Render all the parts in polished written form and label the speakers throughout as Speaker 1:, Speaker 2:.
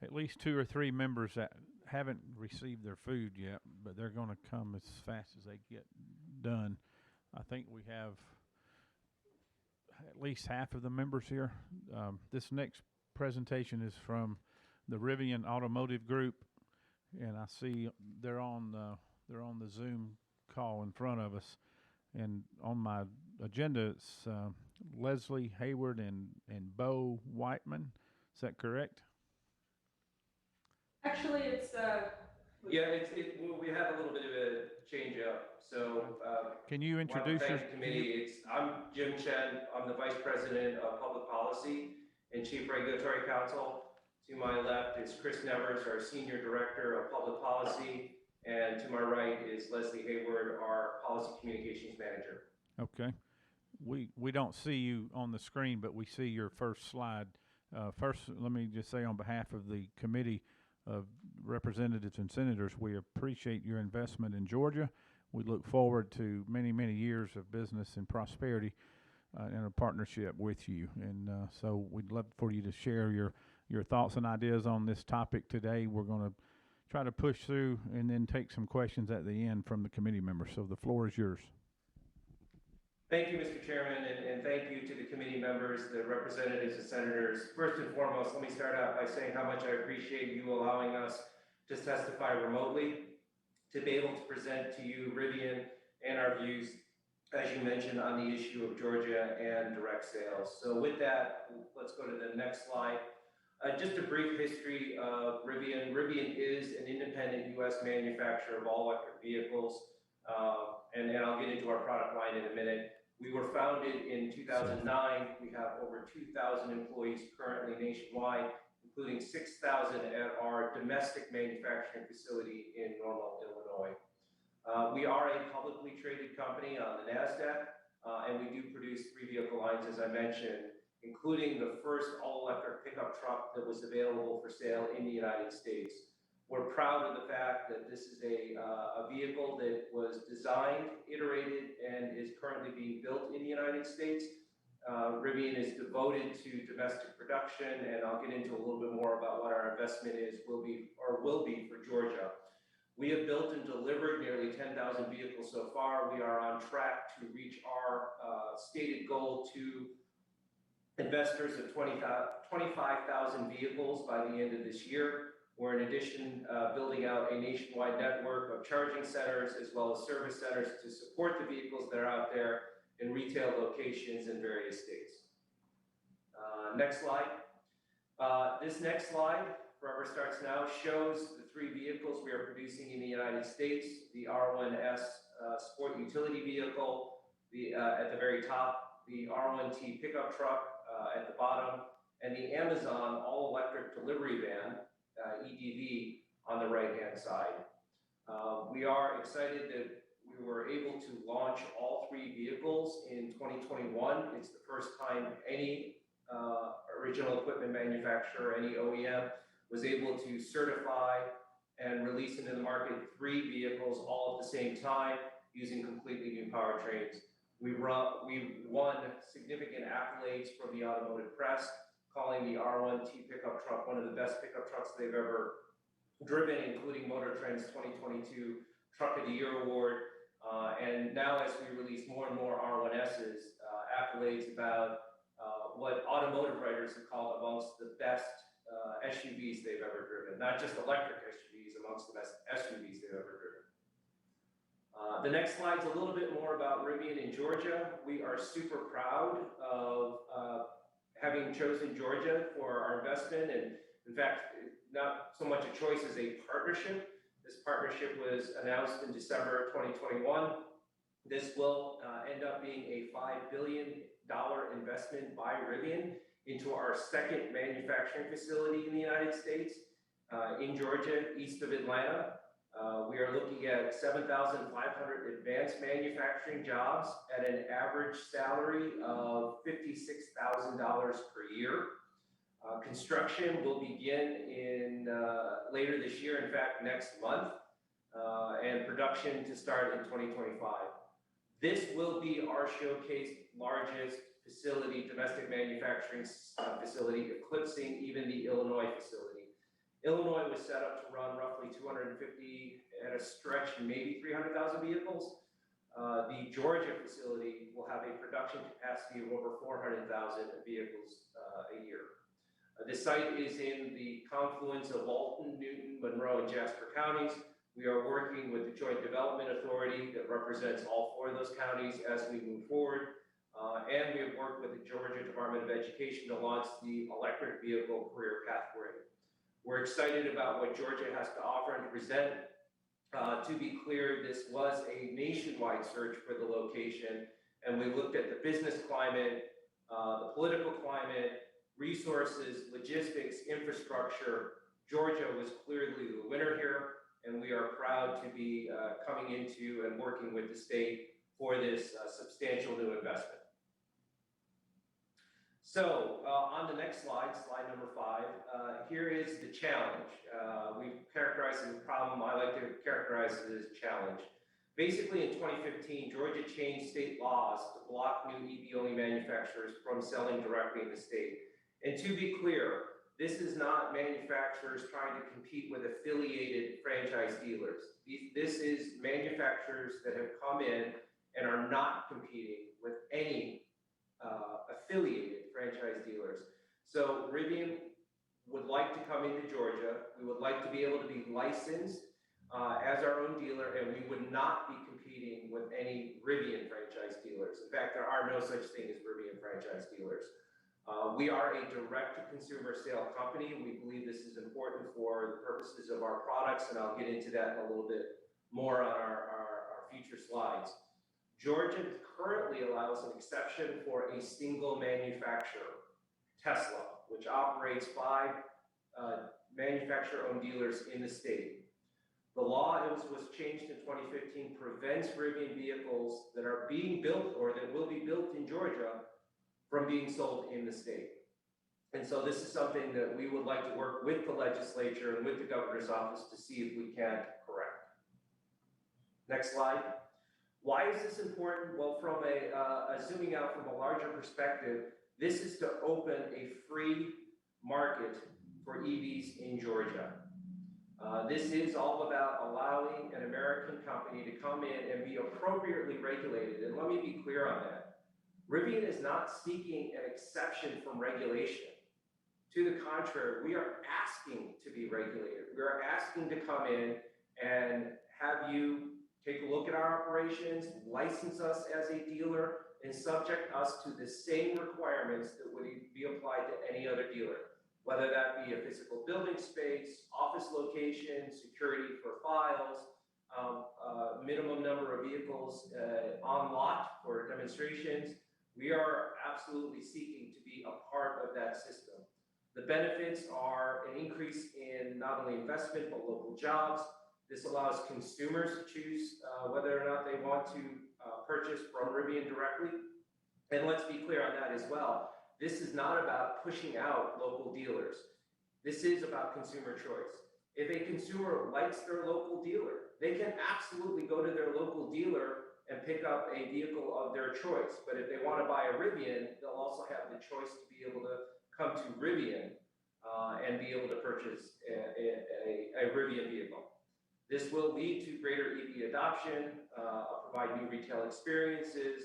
Speaker 1: at least 2 or 3 members that haven't received their food yet, but they're going to come as fast as they get done. I think we have at least half of the members here. This next presentation is from the Rivian Automotive Group, and I see they're on the Zoom call in front of us. And on my agenda, it's Leslie Hayward and Bo Whiteman. Is that correct?
Speaker 2: Actually, it's
Speaker 3: Yeah, we had a little bit of a change up. So
Speaker 1: Can you introduce
Speaker 3: thank
Speaker 1: your
Speaker 3: the committee. I'm Jim Chen. I'm the Vice President of Public Policy and Chief Regulatory Counsel. To my left is Chris Nevers, our Senior Director of Public Policy. And to my right is Leslie Hayward, our Policy Communications Manager.
Speaker 1: Okay. We don't see you on the screen, but we see your first slide. First, let me just say on behalf of the committee of representatives and senators, we appreciate your investment in Georgia. We look forward to many, many years of business and prosperity and a partnership with you. And so we'd love for you to share your thoughts and ideas on this topic today. We're going to try to push through and then take some questions at the end from the committee members. So the floor is yours.
Speaker 3: Thank you, Mr. Chairman, and thank you to the committee members, the representatives and senators. First and foremost, let me start out by saying how much I appreciate you allowing us to testify remotely, to be able to present to you Rivian and our views, as you mentioned, on the issue of Georgia and direct sales. So with that, let's go to the next slide. Just a brief history of Rivian. Rivian is an independent U.S. manufacturer of all electric vehicles, and I'll get into our product line in a minute. We were founded in 2009. We have over 2,000 employees currently nationwide, including 6,000 at our domestic manufacturing facility in Normal, Illinois. We are a publicly traded company on the NASDAQ, and we do produce 3 vehicle lines, as I mentioned, including the first all-electric pickup truck that was available for sale in the United States. We're proud of the fact that this is a vehicle that was designed, iterated, and is currently being built in the United States. Rivian is devoted to domestic production, and I'll get into a little bit more about what our investment will be for Georgia. We have built and delivered nearly 10,000 vehicles so far. We are on track to reach our stated goal to investors of 25,000 vehicles by the end of this year. We're in addition building out a nationwide network of charging centers as well as service centers to support the vehicles that are out there in retail locations in various states. Next slide. This next slide, Forever Starts Now, shows the 3 vehicles we are producing in the United States. The R1S sport utility vehicle at the very top, the R1T pickup truck at the bottom, and the Amazon all-electric delivery van, EDV, on the right-hand side. We are excited that we were able to launch all 3 vehicles in 2021. It's the first time any original equipment manufacturer, any OEM, was able to certify and release into the market 3 vehicles all at the same time using completely new powertrains. We won significant accolades from the automotive press, calling the R1T pickup truck one of the best pickup trucks they've ever driven, including Motor Trend's 2022 Truck of the Year award. And now as we release more and more R1Ss, accolades about what automotive writers have called amongst the best SUVs they've ever driven, not just electric SUVs, amongst the best SUVs they've ever driven. The next slide's a little bit more about Rivian in Georgia. We are super proud of having chosen Georgia for our investment, and in fact, not so much a choice as a partnership. This partnership was announced in December 2021. This will end up being a $5 billion investment by Rivian into our second manufacturing facility in the United States, in Georgia, east of Atlanta. We are looking at 7,500 advanced manufacturing jobs at an average salary of $56,000 per year. Construction will begin in later this year, in fact, next month, and production to start in 2025. This will be our showcase largest facility, domestic manufacturing facility, eclipsing even the Illinois facility. Illinois was set up to run roughly 250 at a stretch, maybe 300,000 vehicles. The Georgia facility will have a production capacity of over 400,000 vehicles a year. The site is in the confluence of Walton, Newton, Monroe, and Jasper counties. We are working with the Joint Development Authority that represents all 4 of those counties as we move forward. And we have worked with the Georgia Department of Education to launch the electric vehicle career pathway. We're excited about what Georgia has to offer and to present. To be clear, this was a nationwide search for the location, and we looked at the business climate, the political climate, resources, logistics, infrastructure. Georgia was clearly the winner here, and we are proud to be coming into and working with the state for this substantial new investment. So on the next slide, slide number 5, here is the challenge. We've characterized it as a problem. I like to characterize it as a challenge. Basically, in 2015, Georgia changed state laws to block new EV-only manufacturers from selling directly in the state. And to be clear, this is not manufacturers trying to compete with affiliated franchise dealers. This is manufacturers that have come in and are not competing with any affiliated franchise dealers. So Rivian would like to come into Georgia. We would like to be able to be licensed as our own dealer, and we would not be competing with any Rivian franchise dealers. In fact, there are no such thing as Rivian franchise dealers. We are a direct-to-consumer sale company. We believe this is important for the purposes of our products, and I'll get into that in a little bit more on our future slides. Georgia currently allows an exception for a single manufacturer, Tesla, which operates 5 manufacturer-owned dealers in the state. The law was changed in 2015, prevents Rivian vehicles that are being built or that will be built in Georgia from being sold in the state. And so this is something that we would like to work with the legislature and with the governor's office to see if we can correct. Next slide. Why is this important? Well, from zooming out from a larger perspective, this is to open a free market for EVs in Georgia. This is all about allowing an American company to come in and be appropriately regulated. And let me be clear on that. Rivian is not seeking an exception from regulation. To the contrary, we are asking to be regulated. We are asking to come in and have you take a look at our operations, license us as a dealer, and subject us to the same requirements that would be applied to any other dealer, whether that be a physical building space, office location, security for files, minimum number of vehicles on lot for demonstrations. We are absolutely seeking to be a part of that system. The benefits are an increase in not only investment, but local jobs. This allows consumers to choose whether or not they want to purchase from Rivian directly. And let's be clear on that as well. This is not about pushing out local dealers. This is about consumer choice. If a consumer likes their local dealer, they can absolutely go to their local dealer and pick up a vehicle of their choice. But if they want to buy a Rivian, they'll also have the choice to be able to come to Rivian and be able to purchase a Rivian vehicle. This will lead to greater EV adoption, provide new retail experiences,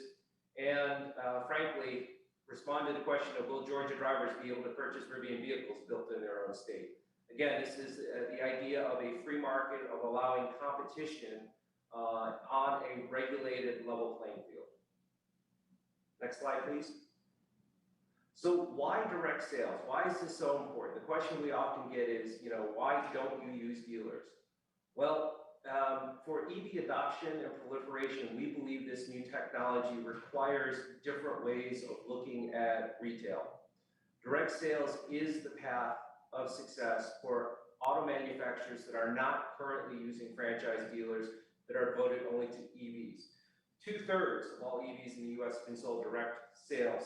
Speaker 3: and frankly, respond to the question of will Georgia drivers be able to purchase Rivian vehicles built in their own state? Again, this is the idea of a free market, of allowing competition on a regulated level playing field. Next slide, please. So why direct sales? Why is this so important? The question we often get is, why don't you use dealers? Well, for EV adoption and proliferation, we believe this new technology requires different ways of looking at retail. Direct sales is the path of success for auto manufacturers that are not currently using franchise dealers that are devoted only to EVs. 2/3 of all EVs in the US have been sold direct sales,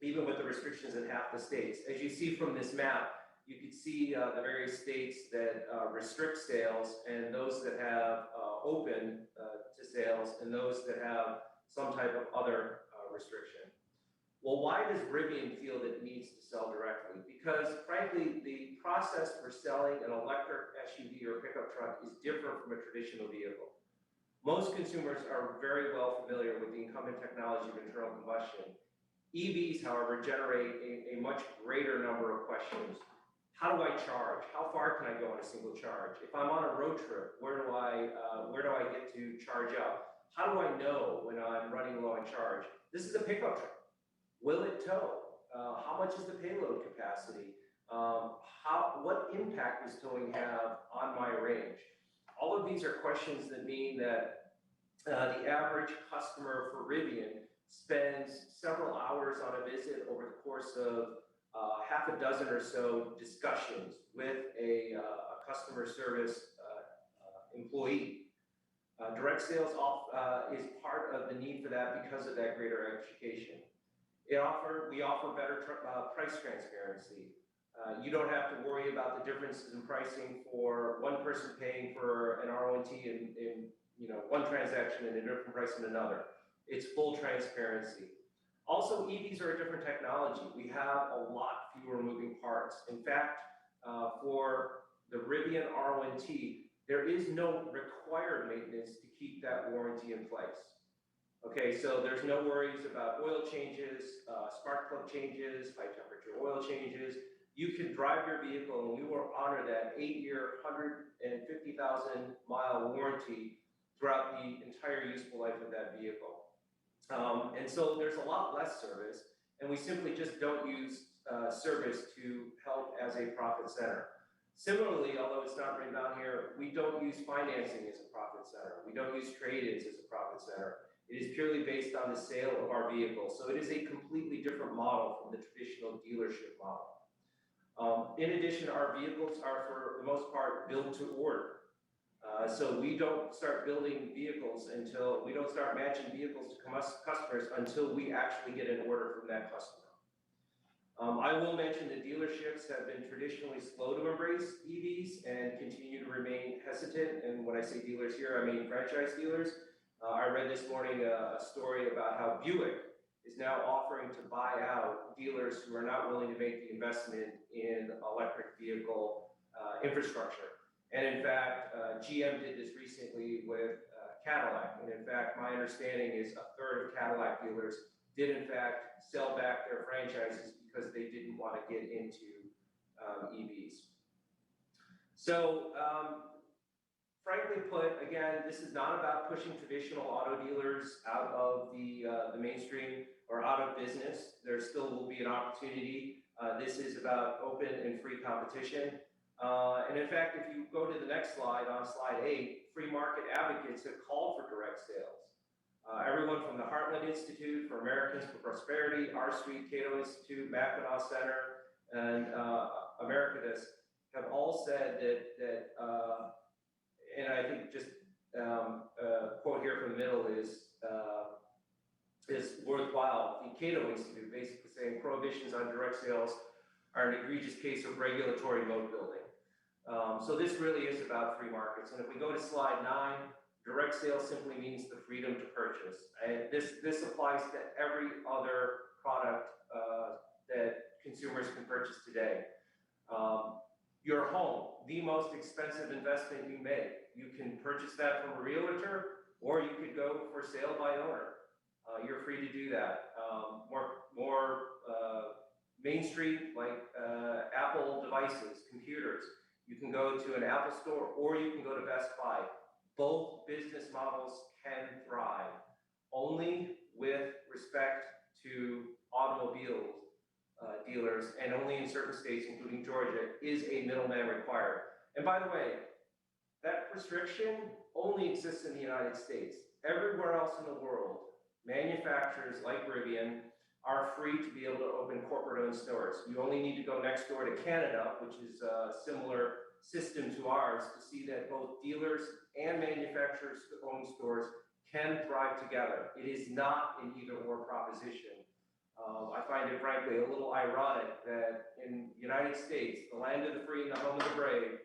Speaker 3: even with the restrictions in half the states. As you see from this map, you can see the various states that restrict sales and those that have open to sales and those that have some type of other restriction. Well, why does Rivian feel that it needs to sell directly? Because frankly, the process process for selling an electric SUV or pickup truck is different from a traditional vehicle. Most consumers are very well familiar with the incumbent technology of internal combustion. EVs, however, generate a much greater number of questions. How do I charge? How far can I go on a single charge? If I'm on a road trip, where do I get to charge up? How do I know when I'm running low on charge? This is a pickup truck. Will it tow? How much is the payload capacity? What impact does towing have on my range? All of these are questions that mean that the average customer for Rivian spends several hours on a visit over the course of half a dozen or so discussions with a customer service employee. Direct sales is part of the need for that because of that greater education. We offer better price transparency. You don't have to worry about the differences in pricing for one person paying for an RONT in one transaction and a different price in another. It's full transparency. Also, EVs are a different technology. We have a lot fewer moving parts. In fact, for the Rivian RONT, there is no required maintenance to keep that warranty in place. Okay, so there's no worries about oil changes, spark plug changes, high temperature oil changes. You can drive your vehicle and we will honor that 8-year, 150,000 mile warranty throughout the entire useful life of that vehicle. And so there's a lot less service, and we simply just don't use service to help as a profit center. Similarly, although it's not written down here, we don't use financing as a profit center. We don't use trade-ins as a profit center. It is purely based on the sale of our vehicle. So it is a completely different model from the traditional dealership model. In addition, our vehicles are, for the most part, built to order. So we don't start building vehicles we don't start matching vehicles to customers until we actually get an order from that customer. I will mention that dealerships have been traditionally slow to embrace EVs and continue to remain hesitant. And when I say dealers here, I mean franchise dealers. I read this morning a story about how Buick is now offering to buy out dealers who are not willing to make the investment in electric vehicle infrastructure. And in fact, GM did this recently with Cadillac. And in fact, my understanding is a third of Cadillac dealers did in fact sell back their franchises because they didn't want to get into EVs. So frankly put, again, this is not about pushing traditional auto dealers out of the mainstream or out of business. There still will be an opportunity. This is about open and free competition. And in fact, if you go to the next slide, on slide 8, free market advocates have called for direct sales. Everyone from the Heartland Institute for Americans for Prosperity, R Street, Cato Institute, Mackinac Center, and Americatus have all said that and I think just a quote here from the middle is worthwhile. The Cato Institute basically saying prohibitions on direct sales are an egregious case of regulatory moat building. So this really is about free markets. And if we go to slide 9, direct sales simply means the freedom to purchase. And this applies to every other product that consumers can purchase today. Your home, the most expensive investment you make. You can purchase that from a realtor, or you could go for sale by owner. You're free to do that. More Main Street, like Apple devices, computers. You can go to an Apple store, or you can go to Best Buy. Both business models can thrive, only with respect to automobiles. Dealers, and only in certain states, including Georgia, is a middleman required. And by the way, that restriction only exists in the United States. Everywhere else in the world, manufacturers like Rivian are free to be able to open corporate-owned stores. You only need to go next door to Canada, which is a similar system to ours, to see that both dealers and manufacturers-owned stores can thrive together. It is not an either-or proposition. I find it, frankly, a little ironic that in the United States, the land of the free and the home of the brave,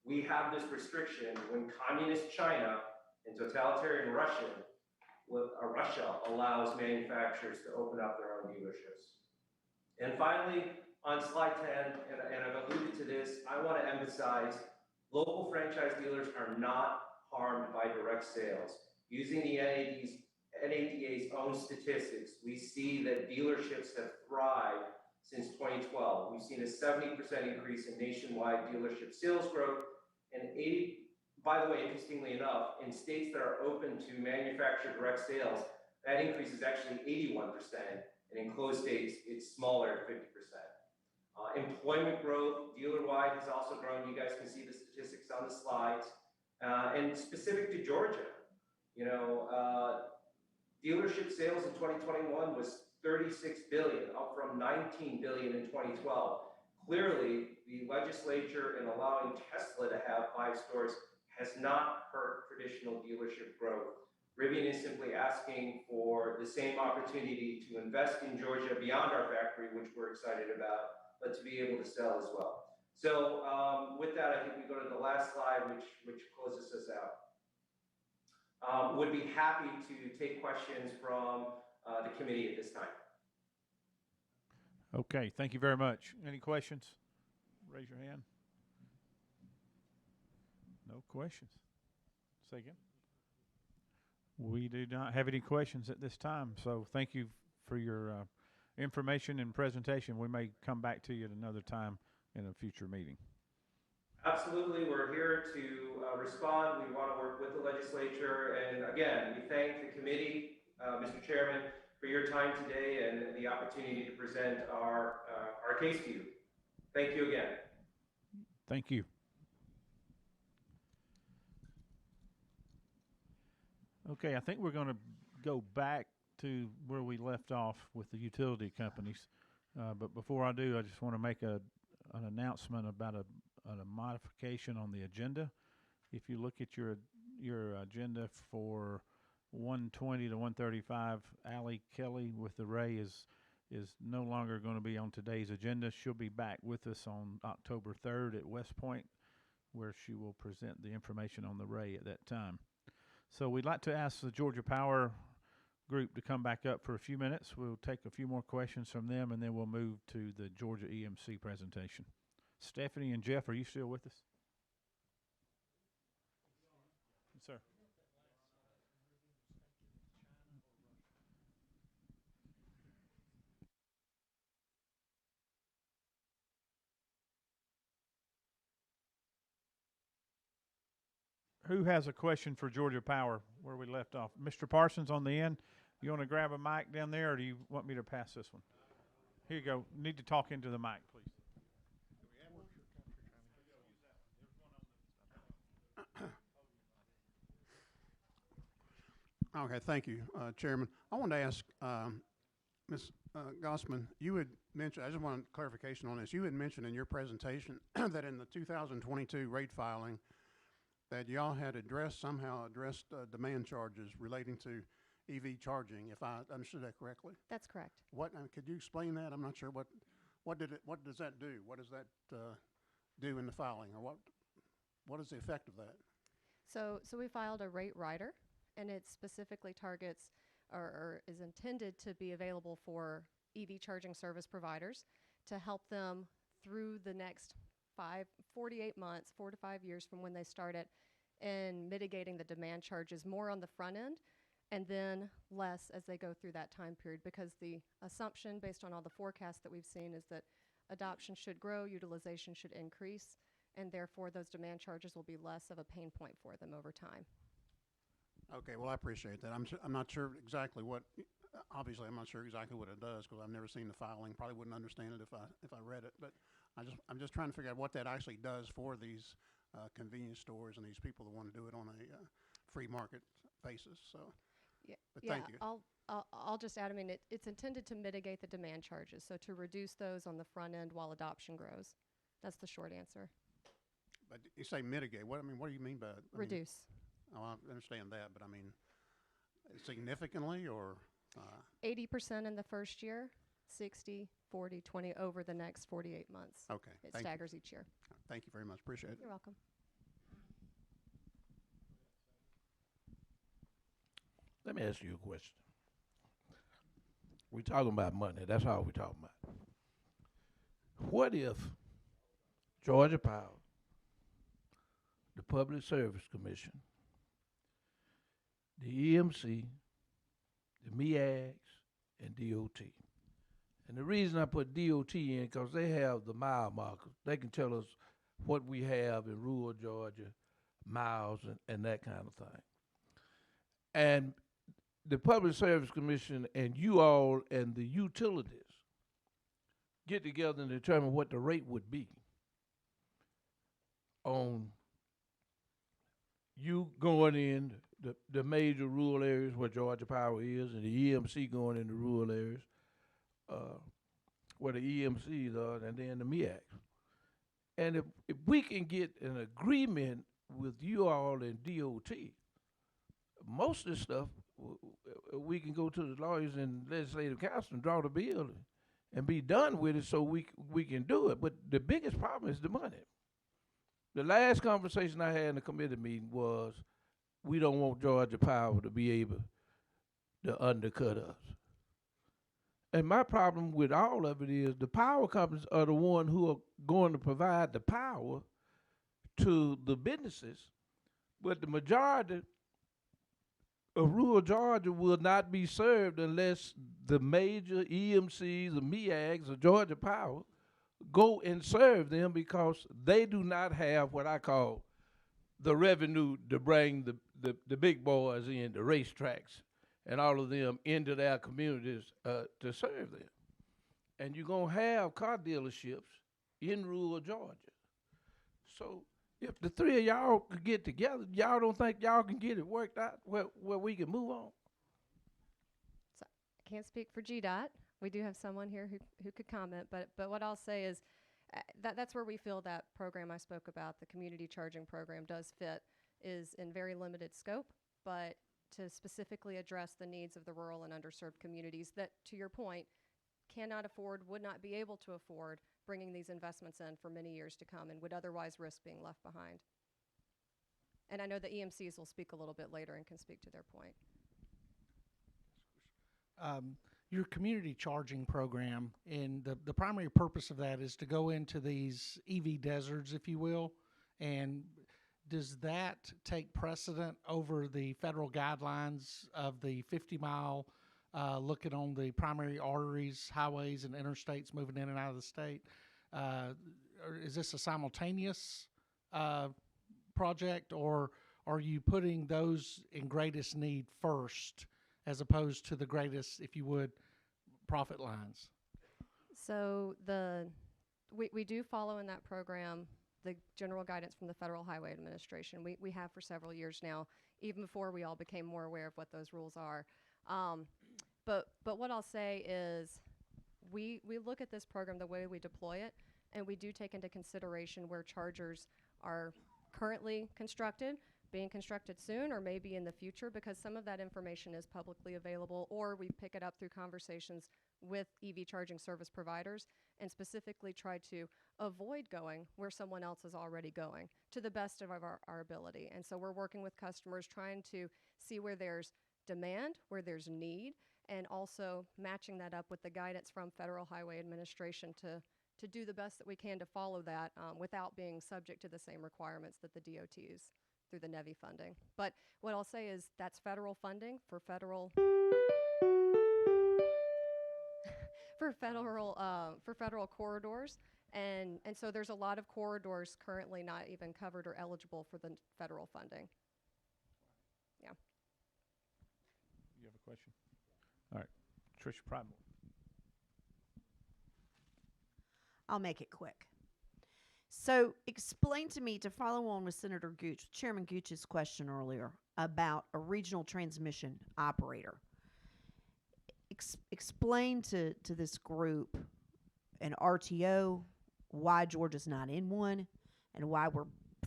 Speaker 3: we have this restriction when communist China and totalitarian Russia allows manufacturers to open up their own dealerships. And finally, on slide 10, and I've alluded to this, I want to emphasize local franchise dealers are not harmed by direct sales. Using the NADA's own statistics, we see that dealerships have thrived since 2012. We've seen a 70% increase in nationwide dealership sales growth, and by the way, interestingly enough, in states that are open to manufacturer direct sales, that increase is actually 81%, and in closed states, it's smaller at 50%. Employment growth, dealer-wide, has also grown. You guys can see the statistics on the slides. And specific to Georgia, dealership sales in 2021 was $36 billion, up from $19 billion in 2012. Clearly, the legislature in allowing Tesla to have 5 stores has not hurt traditional dealership growth. Rivian is simply asking for the same opportunity to invest in Georgia beyond our factory, which we're excited about, but to be able to sell as well. So with that, I think we go to the last slide, which closes us out. Would be happy to take questions from the committee at this time.
Speaker 1: Okay, thank you very much. Any questions? Raise your hand. No questions. Say again. We do not have any questions at this time, so thank you for your information and presentation. We may come back to you at another time in a future meeting.
Speaker 3: Absolutely, we're here to respond. We want to work with the legislature, and again, we thank the committee, Mr. Chairman, for your time today and the opportunity to present our case to you. Thank you again.
Speaker 1: Thank you. Okay, I think we're going to go back to where we left off with the utility companies. But before I do, I just want to make an announcement about a modification on the agenda. If you look at your agenda for 120 to 135, Allie Kelly with the Ray is no longer going to be on today's agenda. She'll be back with us on October 3rd at West Point, where she will present the information on the Ray at that time. So we'd like to ask the Georgia Power group to come back up for a few minutes. We'll take a few more questions from them, and then we'll move to the Georgia EMC presentation. Stephanie and Jeff, are you still with us? Yes, sir. Who has a question for Georgia Power where we left off? Mr. Parsons on the end. You want to grab a mic down there, or do you want me to pass this one? Here you go. You need to talk into the mic, please.
Speaker 2: Okay, thank you, Chairman. I wanted to ask Ms. Gossman, you had mentioned, I just want clarification on this. You had mentioned in your presentation that in the 2022 rate filing that y'all had somehow addressed demand charges relating to EV charging, if I understood that correctly.
Speaker 4: That's correct.
Speaker 2: What could you explain that? I'm not sure what does that do? What does that do in the filing, or what is the effect of that?
Speaker 4: So we filed a rate rider, and it specifically targets or is intended to be available for EV charging service providers to help them through the next 48 months, 4 to 5 years from when they start it, and mitigating the demand charges more on the front end, and then less as they go through that time period, because the assumption based on all the forecasts that we've seen is that adoption should grow, utilization should increase, and therefore those demand charges will be less of a pain point for them over time.
Speaker 2: Okay, well, I appreciate that. I'm not sure exactly what, obviously I'm not sure exactly what it does, because I've never seen the filing. Probably wouldn't understand it if I read it, but I'm just trying to figure out what that actually does for these convenience stores and these people that want to do it on a free market basis. So,
Speaker 4: yeah,
Speaker 2: but thank you.
Speaker 4: I'll just add, I mean, it's intended to mitigate the demand charges, so to reduce those on the front end while adoption grows. That's the short answer.
Speaker 2: But you say mitigate. What do you mean by that?
Speaker 4: Reduce.
Speaker 2: I understand that, but I mean, significantly, or
Speaker 4: 80% in the first year, 60, 40, 20 over the next 48 months.
Speaker 2: Okay.
Speaker 4: It staggers each year.
Speaker 2: Thank you very much. Appreciate it.
Speaker 4: You're welcome.
Speaker 5: Let me ask you a question. We're talking about money. That's all we're talking about. what if Georgia Power, the Public Service Commission, the EMC, the MEAGs, and DOT. And the reason I put DOT in, because they have the mile markers. They can tell us what we have in rural Georgia, miles, and that kind of thing. And the Public Service Commission and you all and the utilities get together and determine what the rate would be on you going in the major rural areas where Georgia Power is, and the EMC going into rural areas where the EMCs are, and then the MEACs. And if we can get an agreement with you all and DOT, most of this stuff, we can go to the lawyers and legislative council and draw the bill and be done with it so we can do it. But the biggest problem is the money. The last conversation I had in the committee meeting was, we don't want Georgia Power to be able to undercut us. And my problem with all of it is the power companies are the one who are going to provide the power to the businesses, but the majority of rural Georgia will not be served unless the major EMCs, the MEAGs, or Georgia Power go and serve them, because they do not have what I call the revenue to bring the big boys in, the racetracks, and all of them into their communities to serve them. And you're going to have car dealerships in rural Georgia. So if the three of y'all could get together, y'all don't think y'all can get it worked out where we can move on?
Speaker 4: So I can't speak for GDOT. We do have someone here who could comment, but what I'll say is that's where we feel that program I spoke about, the community charging program, does fit, is in very limited scope, but to specifically address the needs of the rural and underserved communities that, to your point, cannot afford, would not be able to afford bringing these investments in for many years to come and would otherwise risk being left behind. And I know the EMCs will speak a little bit later and can speak to their point.
Speaker 6: Your community charging program, and the primary purpose of that is to go into these EV deserts, if you will, and does that take precedent over the federal guidelines of the 50-mile looking on the primary arteries, highways, and interstates moving in and out of the state? Or is this a simultaneous project, or are you putting those in greatest need first as opposed to the greatest, if you would, profit lines?
Speaker 4: So we do follow in that program the general guidance from the Federal Highway Administration. We have for several years now, even before we all became more aware of what those rules are. But what I'll say is we look at this program the way we deploy it, and we do take into consideration where chargers are currently constructed, being constructed soon, or maybe in the future, because some of that information is publicly available, or we pick it up through conversations with EV charging service providers and specifically try to avoid going where someone else is already going to the best of our ability. And so we're working with customers, trying to see where there's demand, where there's need, and also matching that up with the guidance from Federal Highway Administration to do the best that we can to follow that without being subject to the same requirements that the DOTs through the NEVI funding. But what I'll say is that's federal funding for federal for federal corridors, and so there's a lot of corridors currently not even covered or eligible for the federal funding. Yeah.
Speaker 1: You have a question? All right, Tricia Pridemore.
Speaker 7: I'll make it quick. So explain to me, to follow on with Senator Gooch, Chairman Gooch's question earlier about a regional transmission operator. Explain to this group an RTO, why Georgia's not in one, and why we're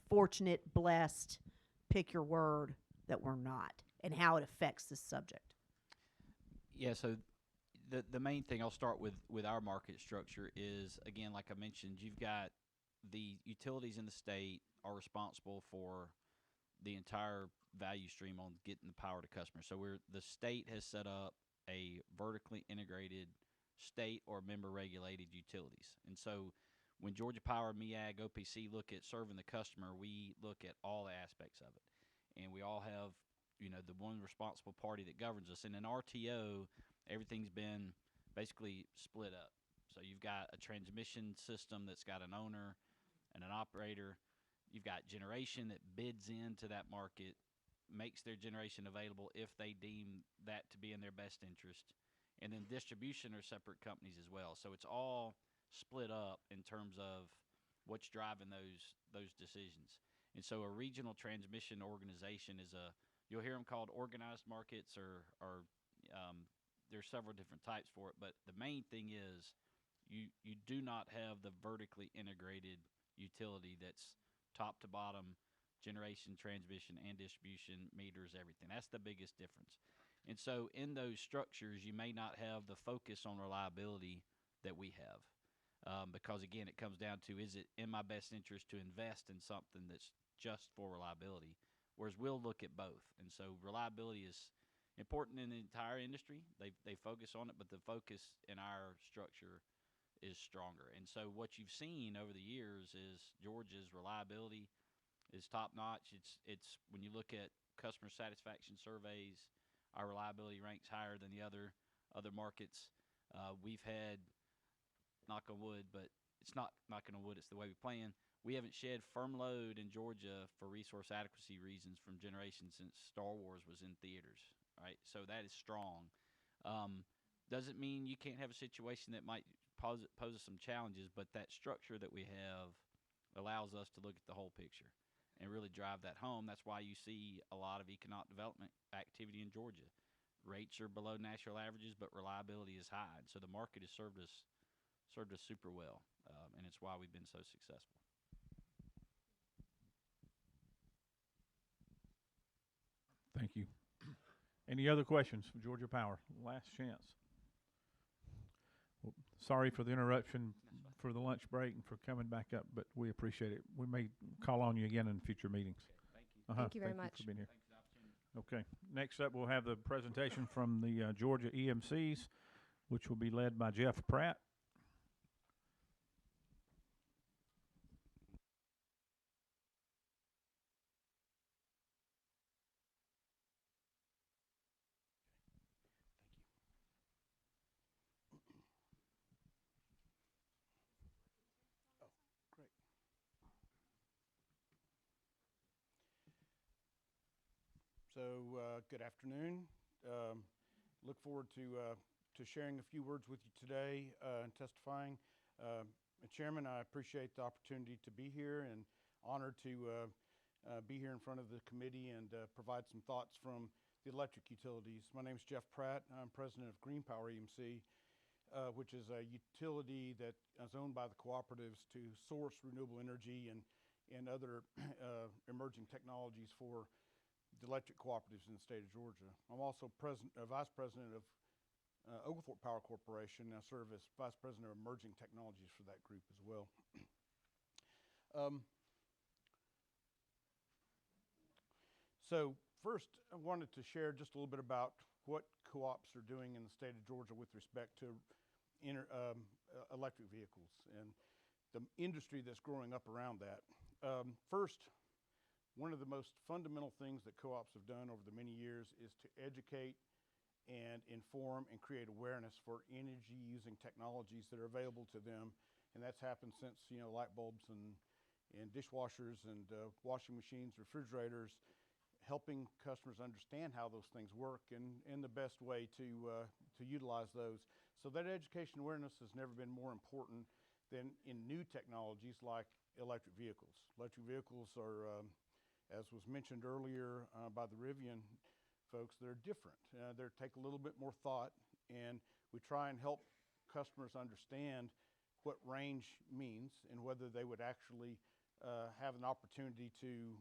Speaker 7: fortunate, blessed, pick your word, that we're not, and how it affects this subject.
Speaker 8: Yeah, so the main thing, I'll start with our market structure is, again, like I mentioned, you've got the utilities in the state are responsible for the entire value stream on getting the power to customers. So the state has set up a vertically integrated state or member-regulated utilities. And so when Georgia Power, MEAG, OPC look at serving the customer, we look at all the aspects of it. And we all have, the one responsible party that governs us. And in RTO, everything's been basically split up. So you've got a transmission system that's got an owner and an operator. You've got generation that bids into that market, makes their generation available if they deem that to be in their best interest. And then distribution are separate companies as well. So it's all split up in terms of what's driving those decisions. And so a regional transmission organization is you'll hear them called organized markets or there's several different types for it. But the main thing is you do not have the vertically integrated utility that's top to bottom, generation, transmission, and distribution, meters, everything. That's the biggest difference. And so in those structures, you may not have the focus on reliability that we have. Because, again, it comes down to, is it in my best interest to invest in something that's just for reliability, whereas we'll look at both. And so reliability is important in the entire industry. They focus on it, but the focus in our structure is stronger. And so what you've seen over the years is Georgia's reliability is top notch. It's when you look at customer satisfaction surveys, our reliability ranks higher than the other markets. We've had, knock on wood, but it's not knocking on wood, it's the way we plan. We haven't shed firm load in Georgia for resource adequacy reasons from generation since Star Wars was in theaters, right? So that is strong. Doesn't mean you can't have a situation that might pose some challenges, but that structure that we have allows us to look at the whole picture and really drive that home. That's why you see a lot of economic development activity in Georgia. Rates are below national averages, but reliability is high. And so the market has served us super well, and it's why we've been so successful.
Speaker 1: Thank you. Any other questions from Georgia Power? Last chance. Well, sorry for the interruption for the lunch break and for coming back up, but we appreciate it. We may call on you again in future meetings.
Speaker 8: Okay, thank you.
Speaker 4: Thank you very much.
Speaker 1: For being here.
Speaker 8: Thanks for the opportunity.
Speaker 1: Okay. Next up, we'll have the presentation from the Georgia EMCs, which will be led by Jeff Pratt.
Speaker 9: So good afternoon. Look forward to sharing a few words with you today and testifying. Chairman, I appreciate the opportunity to be here and honored to be here in front of the committee and provide some thoughts from the electric utilities. My name is Jeff Pratt. I'm president of Green Power EMC, which is a utility that is owned by the cooperatives to source renewable energy and other emerging technologies for the electric cooperatives in the state of Georgia. I'm also vice president of Oglethorpe Power Corporation. I serve as vice president of emerging technologies for that group as well. So first, I wanted to share just a little bit about what co-ops are doing in the state of Georgia with respect to electric vehicles and the industry that's growing up around that. First, one of the most fundamental things that co-ops have done over the many years is to educate and inform and create awareness for energy-using technologies that are available to them, and that's happened since light bulbs and dishwashers and washing machines, refrigerators, helping customers understand how those things work and the best way to utilize those. So that education awareness has never been more important than in new technologies like electric vehicles. Electric vehicles are as was mentioned earlier by the Rivian folks, they're different. They take a little bit more thought, and we try and help customers understand what range means and whether they would actually have an opportunity to,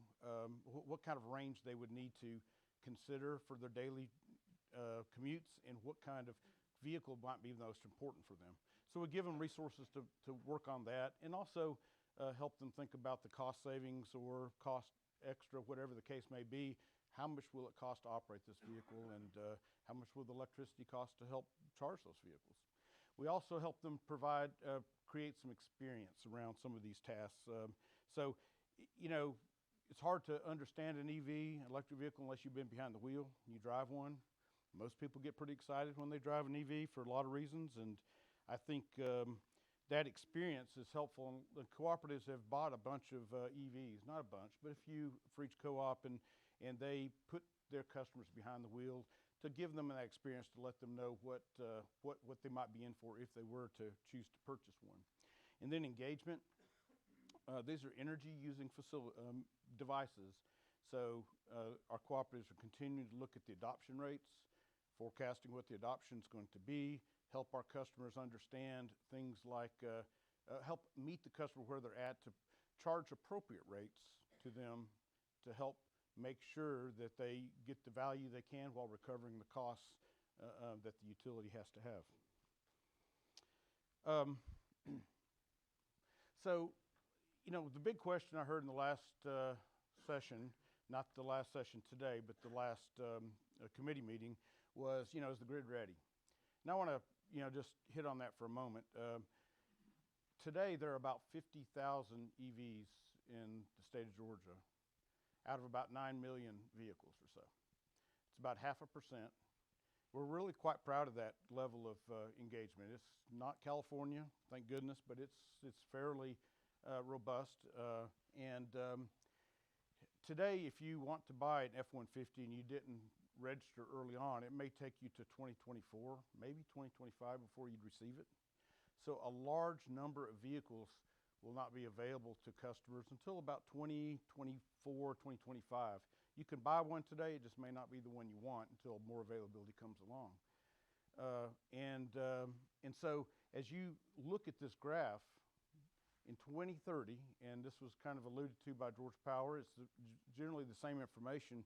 Speaker 9: what kind of range they would need to consider for their daily commutes and what kind of vehicle might be the most important for them. So we give them resources to work on that and also help them think about the cost savings or cost extra, whatever the case may be. How much will it cost to operate this vehicle, and how much will the electricity cost to help charge those vehicles? We also help them provide, create some experience around some of these tasks. So, you know, it's hard to understand an EV, electric vehicle, unless you've been behind the wheel and you drive one. Most people get pretty excited when they drive an EV for a lot of reasons, and I think that experience is helpful. And the cooperatives have bought a bunch of EVs, not a bunch, but a few for each co-op, and they put their customers behind the wheel to give them that experience, to let them know what they might be in for if they were to choose to purchase one. And then engagement. These are energy-using devices. So our cooperatives are continuing to look at the adoption rates, forecasting what the adoption is going to be, help our customers understand things like, help meet the customer where they're at, to charge appropriate rates to them to help make sure that they get the value they can while recovering the costs that the utility has to have. So, you know, the big question I heard in the last session, not the last session today, but the last committee meeting was, you know, is the grid ready? And I want to, you know, just hit on that for a moment. Today, there are about 50,000 EVs in the state of Georgia out of about 9 million vehicles or so. It's about 0.5%. We're really quite proud of that level of engagement. It's not California, thank goodness, but it's fairly robust. Today, if you want to buy an F-150 and you didn't register early on, it may take you to 2024, maybe 2025 before you'd receive it. So a large number of vehicles will not be available to customers until about 2024, 2025. You can buy one today, it just may not be the one you want until more availability comes along. And so as you look at this graph, in 2030, and this was kind of alluded to by George Power, it's generally the same information.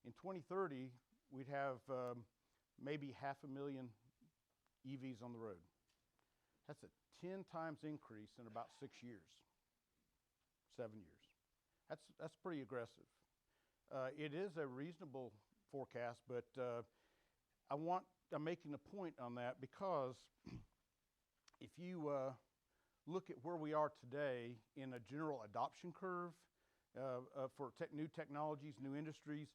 Speaker 9: In 2030, we'd have maybe 500,000 EVs on the road. That's a 10 times increase in about 6 years, 7 years. That's pretty aggressive. It is a reasonable forecast, but I'm making a point on that because if you look at where we are today in a general adoption curve for new technologies, new industries,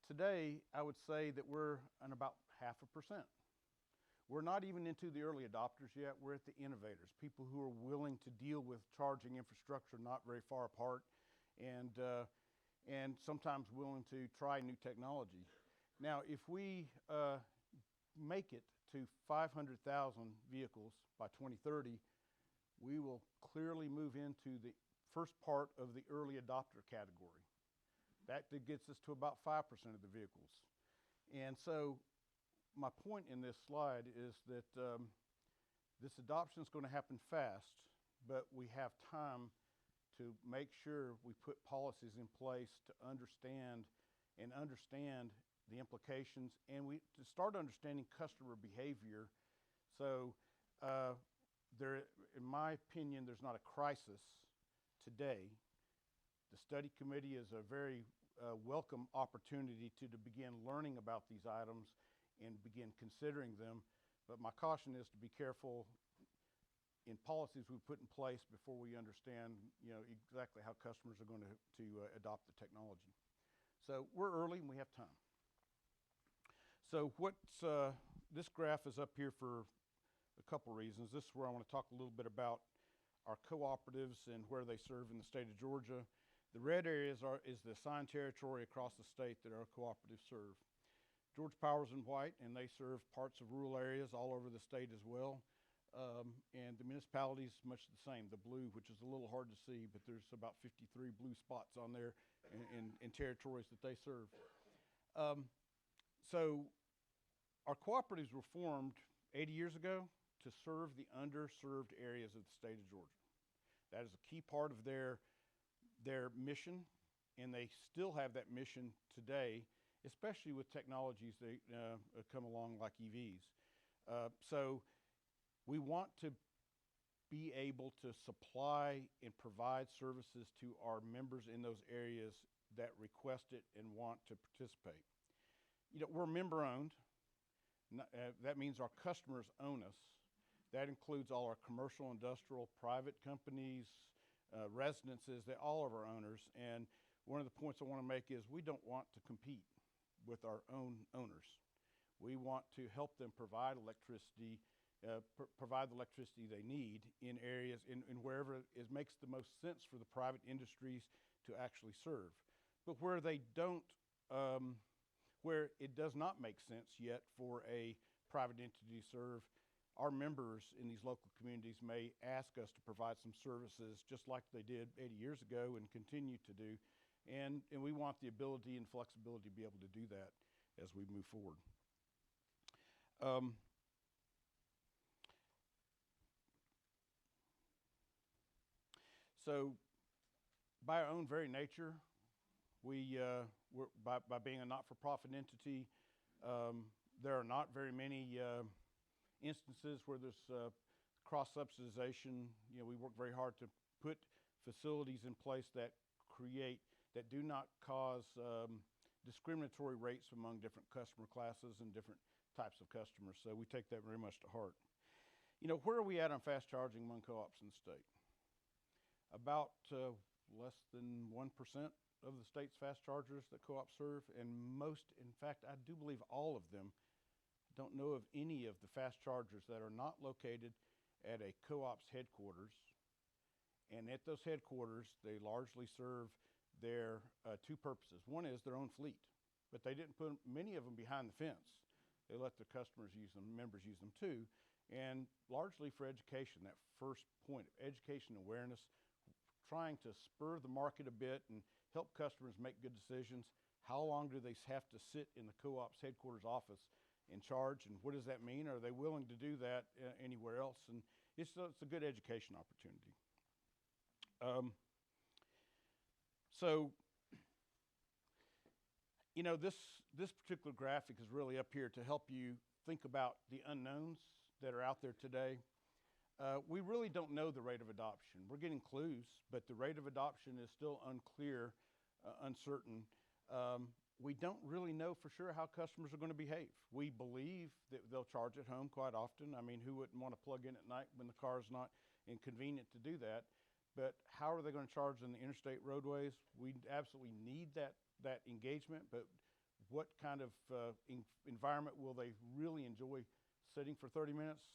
Speaker 9: today I would say that we're at about 0.5%. We're not even into the early adopters yet. We're at the innovators, people who are willing to deal with charging infrastructure not very far apart, and sometimes willing to try new technology. Now, if we make it to 500,000 vehicles by 2030, we will clearly move into the first part of the early adopter category. That gets us to about 5% of the vehicles. And so my point in this slide is that this adoption is going to happen fast, but we have time to make sure we put policies in place to understand the implications, and to start understanding customer behavior. So in my opinion, there's not a crisis today. The study committee is a very welcome opportunity to begin learning about these items and begin considering them. But my caution is to be careful in policies we put in place before we understand, you know, exactly how customers are going to adopt the technology. So we're early and we have time. So this graph is up here for a couple reasons. This is where I want to talk a little bit about our cooperatives and where they serve in the state of Georgia. The red areas is the assigned territory across the state that our cooperatives serve. George Power's in white, and they serve parts of rural areas all over the state as well. And the municipality is much the same, the blue, which is a little hard to see, but there's about 53 blue spots on there in territories that they serve. So our cooperatives were formed 80 years ago to serve the underserved areas of the state of Georgia. That is a key part of their mission, and they still have that mission today, especially with technologies that come along like EVs. So we want to be able to supply and provide services to our members in those areas that request it and want to participate. You know, we're member-owned. That means our customers own us. That includes all our commercial, industrial, private companies, residences, all of our owners. And one of the points I want to make is we don't want to compete with our own owners. We want to help them provide electricity, provide the electricity they need in areas, in wherever it makes the most sense for the private industries to actually serve. But where they don't, where it does not make sense yet for a private entity to serve, our members in these local communities may ask us to provide some services just like they did 80 years ago and continue to do. And we want the ability and flexibility to be able to do that as we move forward. So by our own very nature, by being a not-for-profit entity, there are not very many instances where there's cross-subsidization. You know, we work very hard to put facilities in place that do not cause discriminatory rates among different customer classes and different types of customers. So we take that very much to heart. You know, where are we at on fast charging among co-ops in the state? About less than 1% of the state's fast chargers that co-ops serve, and most, in fact, I do believe all of them, don't know of any of the fast chargers that are not located at a co-op's headquarters. And at those headquarters, they largely serve their two purposes. One is their own fleet, but they didn't put many of them behind the fence. They let their customers use them, members use them too, and largely for education, that first point of education awareness, trying to spur the market a bit and help customers make good decisions. How long do they have to sit in the co-op's headquarters office and charge, and what does that mean? Are they willing to do that anywhere else? And it's a good education opportunity. So, you know, this particular graphic is really up here to help you think about the unknowns that are out there today. We really don't know the rate of adoption. We're getting clues, but the rate of adoption is still unclear, uncertain. We don't really know for sure how customers are going to behave. We believe that they'll charge at home quite often. I mean, who wouldn't want to plug in at night when the car is not inconvenient to do that? But how are they going to charge on the interstate roadways? We absolutely need that engagement, but what kind of environment will they really enjoy sitting for 30 minutes?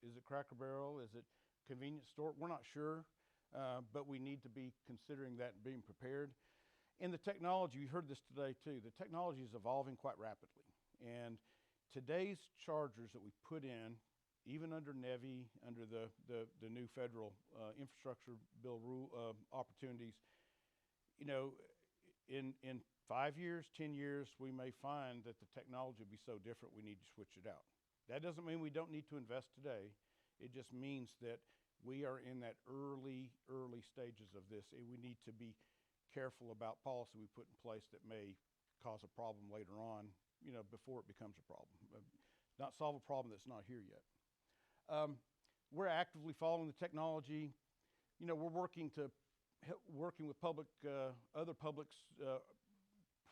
Speaker 9: Is it Cracker Barrel? Is it convenience store? We're not sure, but we need to be considering that and being prepared. And the technology, you heard this today too, the technology is evolving quite rapidly. And today's chargers that we put in, even under NEVI, under the new federal infrastructure bill rule opportunities, you know, in 5 years, 10 years, we may find that the technology will be so different we need to switch it out. That doesn't mean we don't need to invest today. It just means that we are in that early stages of this, and we need to be careful about policy we put in place that may cause a problem later on, you know, before it becomes a problem. Not solve a problem that's not here yet. We're actively following the technology. You know, we're working with other public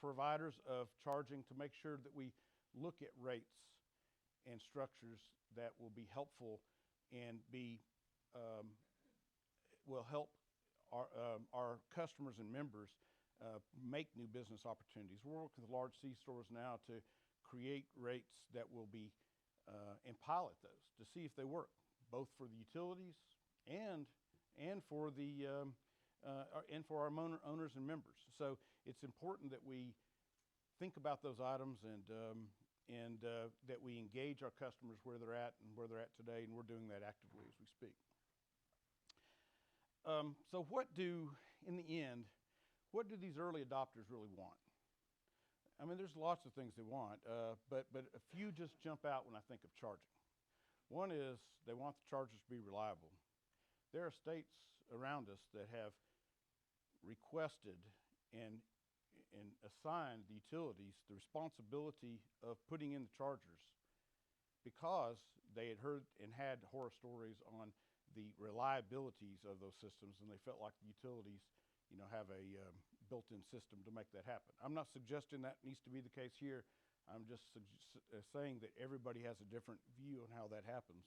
Speaker 9: providers of charging to make sure that we look at rates and structures that will be helpful and will help our customers and members make new business opportunities. We're working with large C-stores now to create rates that will be and pilot those to see if they work, both for the utilities and for our owners and members. So it's important that we think about those items and that we engage our customers where they're at and where they're at today, and we're doing that actively as we speak. So in the end, what do these early adopters really want? I mean, there's lots of things they want, but a few just jump out when I think of charging. One is they want the chargers to be reliable. There are states around us that have requested and assigned the utilities the responsibility of putting in the chargers because they had heard and had horror stories on the reliabilities of those systems, and they felt like the utilities, you know, have a built-in system to make that happen. I'm not suggesting that needs to be the case here. I'm just saying that everybody has a different view on how that happens.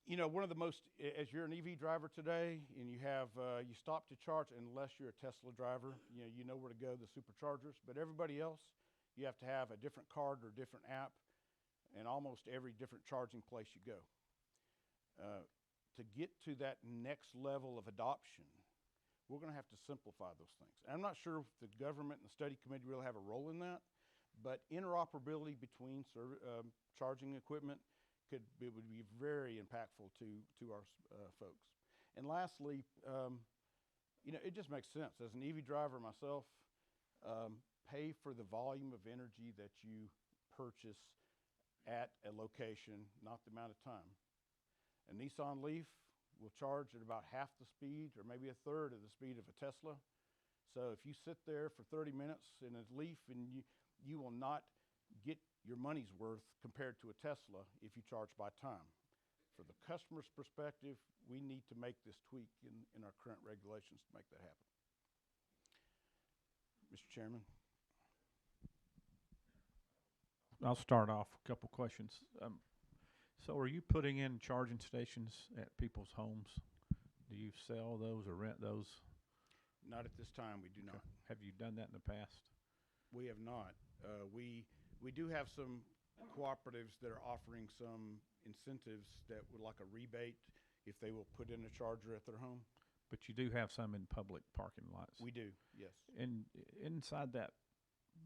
Speaker 9: You know, one of the most, as you're an EV driver today and you have, you stop to charge, unless you're a Tesla driver, you know where to go, the superchargers, but everybody else, you have to have a different card or a different app and almost every different charging place you go. To get to that next level of adoption, we're going to have to simplify those things. And I'm not sure if the government and the study committee really have a role in that, but interoperability between charging equipment would be very impactful to our folks. And lastly, you know, it just makes sense. As an EV driver myself, pay for the volume of energy that you purchase at a location, not the amount of time. A Nissan Leaf will charge at about half the speed or maybe a third of the speed of a Tesla. So if you sit there for 30 minutes in a Leaf, and you will not get your money's worth compared to a Tesla if you charge by time. For the customer's perspective, we need to make this tweak in our current regulations to make that happen. Mr. Chairman.
Speaker 1: I'll start off a couple questions. So are you putting in charging stations at people's homes? Do you sell those or rent those?
Speaker 9: Not at this time, we do not.
Speaker 1: Have you done that in the past?
Speaker 9: We have not. We do have some cooperatives that are offering some incentives that would like a rebate if they will put in a charger at their home.
Speaker 1: But you do have some in public parking lots.
Speaker 9: We do, yes.
Speaker 1: And inside that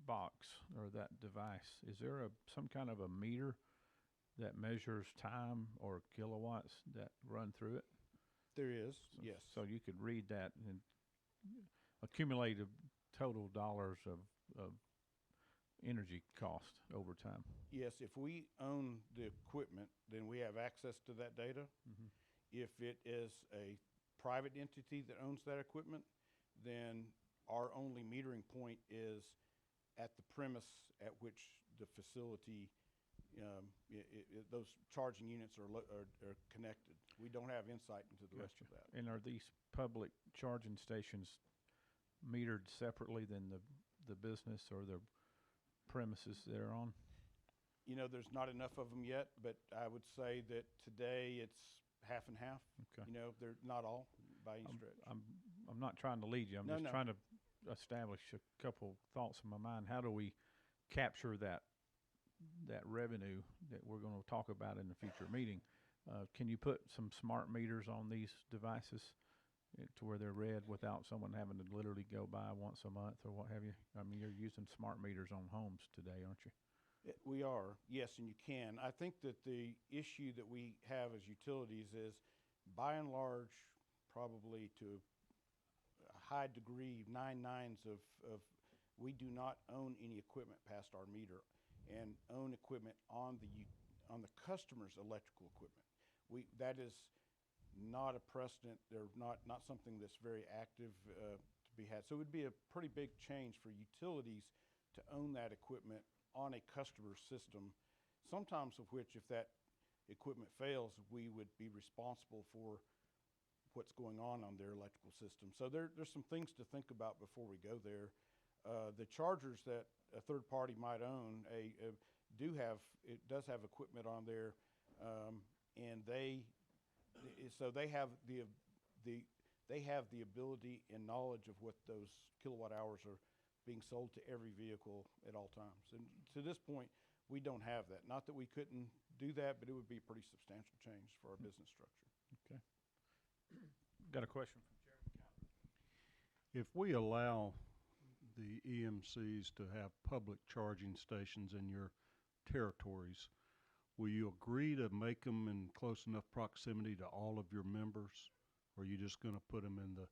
Speaker 1: box or that device, is there some kind of a meter that measures time or kilowatts that run through it?
Speaker 9: There is, yes.
Speaker 1: So you could read that and accumulate a total dollars of energy cost over time.
Speaker 9: Yes, if we own the equipment, then we have access to that data.
Speaker 1: Mm-hmm.
Speaker 9: If it is a private entity that owns that equipment, then our only metering point is at the premise at which the facility, those charging units are connected. We don't have insight into the rest of that.
Speaker 1: And are these public charging stations metered separately than the business or the premises they're on?
Speaker 9: You know, there's not enough of them yet, but I would say that today it's half and half.
Speaker 1: Okay.
Speaker 9: You know, they're not all by any stretch.
Speaker 1: I'm not trying to lead you. I'm
Speaker 9: No,
Speaker 1: just
Speaker 9: no.
Speaker 1: trying to establish a couple thoughts in my mind. How do we capture that revenue that we're going to talk about in the future meeting? Can you put some smart meters on these devices to where they're read without someone having to literally go by once a month or what have you? I mean, you're using smart meters on homes today, aren't you?
Speaker 9: We are, yes, and you can. I think that the issue that we have as utilities is, by and large, probably to a high degree, 9 nines of we do not own any equipment past our meter, and own equipment on the customer's electrical equipment. That is not a precedent. They're not something that's very active to be had. So it would be a pretty big change for utilities to own that equipment on a customer system, sometimes of which, if that equipment fails, we would be responsible for what's going on their electrical system. So there's some things to think about before we go there. The chargers that a third party might own does have equipment on there, and they have the ability and knowledge of what those kilowatt hours are being sold to every vehicle at all times. And to this point, we don't have that. Not that we couldn't do that, but it would be a pretty substantial change for our business structure.
Speaker 1: Okay. Got a question from Chairman.
Speaker 10: If we allow the EMCs to have public charging stations in your territories, will you agree to make them in close enough proximity to all of your members? Or are you just going to put them in the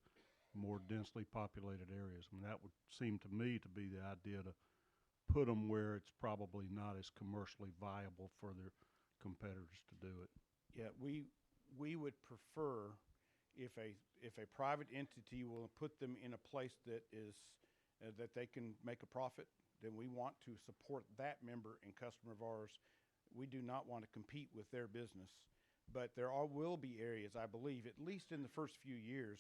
Speaker 10: more densely populated areas? I mean, that would seem to me to be the idea, to put them where it's probably not as commercially viable for their competitors to do it.
Speaker 9: Yeah, we would prefer if a private entity will put them in a place that is that they can make a profit, then we want to support that member and customer of ours. We do not want to compete with their business, but will be areas, I believe, at least in the first few years,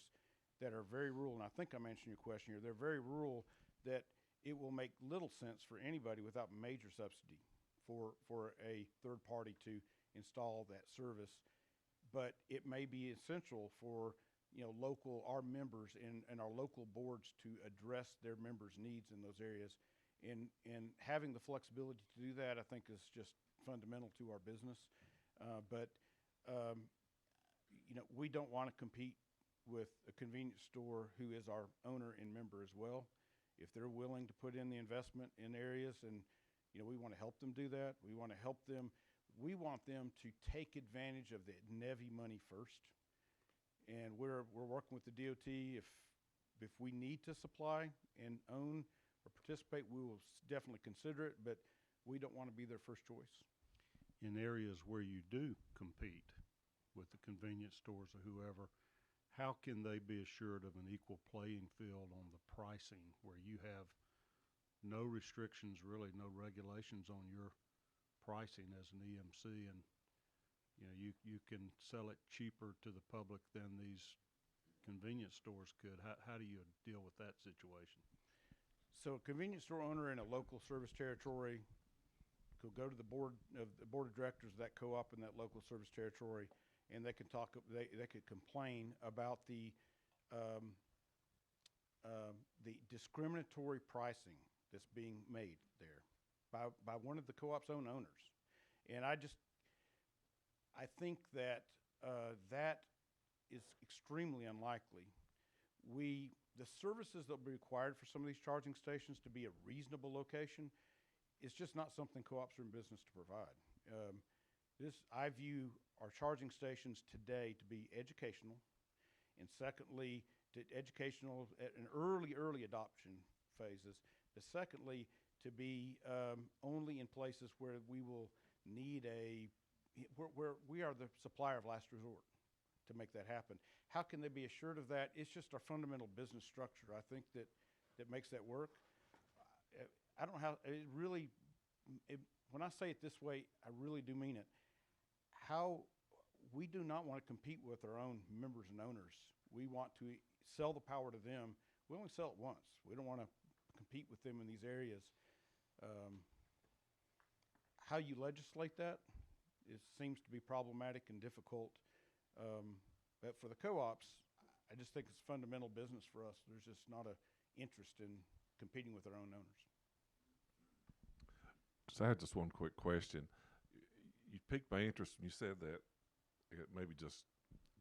Speaker 9: that are very rural, and I think I'm answering your question here. They're very rural, that it will make little sense for anybody without major subsidy for a third party to install that service. but it may be essential for our members and our local boards to address their members' needs in those areas. And having the flexibility to do that, I think, is just fundamental to our business. We don't want to compete with a convenience store who is our owner and member as well. If they're willing to put in the investment in areas, and we want to help them do that. We want to help them. We want them to take advantage of the NEVI money first. And we're working with the DOT. If we need to supply and own or participate, we will definitely consider it, but we don't want to be their first choice.
Speaker 10: In areas where you do compete with the convenience stores or whoever, how can they be assured of an equal playing field on the pricing, where you have no restrictions, really no regulations on your pricing as an EMC, and you can sell it cheaper to the public than these convenience stores could? How do you deal with that situation?
Speaker 9: So a convenience store owner in a local service territory could go to the board of directors of that co-op in that local service territory, and they can they could complain about the discriminatory pricing that's being made there by one of the co-op's own owners. And I think that that is extremely unlikely. The services that will be required for some of these charging stations to be a reasonable location is just not something co-ops are in business to provide. I view our charging stations today to be educational, and secondly, educational at an early adoption phases, but secondly, to be only in places where we will need where we are the supplier of last resort to make that happen. How can they be assured of that? It's just our fundamental business structure, I think, that makes that work. I don't know how it really. When I say it this way, I really do mean it. We do not want to compete with our own members and owners. We want to sell the power to them. We only sell it once. We don't want to compete with them in these areas. How you legislate that seems to be problematic and difficult. But for the co-ops, I just think it's fundamental business for us. There's just not an interest in competing with our own owners.
Speaker 11: So I had just one quick question. You piqued my interest when you said that maybe just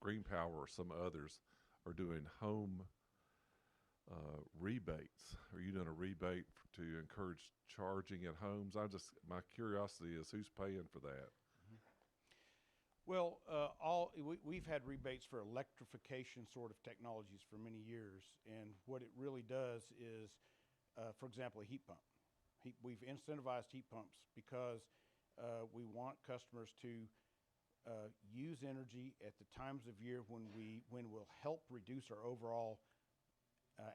Speaker 11: Green Power or some others are doing home rebates. Are you doing a rebate to encourage charging at homes? My curiosity is, who's paying for that?
Speaker 9: Well, we've had rebates for electrification sort of technologies for many years, and what it really does is, for example, a heat pump. We've incentivized heat pumps because we want customers to use energy at the times of year when we'll help reduce our overall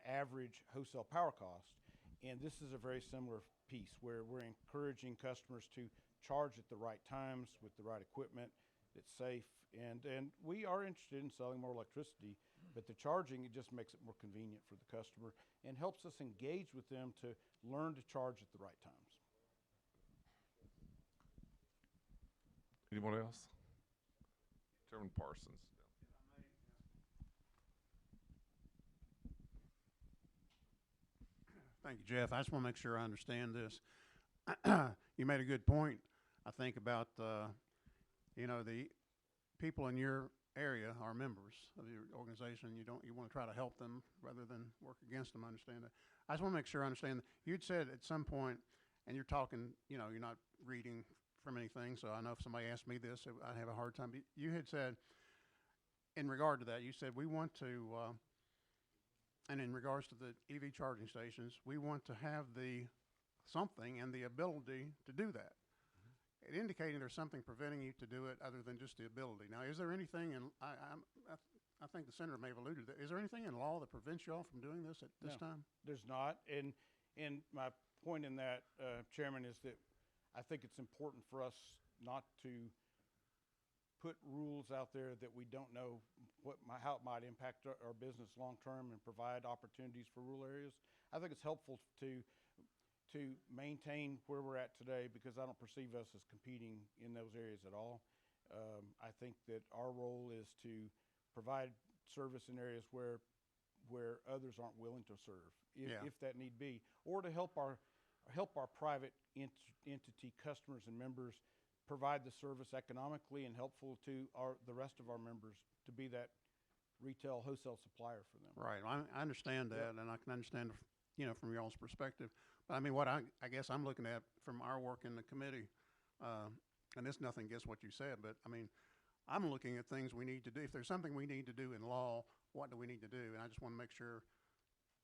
Speaker 9: average wholesale power cost. And this is a very similar piece where we're encouraging customers to charge at the right times with the right equipment that's safe. And we are interested in selling more electricity, but the charging, it just makes it more convenient for the customer and helps us engage with them to learn to charge at the right times.
Speaker 11: Anyone else? Chairman Parsons.
Speaker 2: Thank you, Jeff. I just want to make sure I understand this. You made a good point, I think, about the people in your area are members of your organization. You want to try to help them rather than work against them. I understand that. I just want to make sure I understand. You'd said at some point, and you're talking, you're not reading from anything, so I know if somebody asked me this, I'd have a hard time. But you had said, in regard to that, you said we want to, and in regards to the EV charging stations, we want to have something and the ability to do that. It indicating there's something preventing you to do it other than just the ability. Now, is there anything in, I think the senator may have alluded to that. Is there anything in law that prevents you all from doing this at this time?
Speaker 9: There's not. And my point in that, Chairman, is that I think it's important for us not to put rules out there that we don't know how it might impact our business long term and provide opportunities for rural areas. I think it's helpful to maintain where we're at today, because I don't perceive us as competing in those areas at all. I think that our role is to provide service in areas where others aren't willing to serve, if that need be, or to help our private entity customers and members provide the service economically and helpful to the rest of our members to be that retail wholesale supplier for them.
Speaker 2: Right. I understand that, and I can understand, from y'all's perspective. But I mean, what I guess I'm looking at from our work in the committee, and it's nothing against what you said, but I mean, I'm looking at things we need to do. If there's something we need to do in law, what do we need to do? And I just want to make sure,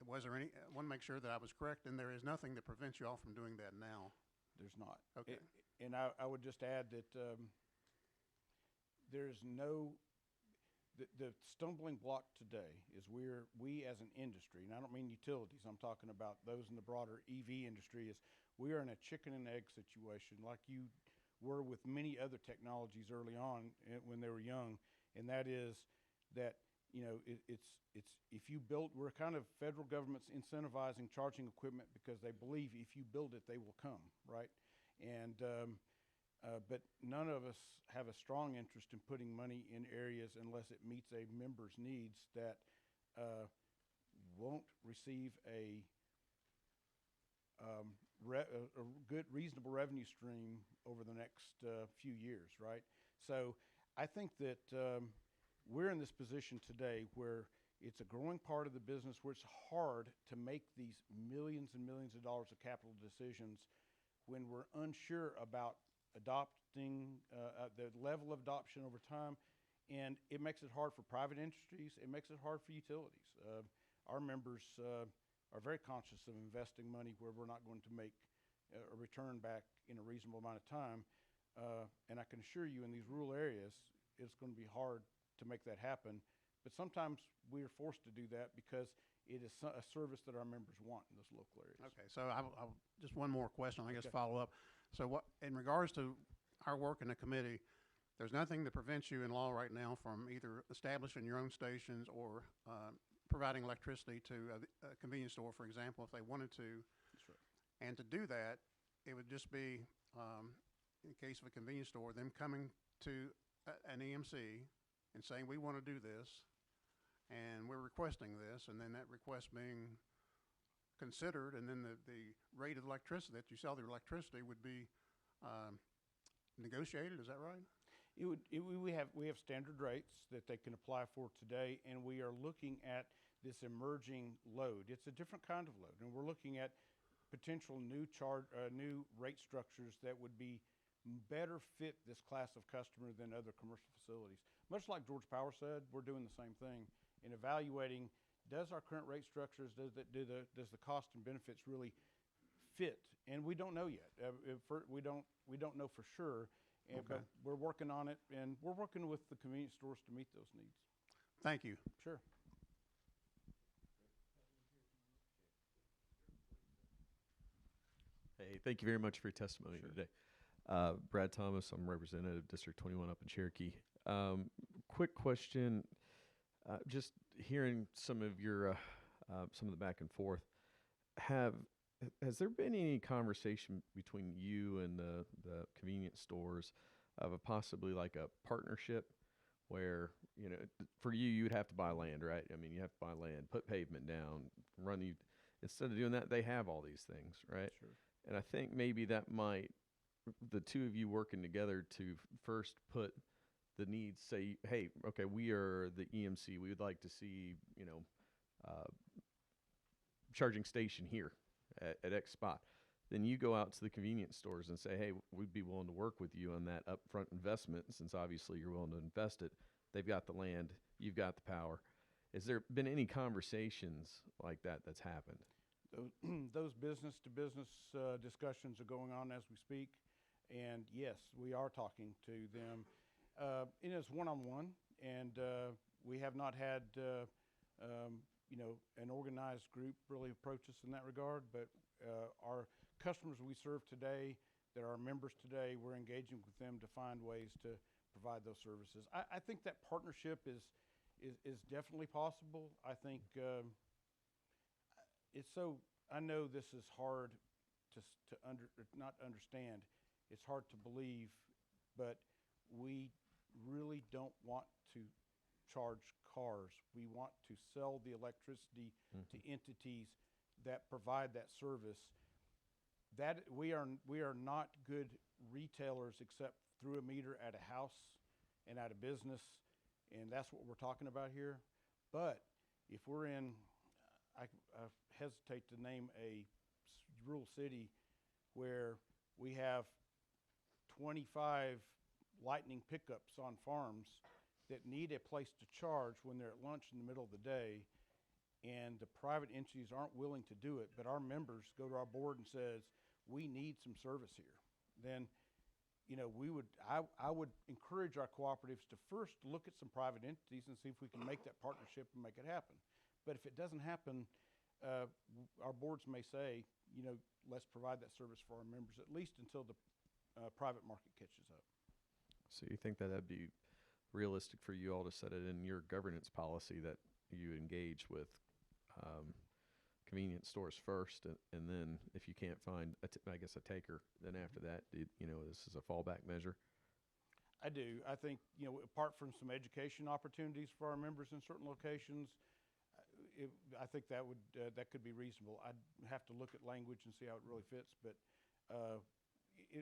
Speaker 2: I want to make sure that I was correct, and there is nothing that prevents you all from doing that now.
Speaker 9: There's not.
Speaker 2: Okay.
Speaker 9: And I would just add that there's no, the stumbling block today is we as an industry, and I don't mean utilities, I'm talking about those in the broader EV industry, is we are in a chicken and egg situation like you were with many other technologies early on when they were young, and that is that, it's if you build, we're kind of federal government's incentivizing charging equipment because they believe if you build it, they will come, right? And but none of us have a strong interest in putting money in areas unless it meets a member's needs that won't receive a good, reasonable revenue stream over the next few years, right? So I think that we're in this position today where it's a growing part of the business where it's hard to make these millions and millions of dollars of capital decisions when we're unsure about adopting the level of adoption over time. And it makes it hard for private industries. It makes it hard for utilities. Our members are very conscious of investing money where we're not going to make a return back in a reasonable amount of time. And I can assure you in these rural areas, it's going to be hard to make that happen. But sometimes we are forced to do that because it is a service that our members want in those local areas.
Speaker 2: Okay, so I'll just one more question, I guess,
Speaker 9: Okay.
Speaker 2: follow up. So what, in regards to our work in the committee, there's nothing that prevents you in law right now from either establishing your own stations or providing electricity to a convenience store, for example, if they wanted to.
Speaker 9: That's right.
Speaker 2: And to do that, it would just be, in the case of a convenience store, them coming to an EMC and saying, we want to do this, and we're requesting this, and then that request being considered, and then the rate of electricity that you sell the electricity would be negotiated. Is that right?
Speaker 9: We have standard rates that they can apply for today, and we are looking at this emerging load. It's a different kind of load, and we're looking at potential new rate structures that would be better fit this class of customer than other commercial facilities. Much like Georgia Power said, we're doing the same thing in evaluating, does our current rate structures, does the cost and benefits really fit? And we don't know yet. We don't know for sure, but we're working on it, and we're working with the convenience stores to meet those needs.
Speaker 2: Thank you.
Speaker 9: Sure.
Speaker 12: Hey, thank you very much for your testimony today. Brad Thomas, I'm Representative District 21 up in Cherokee. Quick question, just hearing some of your, some of the back and forth, has there been any conversation between you and the convenience stores of a possibly like a partnership where, for you, you'd have to buy land, right? I mean, you have to buy land, put pavement down, instead of doing that, they have all these things, right?
Speaker 9: Sure.
Speaker 12: And I think maybe that might, the two of you working together to first put the needs, say, hey, okay, we are the EMC. We would like to see, charging station here at X spot. Then you go out to the convenience stores and say, hey, we'd be willing to work with you on that upfront investment, since obviously you're willing to invest it. They've got the land, you've got the power. Has there been any conversations like that that's happened?
Speaker 9: Those business-to-business discussions are going on as we speak, and yes, we are talking to them. It's one-on-one, and we have not had, an organized group really approach us in that regard, but our customers we serve today, that are members today, we're engaging with them to find ways to provide those services. I think that partnership is definitely possible. I think I know this is hard not understand. It's hard to believe, but we really don't want to charge cars. We want to sell the electricity to entities that provide that service. That we are not good retailers except through a meter at a house and at a business, and that's what we're talking about here. But if we're in, I hesitate to name a rural city where we have 25 lightning pickups on farms that need a place to charge when they're at lunch in the middle of the day, and the private entities aren't willing to do it, but our members go to our board and says, we need some service here, then, you know, I would encourage our cooperatives to first look at some private entities and see if we can make that partnership and make it happen. But if it doesn't happen, our boards may say, you know, let's provide that service for our members, at least until the private market catches up.
Speaker 12: So you think that that'd be realistic for you all to set it in your governance policy that you engage with convenience stores first, and then if you can't find, I guess, a taker, then after that, you know, this is a fallback measure?
Speaker 9: I do. I think, you know, apart from some education opportunities for our members in certain locations, I think that could be reasonable. I'd have to look at language and see how it really fits. But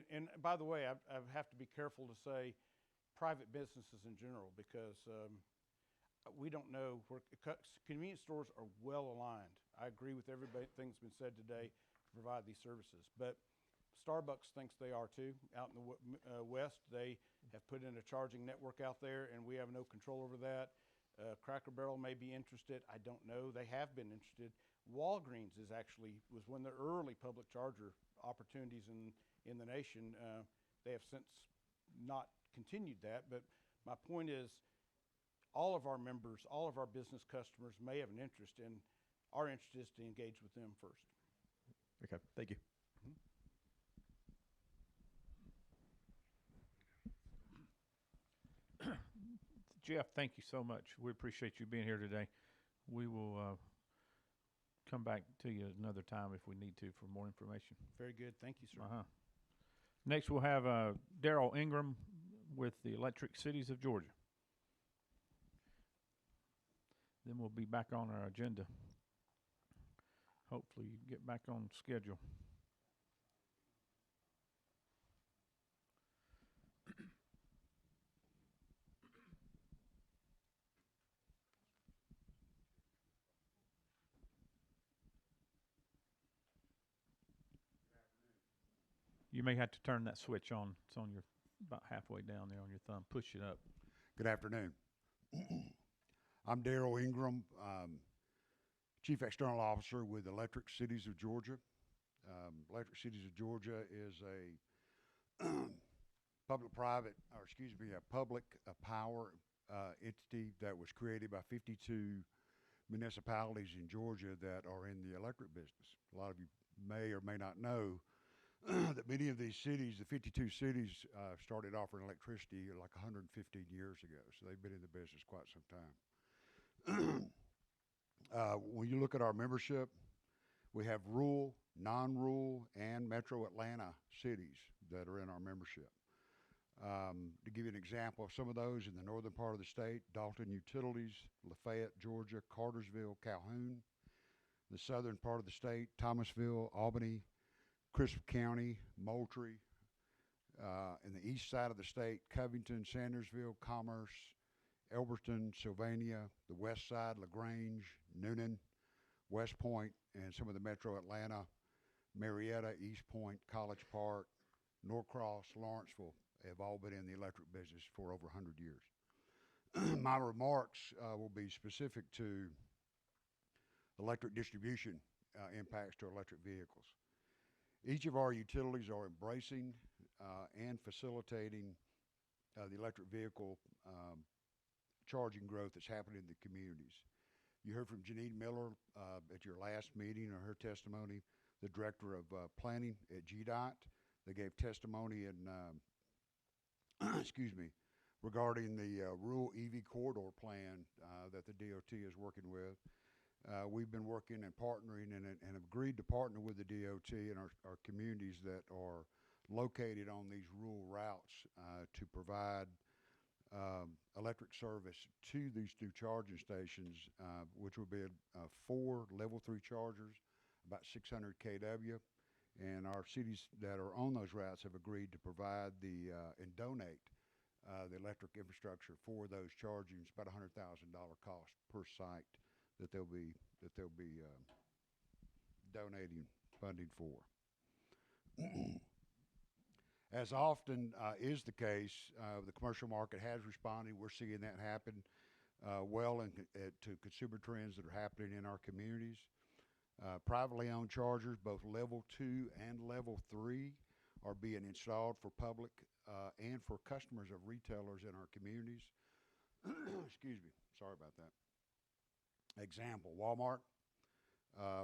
Speaker 9: and by the way, I have to be careful to say private businesses in general, because we don't know where convenience stores are well aligned. I agree with everything that's been said today to provide these services, but Starbucks thinks they are too. Out in the West, they have put in a charging network out there, and we have no control over that. Cracker Barrel may be interested. I don't know. They have been interested. Walgreens was one of the early public charger opportunities in the nation. They have since not continued that, but my point is, all of our members, all of our business customers may have an interest, and our interest is to engage with them first.
Speaker 12: Okay, thank you.
Speaker 1: Jeff, thank you so much. We appreciate you being here today. We will come back to you another time if we need to for more information.
Speaker 9: Very good. Thank you, sir.
Speaker 1: Next, we'll have Daryl Ingram with the Electric Cities of Georgia. Then we'll be back on our agenda. Hopefully you get back on schedule. You may have to turn that switch on. It's on your, about halfway down there on your thumb. Push it up.
Speaker 13: Good afternoon. I'm Daryl Ingram, Chief External Officer with Electric Cities of Georgia. Electric Cities of Georgia is a public power entity that was created by 52 municipalities in Georgia that are in the electric business. A lot of you may or may not know that many of these cities, the 52 cities, started offering electricity like 115 years ago. So they've been in the business quite some time. When you look at our membership, we have rural, non-rural, and metro Atlanta cities that are in our membership. To give you an example of some of those, in the northern part of the state, Dalton Utilities, Lafayette, Georgia, Cartersville, Calhoun. The southern part of the state, Thomasville, Albany, Crisp County, Moultrie. In the east side of the state, Covington, Sandersville, Commerce, Elberton, Sylvania. The west side, LaGrange, Noonan, West Point, and some of the metro Atlanta, Marietta, East Point, College Park, Norcross, Lawrenceville have all been in the electric business for over 100 years. My remarks will be specific to electric distribution impacts to electric vehicles. Each of our utilities are embracing and facilitating the electric vehicle charging growth that's happening in the communities. You heard from Janine Miller at your last meeting, or her testimony, the Director of Planning at GDOT. They gave testimony in, regarding the rural EV corridor plan that the DOT is working with. We've been working and partnering and have agreed to partner with the DOT and our communities that are located on these rural routes to provide electric service to these new charging stations, which would be 4 level 3 chargers, about 600 kW. And our cities that are on those routes have agreed to provide and donate the electric infrastructure for those charging. It's about $100,000 cost per site that they'll be donating funding for. As often is the case, the commercial market has responded. We're seeing that happen to consumer trends that are happening in our communities. Privately owned chargers, both level 2 and level 3, are being installed for public and for customers of retailers in our communities. Excuse me, sorry about that. Example, Walmart.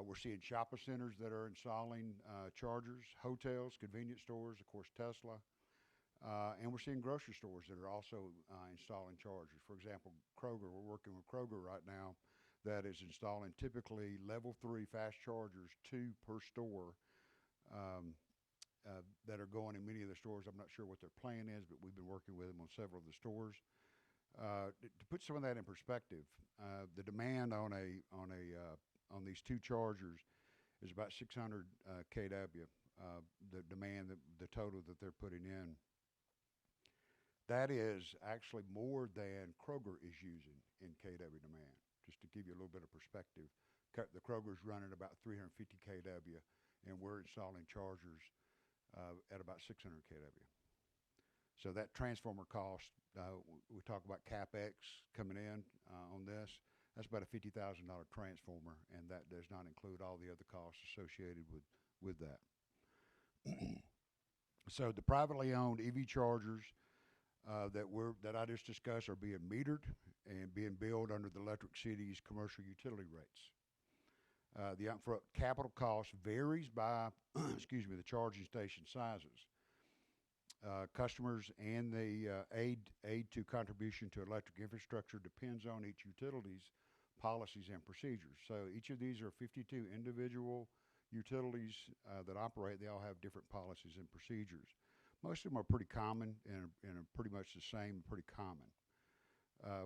Speaker 13: We're seeing shopping centers that are installing chargers, hotels, convenience stores, of course, Tesla. And we're seeing grocery stores that are also installing chargers. For example, Kroger, we're working with Kroger right now that is installing typically level 3 fast chargers, 2 per store, that are going in many of the stores. I'm not sure what their plan is, but we've been working with them on several of the stores. To put some of that in perspective, the demand on these 2 chargers is about 600 kW. The demand, the total that they're putting in, that is actually more than Kroger is using in kW demand. Just to give you a little bit of perspective, the Kroger's running about 350 kW, and we're installing chargers at about 600 kW. So that transformer cost, we talk about CapEx coming in on this. That's about a $50,000 transformer, and that does not include all the other costs associated with that. So the privately owned EV chargers that I just discussed are being metered and being billed under the Electric City's commercial utility rates. The upfront capital cost varies by, the charging station sizes. Customers and the aid to contribution to electric infrastructure depends on each utility's policies and procedures. So each of these are 52 individual utilities that operate. They all have different policies and procedures. Most of them are pretty common and are pretty much the same, pretty common.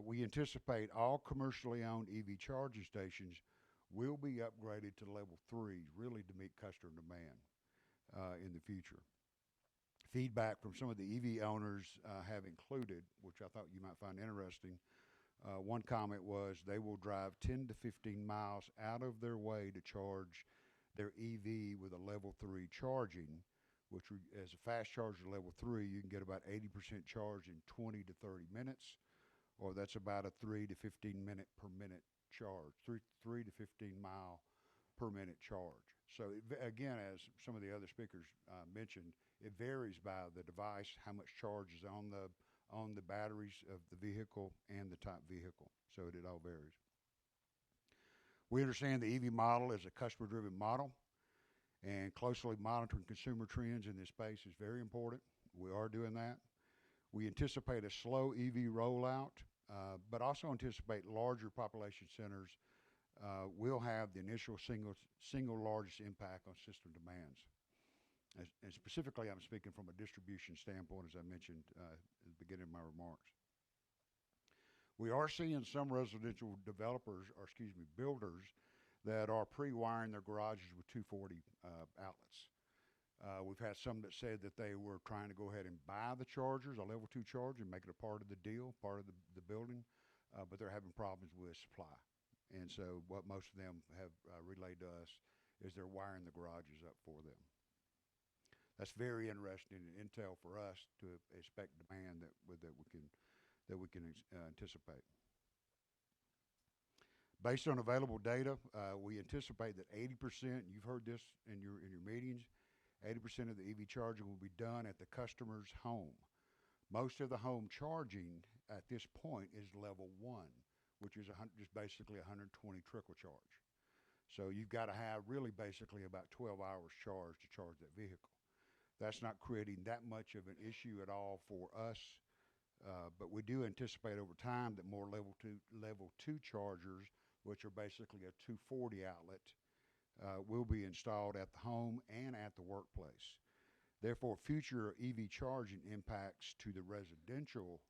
Speaker 13: We anticipate all commercially owned EV charging stations will be upgraded to level 3s, really to meet customer demand in the future. Feedback from some of the EV owners have included, which I thought you might find interesting. One comment was they will drive 10 to 15 miles out of their way to charge their EV with a level 3 charging, which as a fast charger level 3, you can get about 80% charge in 20 to 30 minutes, or that's about a 3 to 15 minute per minute charge, 3 to 15 mile per minute charge. So again, as some of the other speakers mentioned, it varies by the device, how much charge is on the batteries of the vehicle and the type vehicle. So it all varies. We understand the EV model is a customer-driven model, and closely monitoring consumer trends in this space is very important. We are doing that. We anticipate a slow EV rollout, but also anticipate larger population centers will have the initial single largest impact on system demands. And specifically, I'm speaking from a distribution standpoint, as I mentioned at the beginning of my remarks. We are seeing some residential builders that are pre-wiring their garages with 240 outlets. We've had some that said that they were trying to go ahead and buy the chargers, a level 2 charger, and make it a part of the deal, part of the building, but they're having problems with supply. And so what most of them have relayed to us is they're wiring the garages up for them. That's very interesting intel for us to expect demand that we can anticipate. Based on available data, we anticipate that 80%, you've heard this in your meetings, 80% of the EV charging will be done at the customer's home. Most of the home charging at this point is level 1, which is just basically 120 trickle charge. So you've got to have really basically about 12 hours charge to charge that vehicle. That's not creating that much of an issue at all for us, but we do anticipate over time that more level two chargers, which are basically a 240 outlet, will be installed at the home and at the workplace. Therefore, future EV charging impacts to the residential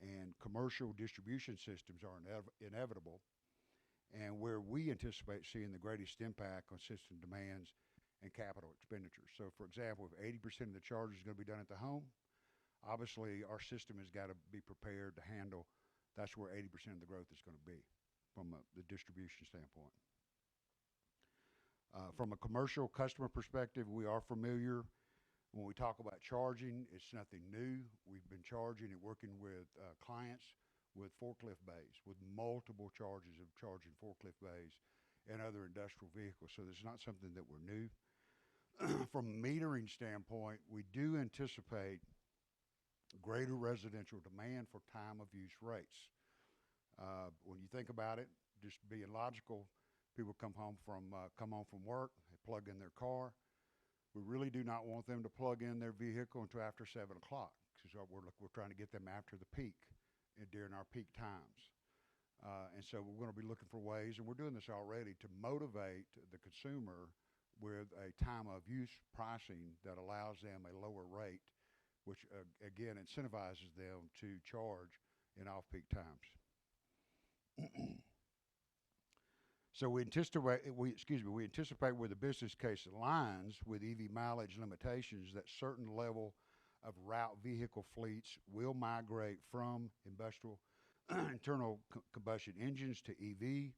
Speaker 13: and commercial distribution systems are inevitable, and where we anticipate seeing the greatest impact on system demands and capital expenditures. So, for example, if 80% of the charging is going to be done at the home, obviously our system has got to be prepared to handle. That's where 80% of the growth is going to be from the distribution standpoint. From a commercial customer perspective, we are familiar. When we talk about charging, it's nothing new. We've been charging and working with clients with forklift bays, with multiple charges of charging forklift bays and other industrial vehicles. So this is not something that we're new. From a metering standpoint, we do anticipate greater residential demand for time of use rates. When you think about it, just being logical, people come home from work, they plug in their car. We really do not want them to plug in their vehicle until after 7 o'clock, because we're trying to get them after the peak and during our peak times. And so we're going to be looking for ways, and we're doing this already, to motivate the consumer with a time of use pricing that allows them a lower rate, which again incentivizes them to charge in off-peak times. So we anticipate where the business case aligns with EV mileage limitations, that certain level of route vehicle fleets will migrate from industrial internal combustion engines to EV,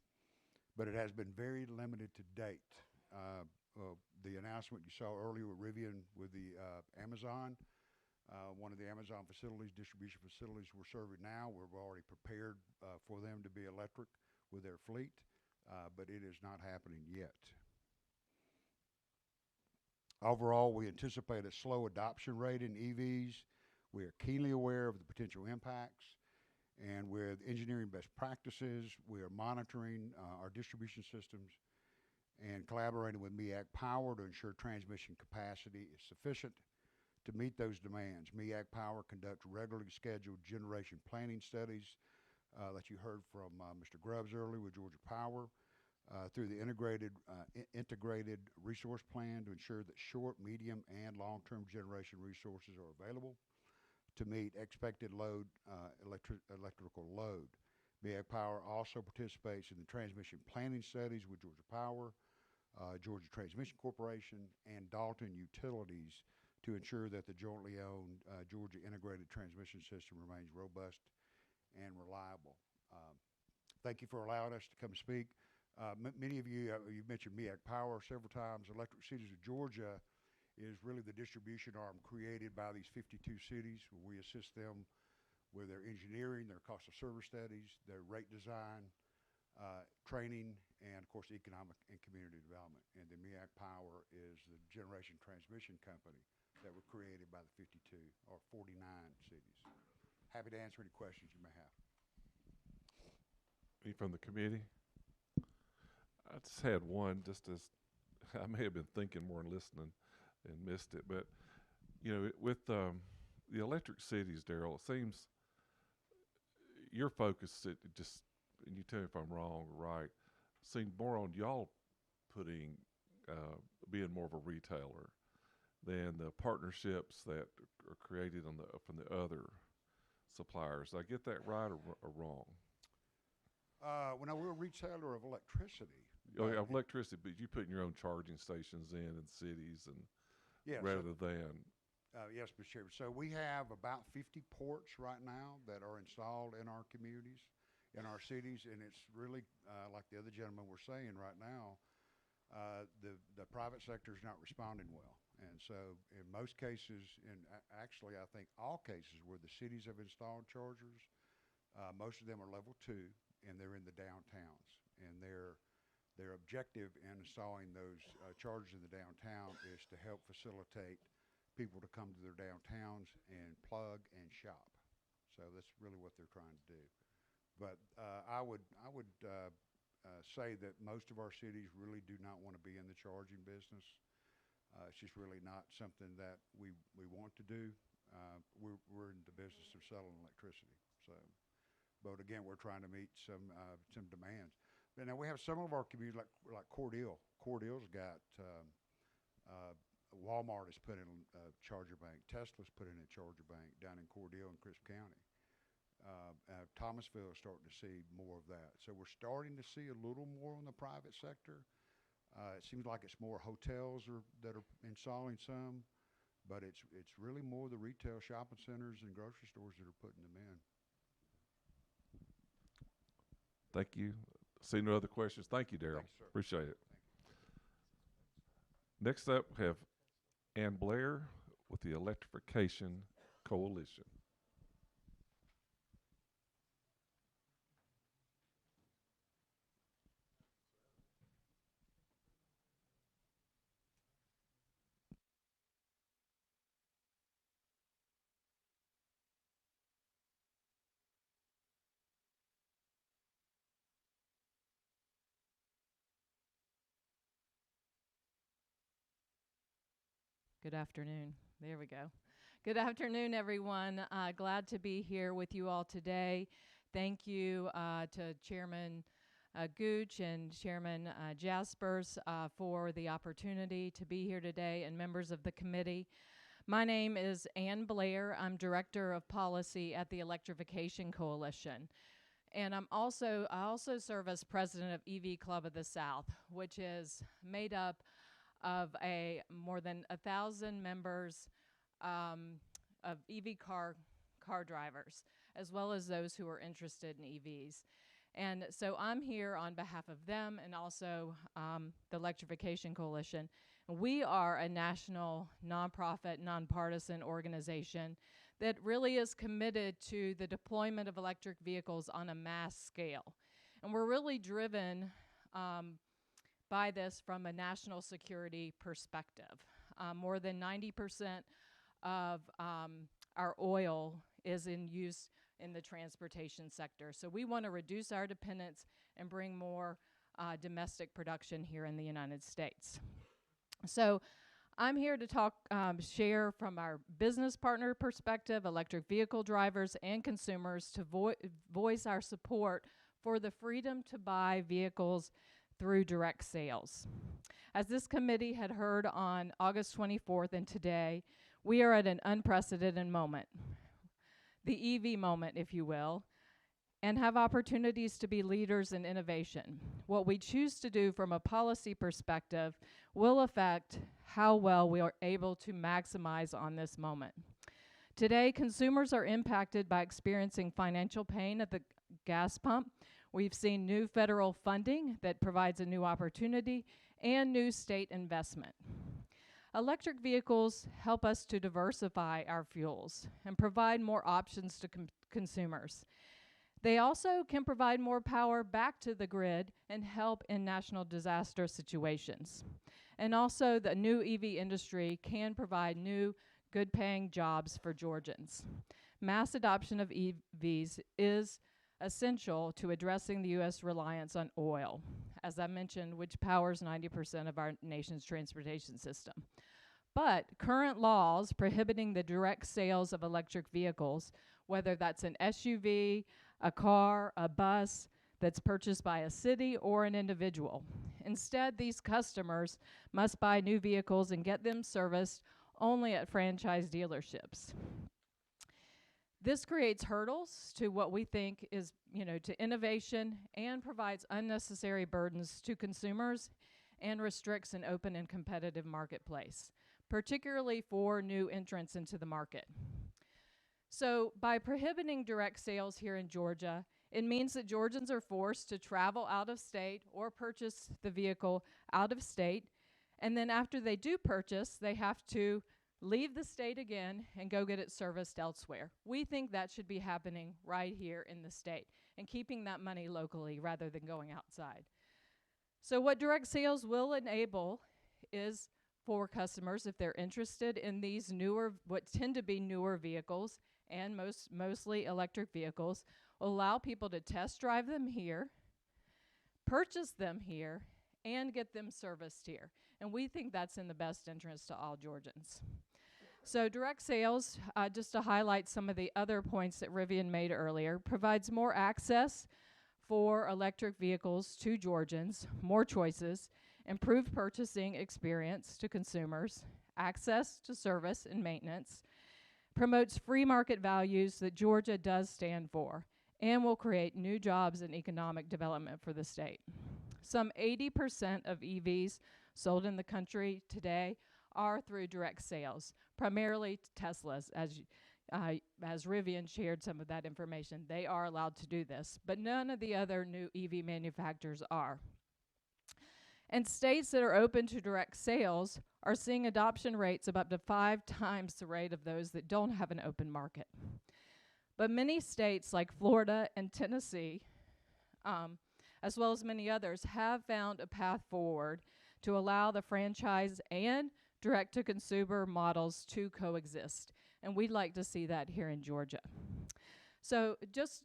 Speaker 13: but it has been very limited to date. The announcement you saw earlier with Rivian with the Amazon, one of the Amazon facilities, distribution facilities we're serving now, we're already prepared for them to be electric with their fleet. But it is not happening yet. Overall, we anticipate a slow adoption rate in EVs. We are keenly aware of the potential impacts, and with engineering best practices, we are monitoring our distribution systems and collaborating with MEAC Power to ensure transmission capacity is sufficient to meet those demands. MEAC Power conducts regularly scheduled generation planning studies that you heard from Mr. Grubbs earlier with Georgia Power, through the integrated resource plan to ensure that short, medium, and long-term generation resources are available to meet expected load, electrical load. MEAC Power also participates in the transmission planning studies with Georgia Power, Georgia Transmission Corporation, and Dalton Utilities to ensure that the jointly owned Georgia Integrated Transmission System remains robust and reliable. Thank you for allowing us to come speak. Many of you, you've mentioned MEAC Power several times. Electric Cities of Georgia is really the distribution arm created by these 52 cities, where we assist them with their engineering, their cost of service studies, their rate design, training, and of course economic and community development. And the MEAC Power is the generation transmission company that were created by the 52 or 49 cities. Happy to answer any questions you may have.
Speaker 11: Any from the committee? I just had one, just as I may have been thinking more and listening and missed it, but you know, with the electric cities, Daryl, it seems your focus, it just, and you tell me if I'm wrong or right, seemed more on y'all putting, being more of a retailer than the partnerships that are created on from the other suppliers. Did I get that right or wrong?
Speaker 13: Well, we're a retailer of electricity.
Speaker 11: Oh, yeah, electricity, but you putting your own charging stations in cities and rather than.
Speaker 13: Yes, Mr. Chairman. So we have about 50 ports right now that are installed in our communities, in our cities, and it's really like the other gentleman were saying right now, the private sector is not responding well. And so in most cases, and actually I think all cases where the cities have installed chargers, most of them are level 2, and they're in the downtowns. And their objective in installing those chargers in the downtown is to help facilitate people to come to their downtowns and plug and shop. So that's really what they're trying to do. But I would say that most of our cities really do not want to be in the charging business. It's just really not something that we want to do. We're in the business of selling electricity. So, but again, we're trying to meet some demands. But now we have some of our communities like Cordele. Cordele's got Walmart has put in a charger bank. Tesla's put in a charger bank down in Cordele in Crisp County. Thomasville is starting to see more of that. So we're starting to see a little more on the private sector. It seems like it's more hotels that are installing some, but it's really more the retail shopping centers and grocery stores that are putting them in.
Speaker 11: Thank you. See no other questions. Thank you, Daryl.
Speaker 13: Thanks, sir.
Speaker 11: Appreciate it. Next up, we have Ann Blair with the Electrification Coalition.
Speaker 14: Good afternoon. There we go. Good afternoon, everyone. Glad to be here with you all today. Thank you to Chairman Gooch and Chairman Jaspers for the opportunity to be here today, and members of the committee. My name is Ann Blair. I'm Director of Policy at the Electrification Coalition. And I also serve as President of EV Club of the South, which is made up of more than 1,000 members of EV car drivers, as well as those who are interested in EVs. And so I'm here on behalf of them and also the Electrification Coalition. We are a national nonprofit, nonpartisan organization that really is committed to the deployment of electric vehicles on a mass scale. And we're really driven by this from a national security perspective. More than 90% of our oil is in use in the transportation sector. So we want to reduce our dependence and bring more domestic production here in the United States. So I'm here to share from our business partner perspective, electric vehicle drivers and consumers, to voice our support for the freedom to buy vehicles through direct sales. As this committee had heard on August 24th and today, we are at an unprecedented moment, the EV moment, if you will, and have opportunities to be leaders in innovation. What we choose to do from a policy perspective will affect how well we are able to maximize on this moment. Today, consumers are impacted by experiencing financial pain at the gas pump. We've seen new federal funding that provides a new opportunity and new state investment. Electric vehicles help us to diversify our fuels and provide more options to consumers. They also can provide more power back to the grid and help in national disaster situations. And also, the new EV industry can provide new, good-paying jobs for Georgians. Mass adoption of EVs is essential to addressing the U.S. reliance on oil, as I mentioned, which powers 90% of our nation's transportation system. But current laws prohibiting the direct sales of electric vehicles, whether that's an SUV, a car, a bus that's purchased by a city or an individual. Instead, these customers must buy new vehicles and get them serviced only at franchise dealerships. This creates hurdles to what we think is, to innovation, and provides unnecessary burdens to consumers and restricts an open and competitive marketplace, particularly for new entrants into the market. So by prohibiting direct sales here in Georgia, it means that Georgians are forced to travel out of state or purchase the vehicle out of state, and then after they do purchase, they have to leave the state again and go get it serviced elsewhere. We think that should be happening right here in the state and keeping that money locally rather than going outside. So what direct sales will enable is for customers, if they're interested in these newer, what tend to be newer vehicles, and mostly electric vehicles, will allow people to test drive them here, purchase them here, and get them serviced here. And we think that's in the best interest to all Georgians. So direct sales, just to highlight some of the other points that Rivian made earlier, provides more access for electric vehicles to Georgians, more choices, improved purchasing experience to consumers, access to service and maintenance, promotes free market values that Georgia does stand for, and will create new jobs and economic development for the state. Some 80% of EVs sold in the country today are through direct sales, primarily Teslas, as Rivian shared some of that information. They are allowed to do this, but none of the other new EV manufacturers are. And states that are open to direct sales are seeing adoption rates of up to 5 times the rate of those that don't have an open market. But many states like Florida and Tennessee, as well as many others, have found a path forward to allow the franchise and direct-to-consumer models to coexist. And we'd like to see that here in Georgia. So just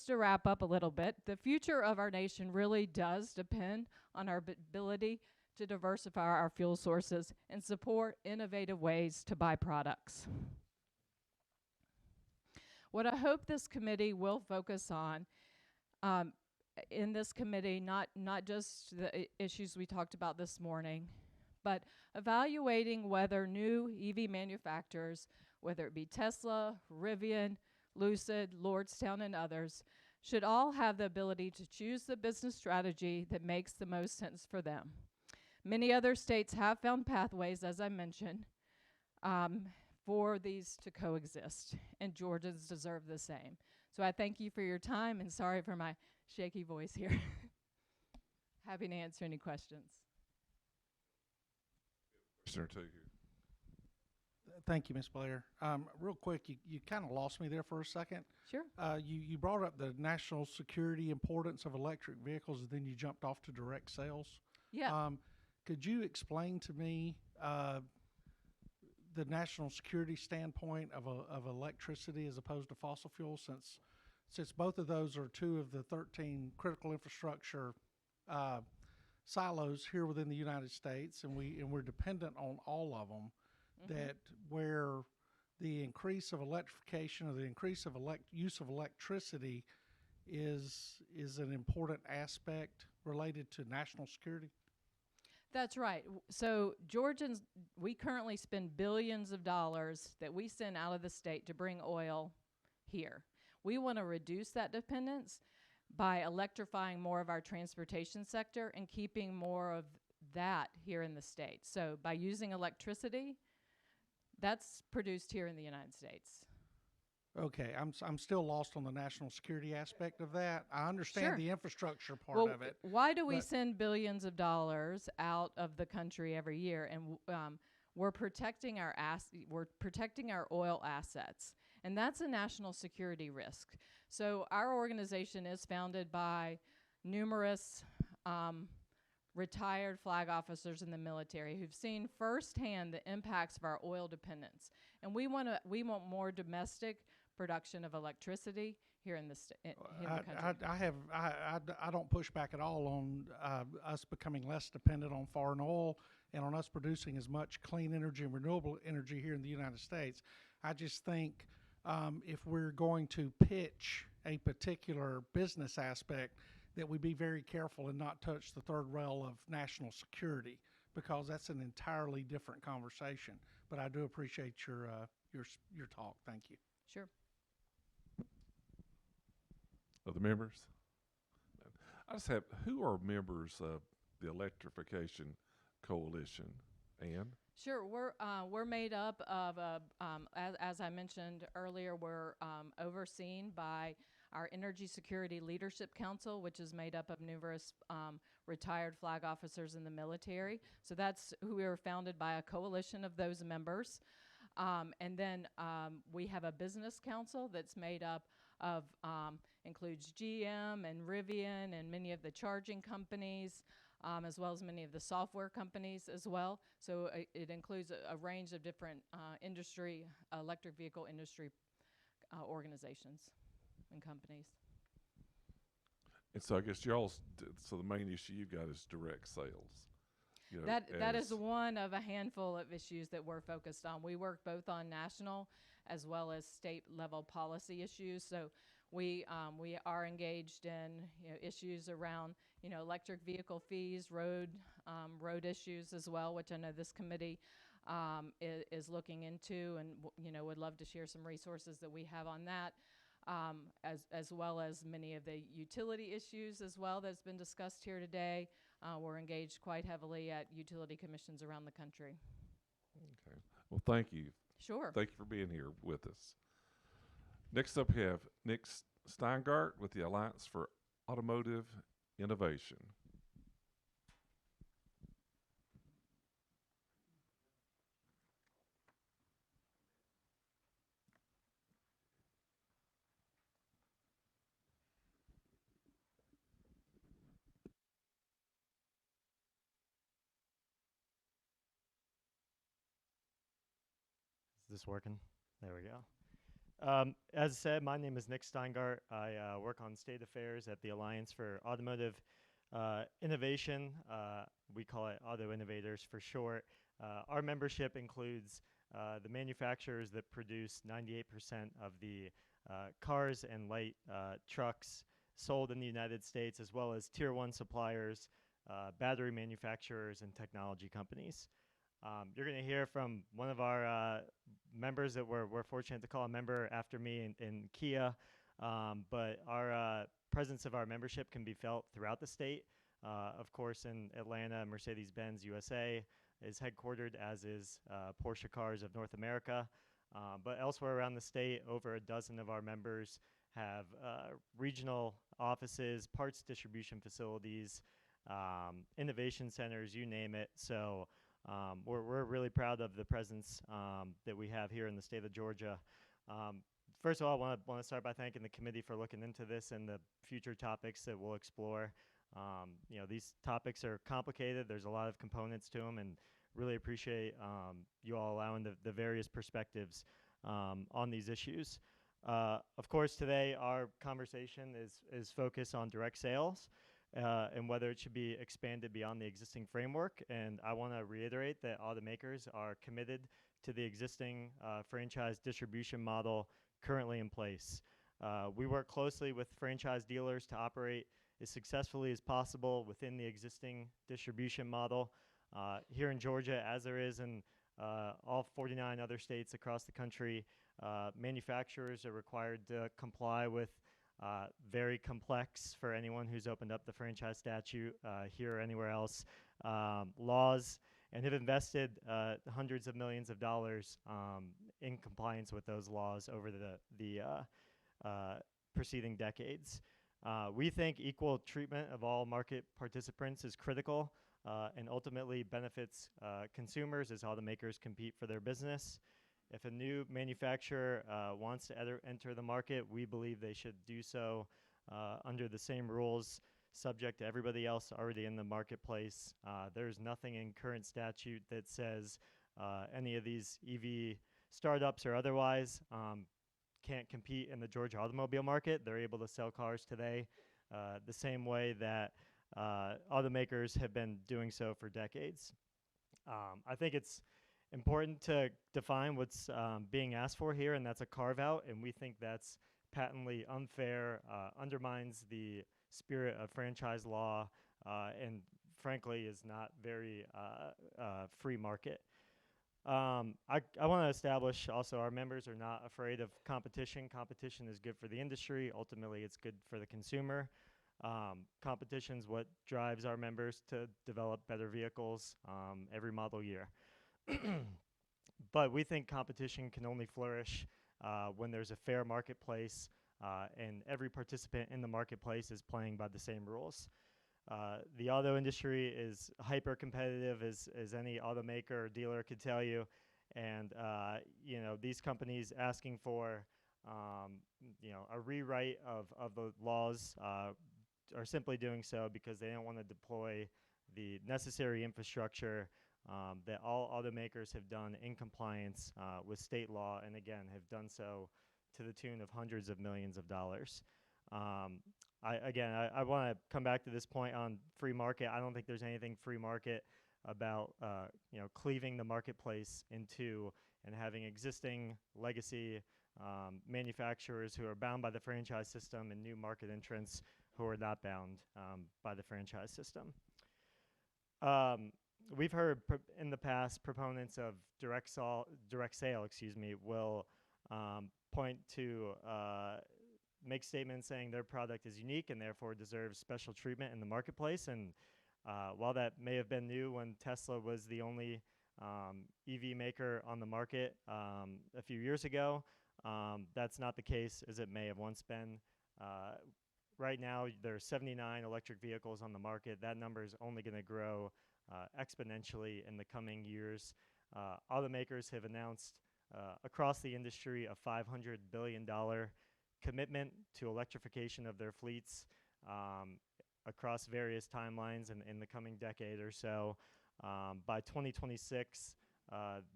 Speaker 14: to wrap up a little bit, the future of our nation really does depend on our ability to diversify our fuel sources and support innovative ways to buy products. What I hope this committee will focus on in this committee, not just the issues we talked about this morning, but evaluating whether new EV manufacturers, whether it be Tesla, Rivian, Lucid, Lordstown, and others, should all have the ability to choose the business strategy that makes the most sense for them. Many other states have found pathways, as I mentioned, for these to coexist, and Georgians deserve the same. So I thank you for your time, and sorry for my shaky voice here. Happy to answer any questions.
Speaker 11: Question or two here.
Speaker 6: Thank you, Ms. Blair. Real quick, you kind of lost me there for a second.
Speaker 14: Sure.
Speaker 6: You brought up the national security importance of electric vehicles, and then you jumped off to direct sales.
Speaker 14: Yeah.
Speaker 6: Could you explain to me the national security standpoint of electricity as opposed to fossil fuels, since both of those are 2 of the 13 critical infrastructure silos here within the United States, and we're dependent on all of them. That where the increase of electrification or the increase of use of electricity is an important aspect related to national security?
Speaker 14: That's right. So Georgians, we currently spend billions of dollars that we send out of the state to bring oil here. We want to reduce that dependence by electrifying more of our transportation sector and keeping more of that here in the state. So by using electricity, that's produced here in the United States.
Speaker 6: Okay, I'm still lost on the national security aspect of that. I understand the infrastructure part of it.
Speaker 14: Why do we send billions of dollars out of the country every year? And we're protecting our oil assets, and that's a national security risk. So our organization is founded by numerous retired flag officers in the military who've seen firsthand the impacts of our oil dependence, and we want more domestic production of electricity here in the country.
Speaker 6: I don't push back at all on us becoming less dependent on foreign oil and on us producing as much clean energy and renewable energy here in the United States. I just think if we're going to pitch a particular business aspect, that we be very careful and not touch the third rail of national security, because that's an entirely different conversation. But I do appreciate your talk. Thank you.
Speaker 14: Sure.
Speaker 11: Other members? I just have, who are members of the Electrification Coalition? Ann?
Speaker 14: Sure. We're made up of, as I mentioned earlier, we're overseen by our Energy Security Leadership Council, which is made up of numerous retired flag officers in the military. So that's who we were founded by a coalition of those members. And then we have a business council that's made up of, includes GM and Rivian and many of the charging companies, as well as many of the software companies as well. So it includes a range of different electric vehicle industry organizations and companies.
Speaker 11: And so I guess so the main issue you've got is direct sales. You know,
Speaker 14: that is one of a handful of issues that we're focused on. We work both on national as well as state level policy issues. So we are engaged in issues around electric vehicle fees, road issues as well, which I know this committee is looking into, and would love to share some resources that we have on that, as well as many of the utility issues as well that's been discussed here today. We're engaged quite heavily at utility commissions around the country.
Speaker 11: Okay. Well, thank you.
Speaker 14: Sure.
Speaker 11: Thank you for being here with us. Next up, we have Nick Steingart with the Alliance for Automotive Innovation.
Speaker 15: Is this working? There we go. As said, my name is Nick Steingart. I work on state affairs at the Alliance for Automotive Innovation. We call it Auto Innovators for short. Our membership includes the manufacturers that produce 98% of the cars and light trucks sold in the United States, as well as tier 1 suppliers, battery manufacturers, and technology companies. You're going to hear from one of our members that we're fortunate to call a member after me in Kia, but our presence of our membership can be felt throughout the state. Of course, in Atlanta, Mercedes-Benz USA is headquartered, as is Porsche Cars of North America. But elsewhere around the state, over a dozen of our members have regional offices, parts distribution facilities, innovation centers, you name it. So we're really proud of the presence that we have here in the state of Georgia. First of all, I want to start by thanking the committee for looking into this and the future topics that we'll explore. These topics are complicated. There's a lot of components to them, and really appreciate you all allowing the various perspectives on these issues. Of course, today our conversation is focused on direct sales and whether it should be expanded beyond the existing framework. And I want to reiterate that automakers are committed to the existing franchise distribution model currently in place. We work closely with franchise dealers to operate as successfully as possible within the existing distribution model. Here in Georgia, as there is in all 49 other states across the country, manufacturers are required to comply with very complex, for anyone who's opened up the franchise statute here or anywhere else, laws, and have invested hundreds of millions of dollars in compliance with those laws over the preceding decades. We think equal treatment of all market participants is critical and ultimately benefits consumers as automakers compete for their business. If a new manufacturer wants to enter the market, we believe they should do so under the same rules subject to everybody else already in the marketplace. There's nothing in current statute that says any of these EV startups or otherwise can't compete in the Georgia automobile market. They're able to sell cars today the same way that automakers have been doing so for decades. I think it's important to define what's being asked for here, and that's a carve-out, and we think that's patently unfair, undermines the spirit of franchise law, and frankly is not very free market. I want to establish also our members are not afraid of competition. Competition is good for the industry. Ultimately, it's good for the consumer. Competition is what drives our members to develop better vehicles every model year. But we think competition can only flourish when there's a fair marketplace and every participant in the marketplace is playing by the same rules. The auto industry is hyper competitive, as any automaker or dealer could tell you, and these companies asking for a rewrite of the laws are simply doing so because they don't want to deploy the necessary infrastructure that all automakers have done in compliance with state law, and again have done so to the tune of hundreds of millions of dollars. I want to come back to this point on free market. I don't think there's anything free market about cleaving the marketplace in two and having existing legacy manufacturers who are bound by the franchise system and new market entrants who are not bound by the franchise system. we've heard in the past proponents of direct sale, will point to make statements saying their product is unique and therefore deserves special treatment in the marketplace. And while that may have been new when Tesla was the only EV maker on the market a few years ago, that's not the case as it may have once been. Right now, there are 79 electric vehicles on the market. That number is only going to grow exponentially in the coming years. Automakers have announced across the industry a $500 billion commitment to electrification of their fleets across various timelines in the coming decade or so. By 2026,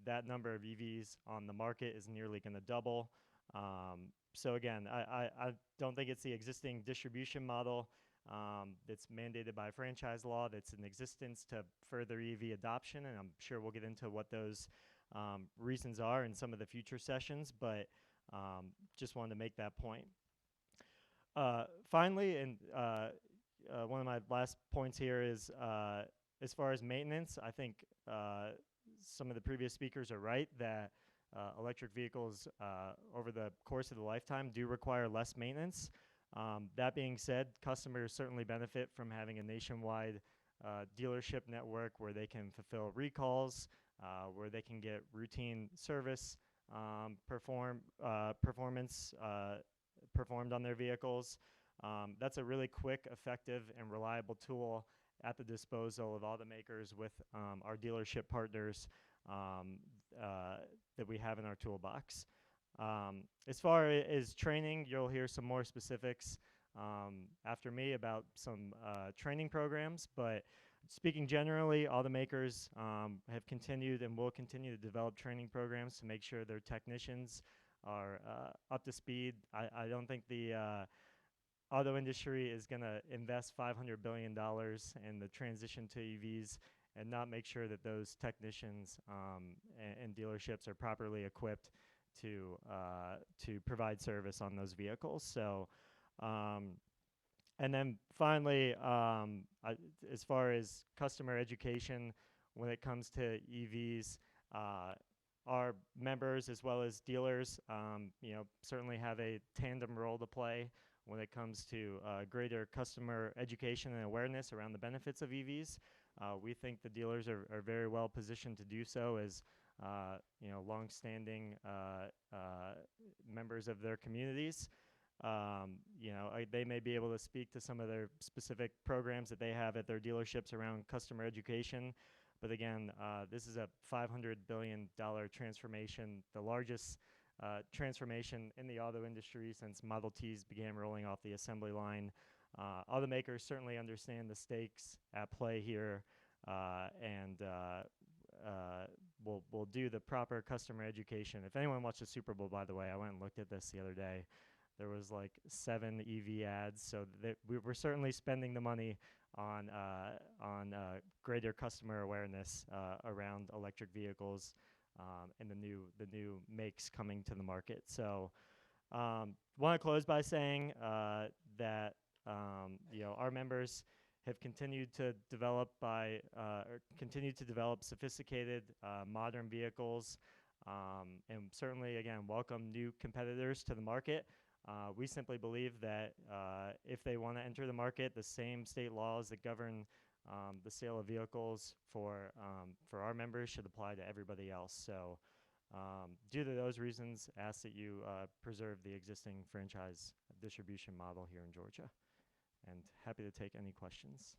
Speaker 15: that number of EVs on the market is nearly going to double. So again, I don't think it's the existing distribution model that's mandated by franchise law that's in existence to further EV adoption, and I'm sure we'll get into what those reasons are in some of the future sessions, but just wanted to make that point. Finally, and one of my last points here is as far as maintenance, I think some of the previous speakers are right that electric vehicles over the course of the lifetime do require less maintenance. That being said, customers certainly benefit from having a nationwide dealership network where they can fulfill recalls, where they can get routine service performance performed on their vehicles. That's a really quick, effective, and reliable tool at the disposal of automakers with our dealership partners that we have in our toolbox. As far as training, you'll hear some more specifics after me about some training programs, but speaking generally, automakers have continued and will continue to develop training programs to make sure their technicians are up to speed. I don't think the auto industry is going to invest $500 billion in the transition to EVs and not make sure that those technicians and dealerships are properly equipped to provide service on those vehicles. So, and then finally, as far as customer education, when it comes to EVs, our members as well as dealers, certainly have a tandem role to play when it comes to greater customer education and awareness around the benefits of EVs. We think the dealers are very well positioned to do so as long-standing members of their communities. They may be able to speak to some of their specific programs that they have at their dealerships around customer education. But again, this is a $500 billion transformation, the largest transformation in the auto industry since Model Ts began rolling off the assembly line. Automakers certainly understand the stakes at play here, and we'll do the proper customer education. If anyone watched the Super Bowl, by the way, I went and looked at this the other day. There was like 7 EV ads, so we're certainly spending the money on greater customer awareness around electric vehicles and the new makes coming to the market. So, want to close by saying that our members have continued to develop sophisticated modern vehicles, and certainly again welcome new competitors to the market. We simply believe that if they want to enter the market, the same state laws that govern the sale of vehicles for our members should apply to everybody else. So due to those reasons, ask that you preserve the existing franchise distribution model here in Georgia. And happy to take any questions.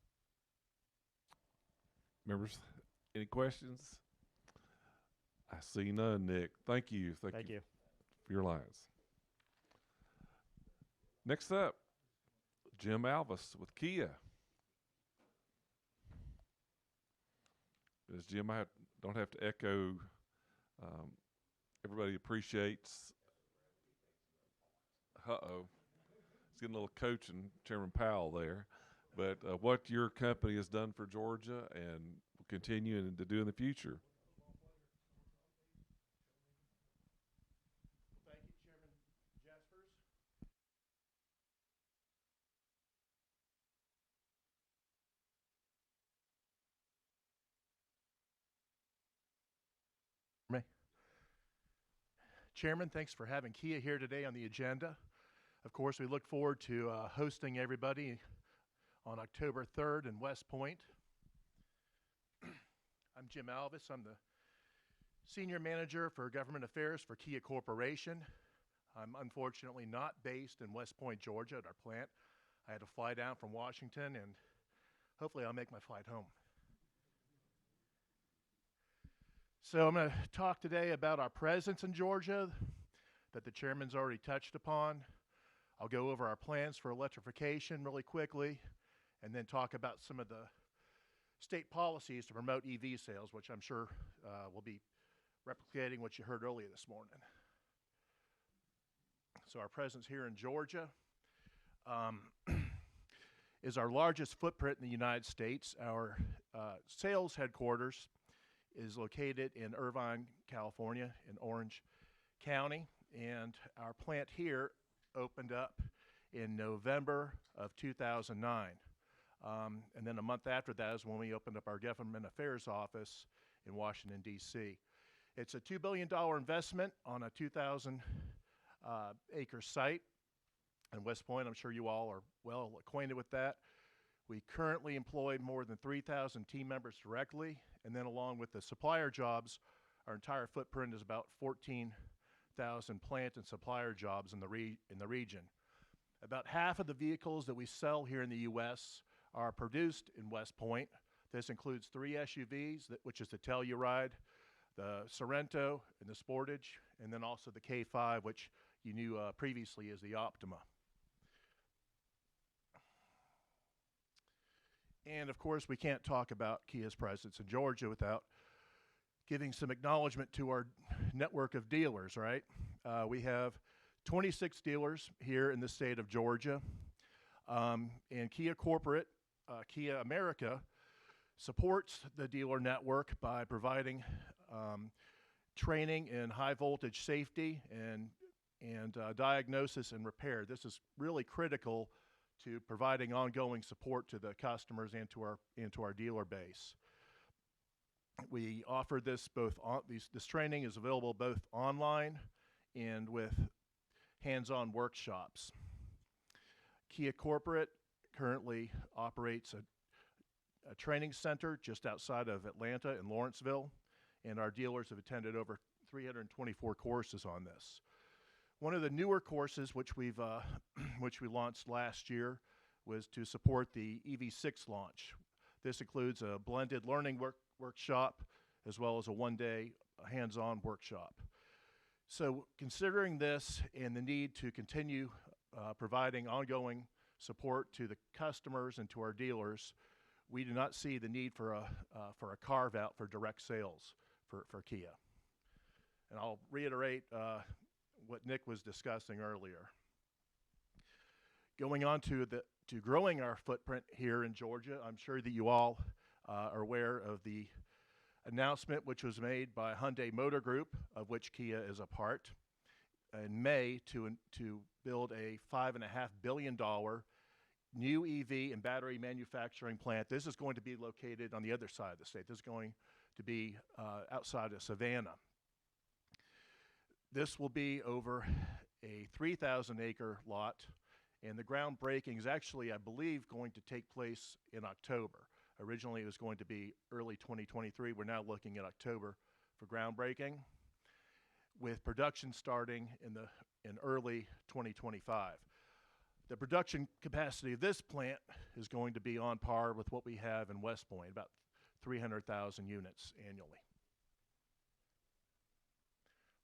Speaker 11: Members, any questions? I see none, Nick. Thank you.
Speaker 15: Thank you
Speaker 11: for your lines. Next up, Jim Alvis with Kia. As Jim, I don't have to echo, everybody appreciates, it's getting a little coaching, Chairman Powell there, but what your company has done for Georgia and will continue to do in the future.
Speaker 16: Me. Chairman, thanks for having Kia here today on the agenda. Of course, we look forward to hosting everybody on October 3rd in West Point. I'm Jim Alvis. I'm the Senior Manager for Government Affairs for Kia Corporation. I'm unfortunately not based in West Point, Georgia at our plant. I had to fly down from Washington, and hopefully I'll make my flight home. So I'm going to talk today about our presence in Georgia that the chairman's already touched upon. I'll go over our plans for electrification really quickly, and then talk about some of the state policies to promote EV sales, which I'm sure will be replicating what you heard earlier this morning. So our presence here in Georgia is our largest footprint in the United States. Our sales headquarters is located in Irvine, California, in Orange County, and our plant here opened up in November of 2009. And then a month after that is when we opened up our Government Affairs office in Washington, D.C. It's a $2 billion investment on a 2,000 acre site in West Point. I'm sure you all are well acquainted with that. We currently employ more than 3,000 team members directly, and then along with the supplier jobs, our entire footprint is about 14,000 plant and supplier jobs in the region. About half of the vehicles that we sell here in the U.S. are produced in West Point. This includes 3 SUVs, which is the Telluride, the Sorento, and the Sportage, and then also the K5, which you knew previously as the Optima. And of course, we can't talk about Kia's presence in Georgia without giving some acknowledgement to our network of dealers, right? We have 26 dealers here in the state of Georgia. And Kia Corporate, Kia America, supports the dealer network by providing training in high voltage safety and diagnosis and repair. This is really critical to providing ongoing support to the customers and to our dealer base. We offer this both this training is available both online and with hands-on workshops. Kia Corporate currently operates a training center just outside of Atlanta in Lawrenceville, and our dealers have attended over 324 courses on this. One of the newer courses which we launched last year was to support the EV6 launch. This includes a blended learning workshop as well as a one-day hands-on workshop. So considering this and the need to continue providing ongoing support to the customers and to our dealers, we do not see the need for a carve-out for direct sales for Kia. And I'll reiterate what Nick was discussing earlier. Going on to growing our footprint here in Georgia, I'm sure that you all are aware of the announcement which was made by Hyundai Motor Group, of which Kia is a part, in May to build a $5.5 billion new EV and battery manufacturing plant. This is going to be located on the other side of the state. This is going to be outside of Savannah. This will be over a 3,000 acre lot, and the groundbreaking is actually, I believe, going to take place in October. Originally, it was going to be early 2023. We're now looking at October for groundbreaking, with production starting in early 2025. The production capacity of this plant is going to be on par with what we have in West Point, about 300,000 units annually.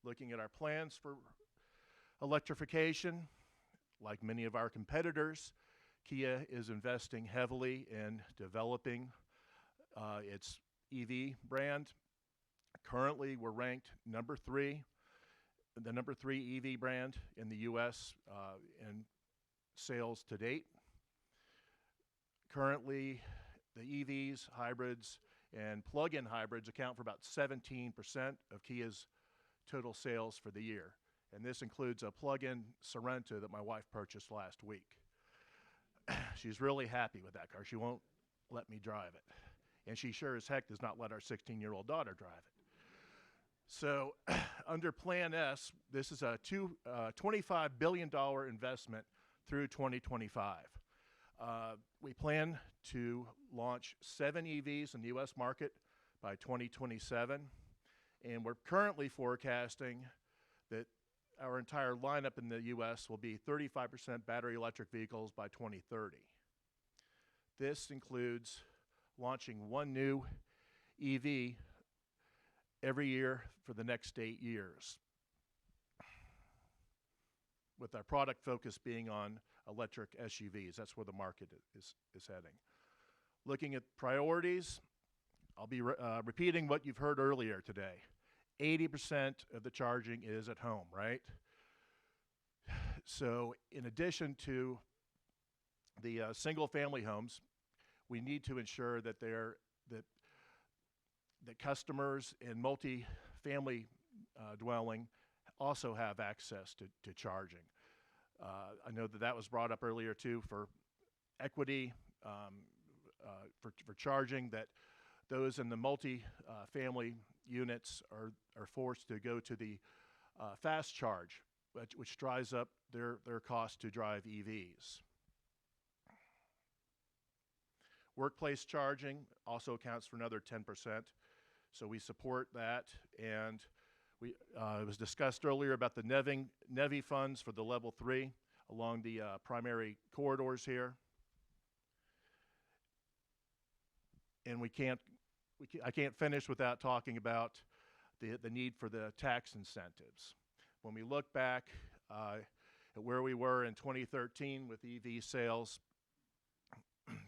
Speaker 16: Looking at our plans for electrification, like many of our competitors, Kia is investing heavily in developing its EV brand. Currently, we're ranked number 3, the number 3 EV brand in the U.S. In sales to date. Currently, the EVs, hybrids, and plug-in hybrids account for about 17% of Kia's total sales for the year. And this includes a plug-in Sorento that my wife purchased last week. She's really happy with that car. She won't let me drive it. And she sure as heck does not let our 16-year-old daughter drive it. So under Plan S, this is a $25 billion investment through 2025. We plan to launch 7 EVs in the U.S. market by 2027, and we're currently forecasting that our entire lineup in the U.S. will be 35% battery electric vehicles by 2030. This includes launching 1 new EV every year for the next 8 years, with our product focus being on electric SUVs. That's where the market is heading. Looking at priorities, I'll be repeating what you've heard earlier today. 80% of the charging is at home, right? So in addition to the single-family homes, we need to ensure that that customers in multi-family dwelling also have access to charging. I know that was brought up earlier too for equity, for charging, that those in the multi-family units are forced to go to the fast charge, which drives up their cost to drive EVs. Workplace charging also accounts for another 10%, so we support that. And it was discussed earlier about the NEVI funds for the level 3 along the primary corridors here. And I can't finish without talking about the need for the tax incentives. When we look back at where we were in 2013 with EV sales,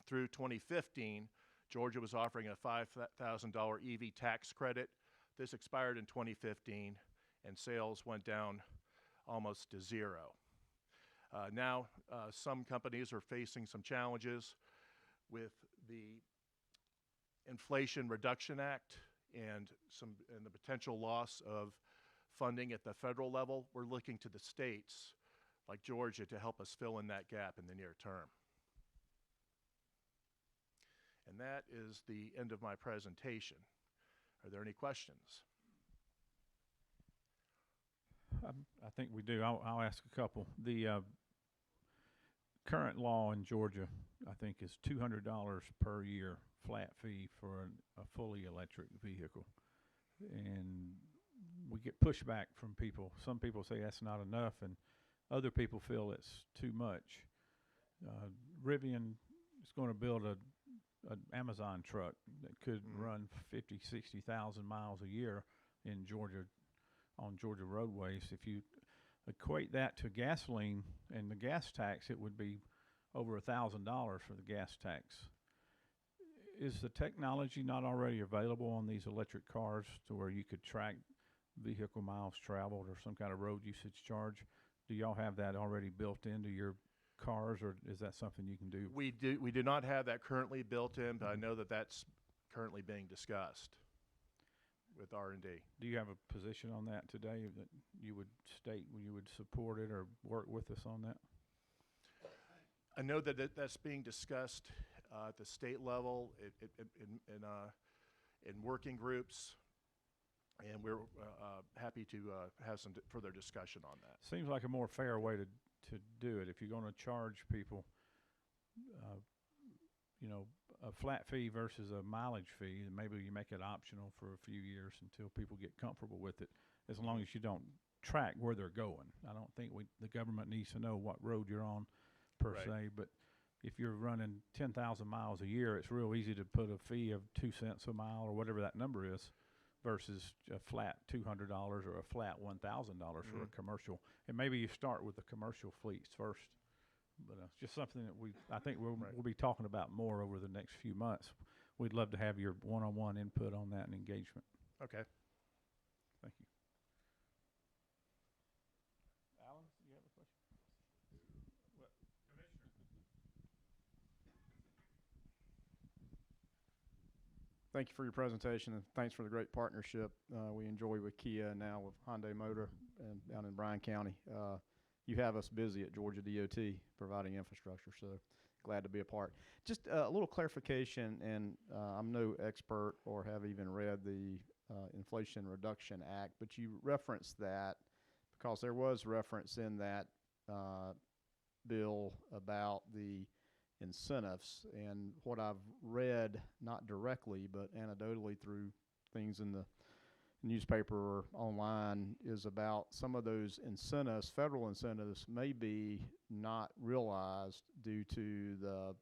Speaker 16: through 2015, Georgia was offering a $5,000 EV tax credit. This expired in 2015, and sales went down almost to zero. Now, some companies are facing some challenges with the Inflation Reduction Act and the potential loss of funding at the federal level. We're looking to the states like Georgia to help us fill in that gap in the near term. And that is the end of my presentation. Are there any questions?
Speaker 1: I think we do. I'll ask a couple. The current law in Georgia, I think, is $200 per year flat fee for a fully electric vehicle. And we get pushback from people. Some people say that's not enough, and other people feel it's too much. Rivian is going to build an Amazon truck that could run 50, 60,000 miles a year in Georgia, on Georgia roadways. If you equate that to gasoline and the gas tax, it would be over $1,000 for the gas tax. Is the technology not already available on these electric cars to where you could track vehicle miles traveled or some kind of road usage charge? Do y'all have that already built into your cars, or is that something you can do?
Speaker 16: We do not have that currently built in, but I know that that's currently being discussed with R&D.
Speaker 1: Do you have a position on that today that you would state you would support it or work with us on that?
Speaker 16: I know that that's being discussed at the state level in working groups, and we're happy to have some further discussion on that.
Speaker 1: Seems like a more fair way to do it. If you're going to charge people, a flat fee versus a mileage fee, and maybe you make it optional for a few years until people get comfortable with it, as long as you don't track where they're going. I don't think the government needs to know what road you're on per se, but if you're running 10,000 miles a year, it's real easy to put a fee of 2 cents a mile or whatever that number is versus a flat $200 or a flat $1,000 for a commercial. And maybe you start with the commercial fleets first. But it's just something that I think we'll be talking about more over the next few months. We'd love to have your one-on-one input on that and engagement.
Speaker 16: Okay.
Speaker 1: Thank you. Alan, do you have a question? Commissioner.
Speaker 17: Thank you for your presentation, and thanks for the great partnership we enjoy with Kia and now with Hyundai Motor and down in Bryan County. You have us busy at Georgia DOT providing infrastructure, so glad to be a part. Just a little clarification, and I'm no expert or have even read the Inflation Reduction Act, but you referenced that because there was reference in that bill about the incentives, and what I've read, not directly, but anecdotally through things in the newspaper or online, is about some of those incentives, federal incentives, may be not realized due to the,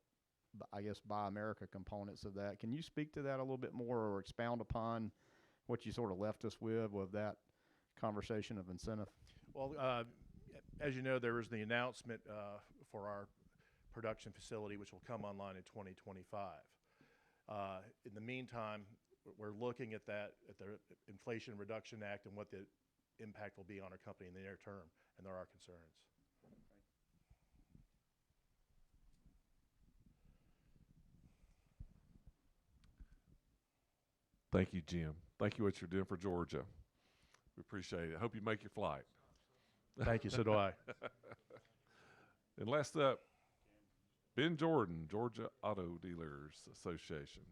Speaker 17: I guess, Buy America components of that. Can you speak to that a little bit more or expound upon what you sort of left us with that conversation of incentive?
Speaker 16: Well, as you know, there was the announcement for our production facility, which will come online in 2025. In the meantime, we're looking at that, at the Inflation Reduction Act and what the impact will be on our company in the near term, and there are concerns.
Speaker 11: Thank you, Jim. Thank you what you're doing for Georgia. We appreciate it. I hope you make your flight.
Speaker 16: Thank you, so do I.
Speaker 11: And last up, Ben Jordan, Georgia Auto Dealers Association.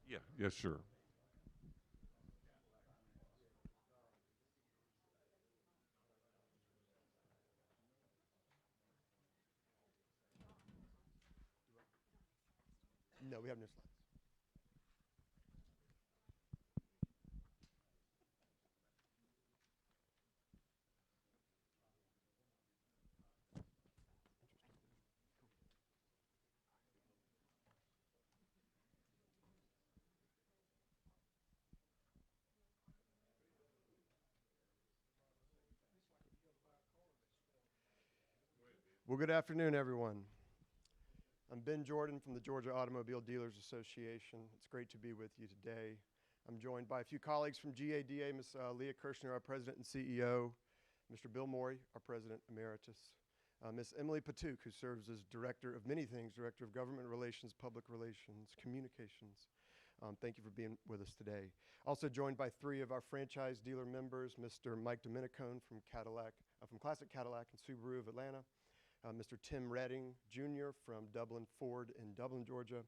Speaker 11: Yeah, yes, sure.
Speaker 18: No, we have no slides. Well, good afternoon, everyone. I'm Ben Jordan from the Georgia Automobile Dealers Association. It's great to be with you today. I'm joined by a few colleagues from GADA, Ms. Leah Kirshner, our President and CEO, Mr. Bill Morey, our President Emeritus, Ms. Emily Patouk, who serves as Director of many things, Director of Government Relations, Public Relations, Communications. Thank you for being with us today. Also joined by three of our franchise dealer members, Mr. Mike Dominicone from Cadillac, from Classic Cadillac and Subaru of Atlanta, Mr. Tim Redding Jr. from Dublin Ford in Dublin, Georgia,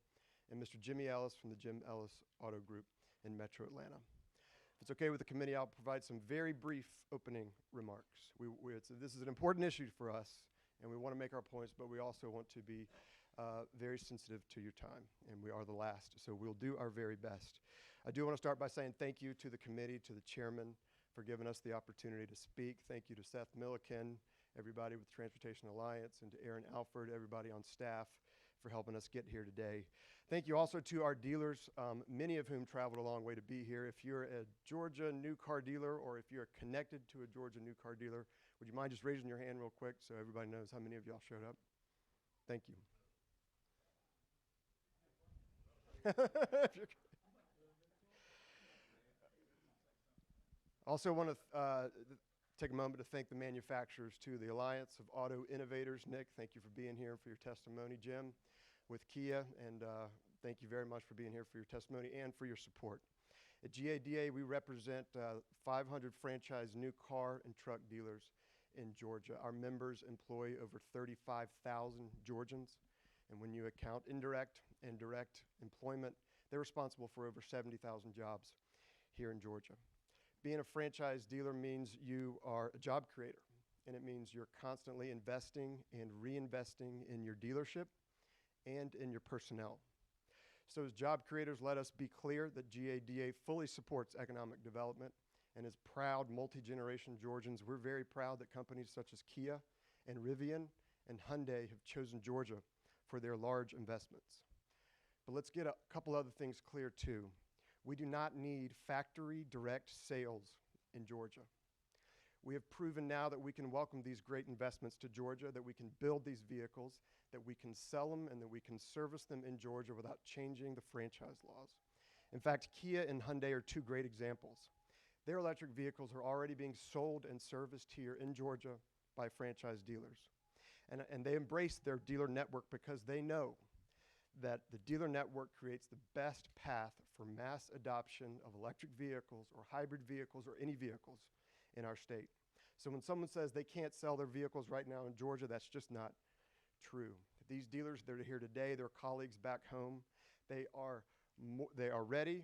Speaker 18: and Mr. Jimmy Ellis from the Jim Ellis Auto Group in Metro Atlanta. If it's okay with the committee, I'll provide some very brief opening remarks. This is an important issue for us, and we want to make our points, but we also want to be very sensitive to your time, and we are the last, so we'll do our very best. I do want to start by saying thank you to the committee, to the chairman, for giving us the opportunity to speak. Thank you to Seth Milliken, everybody with Transportation Alliance, and to Aaron Alford, everybody on staff, for helping us get here today. Thank you also to our dealers, many of whom traveled a long way to be here. If you're a Georgia new car dealer, or if you're connected to a Georgia new car dealer, would you mind just raising your hand real quick so everybody knows how many of y'all showed up? Thank you. Also want to take a moment to thank the manufacturers too, the Alliance of Auto Innovators. Nick, thank you for being here and for your testimony. Jim, with Kia, and thank you very much for being here for your testimony and for your support. At GADA, we represent 500 franchise new car and truck dealers in Georgia. Our members employ over 35,000 Georgians, and when you account indirect and direct employment, they're responsible for over 70,000 jobs here in Georgia. Being a franchise dealer means you are a job creator, and it means you're constantly investing and reinvesting in your dealership and in your personnel. So as job creators, let us be clear that GADA fully supports economic development, and as proud multi-generation Georgians, we're very proud that companies such as Kia and Rivian and Hyundai have chosen Georgia for their large investments. But let's get a couple other things clear too. We do not need factory direct sales in Georgia. We have proven now that we can welcome these great investments to Georgia, that we can build these vehicles, that we can sell them, and that we can service them in Georgia without changing the franchise laws. In fact, Kia and Hyundai are two great examples. Their electric vehicles are already being sold and serviced here in Georgia by franchise dealers. And they embrace their dealer network because they know that the dealer network creates the best path for mass adoption of electric vehicles or hybrid vehicles or any vehicles in our state. So when someone says they can't sell their vehicles right now in Georgia, that's just not true. These dealers that are here today, their colleagues back home, they are ready,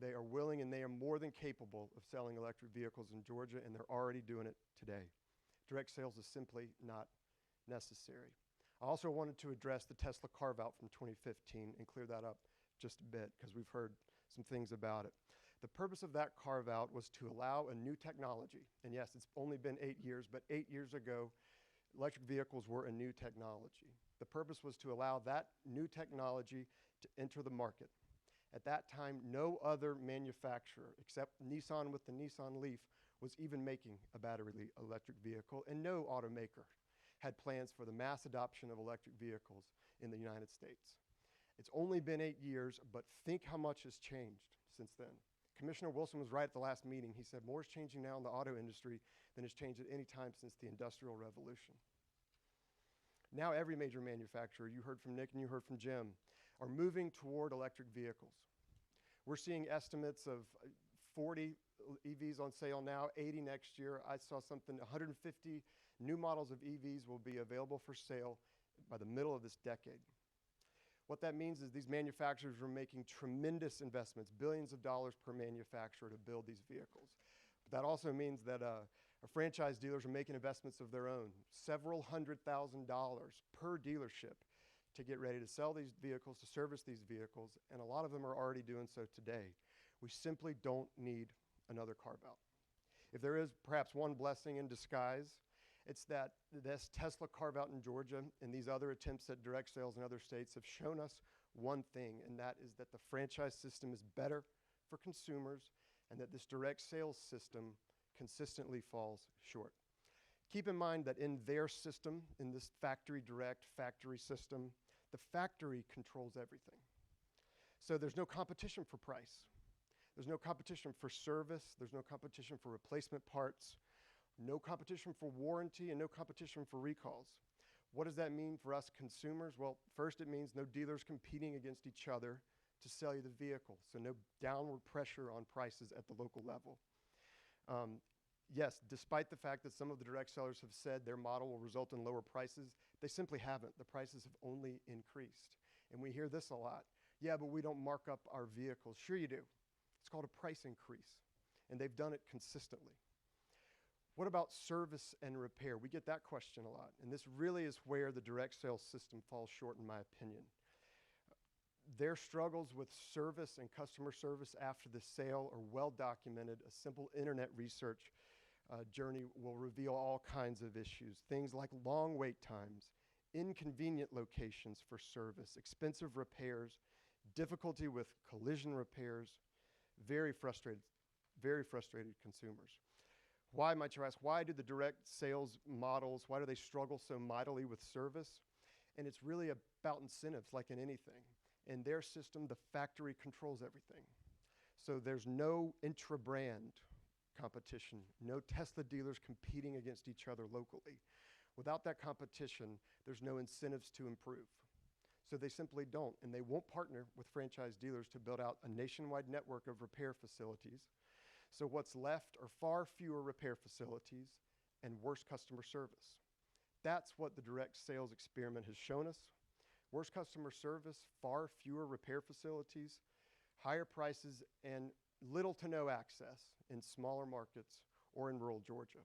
Speaker 18: they are willing, and they are more than capable of selling electric vehicles in Georgia, and they're already doing it today. Direct sales is simply not necessary. I also wanted to address the Tesla carve-out from 2015 and clear that up just a bit because we've heard some things about it. The purpose of that carve-out was to allow a new technology, and yes, it's only been 8 years, but 8 years ago, electric vehicles were a new technology. The purpose was to allow that new technology to enter the market. At that time, no other manufacturer except Nissan with the Nissan Leaf was even making a battery electric vehicle, and no automaker had plans for the mass adoption of electric vehicles in the United States. It's only been 8 years, but think how much has changed since then. Commissioner Wilson was right at the last meeting. He said more is changing now in the auto industry than has changed at any time since the Industrial Revolution. Now every major manufacturer, you heard from Nick and you heard from Jim, are moving toward electric vehicles. We're seeing estimates of 40 EVs on sale now, 80 next year. I saw something, 150 new models of EVs will be available for sale by the middle of this decade. What that means is these manufacturers are making tremendous investments, billions of dollars per manufacturer to build these vehicles. But that also means that franchise dealers are making investments of their own, several $100,000 per dealership to get ready to sell these vehicles, to service these vehicles, and a lot of them are already doing so today. We simply don't need another carve-out. If there is perhaps one blessing in disguise, it's that this Tesla carve-out in Georgia and these other attempts at direct sales in other states have shown us one thing, and that is that the franchise system is better for consumers and that this direct sales system consistently falls short. Keep in mind that in their system, in this factory direct factory system, the factory controls everything. So there's no competition for price. There's no competition for service. There's no competition for replacement parts. No competition for warranty and no competition for recalls. What does that mean for us consumers? Well, first it means no dealers competing against each other to sell you the vehicle, so no downward pressure on prices at the local level. Yes, despite the fact that some of the direct sellers have said their model will result in lower prices, they simply haven't. The prices have only increased. And we hear this a lot. Yeah, but we don't mark up our vehicles. Sure you do. It's called a price increase, and they've done it consistently. What about service and repair? We get that question a lot, and this really is where the direct sales system falls short, in my opinion. Their struggles with service and customer service after the sale are well documented. A simple internet research journey will reveal all kinds of issues, things like long wait times, inconvenient locations for service, expensive repairs, difficulty with collision repairs, very frustrated consumers. Why, might you ask, why do the direct sales models, why do they struggle so mightily with service? And it's really about incentives, like in anything. In their system, the factory controls everything. So there's no intra-brand competition, no Tesla dealers competing against each other locally. Without that competition, there's no incentives to improve. So they simply don't, and they won't partner with franchise dealers to build out a nationwide network of repair facilities. So what's left are far fewer repair facilities and worse customer service. That's what the direct sales experiment has shown us. Worse customer service, far fewer repair facilities, higher prices, and little to no access in smaller markets or in rural Georgia.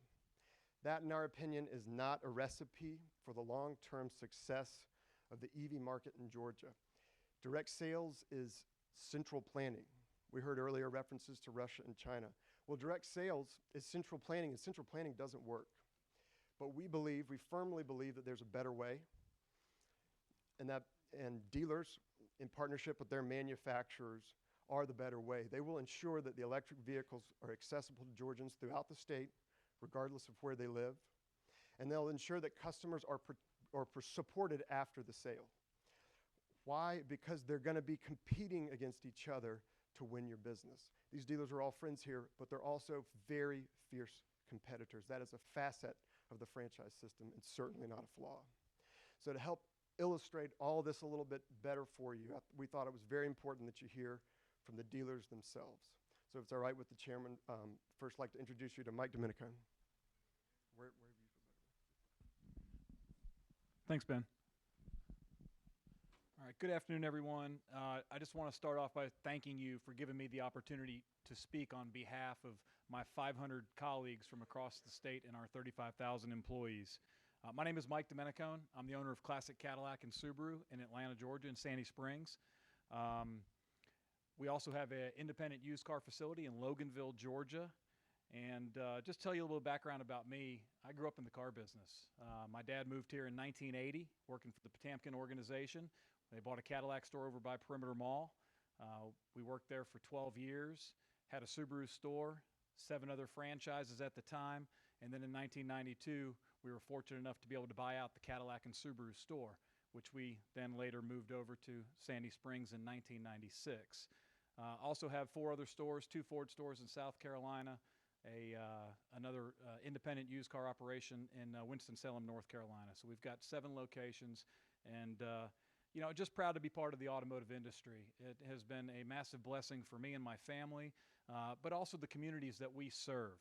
Speaker 18: That, in our opinion, is not a recipe for the long-term success of the EV market in Georgia. Direct sales is central planning. We heard earlier references to Russia and China. Well, direct sales is central planning, and central planning doesn't work. But we firmly believe that there's a better way, and dealers, in partnership with their manufacturers, are the better way. They will ensure that the electric vehicles are accessible to Georgians throughout the state, regardless of where they live. And they'll ensure that customers are supported after the sale. Why? Because they're going to be competing against each other to win your business. These dealers are all friends here, but they're also very fierce competitors. That is a facet of the franchise system and certainly not a flaw. So to help illustrate all this a little bit better for you, we thought it was very important that you hear from the dealers themselves. So if it's all right with the chairman, first like to introduce you to Mike Domenico. Where have you?
Speaker 19: Thanks, Ben. All right, good afternoon, everyone. I just want to start off by thanking you for giving me the opportunity to speak on behalf of my 500 colleagues from across the state and our 35,000 employees. My name is Mike Domenico. I'm the owner of Classic Cadillac and Subaru in Atlanta, Georgia, and Sandy Springs. We also have an independent used car facility in Loganville, Georgia. And just tell you a little background about me. I grew up in the car business. My dad moved here in 1980, working for the Potamkin organization. They bought a Cadillac store over by Perimeter Mall. We worked there for 12 years, had a Subaru store, 7 other franchises at the time. And then in 1992, we were fortunate enough to be able to buy out the Cadillac and Subaru store, which we then later moved over to Sandy Springs in 1996. Also have 4 other stores, 2 Ford stores in South Carolina, another independent used car operation in Winston-Salem, North Carolina. So we've got 7 locations, and you know, just proud to be part of the automotive industry. It has been a massive blessing for me and my family, but also the communities that we serve.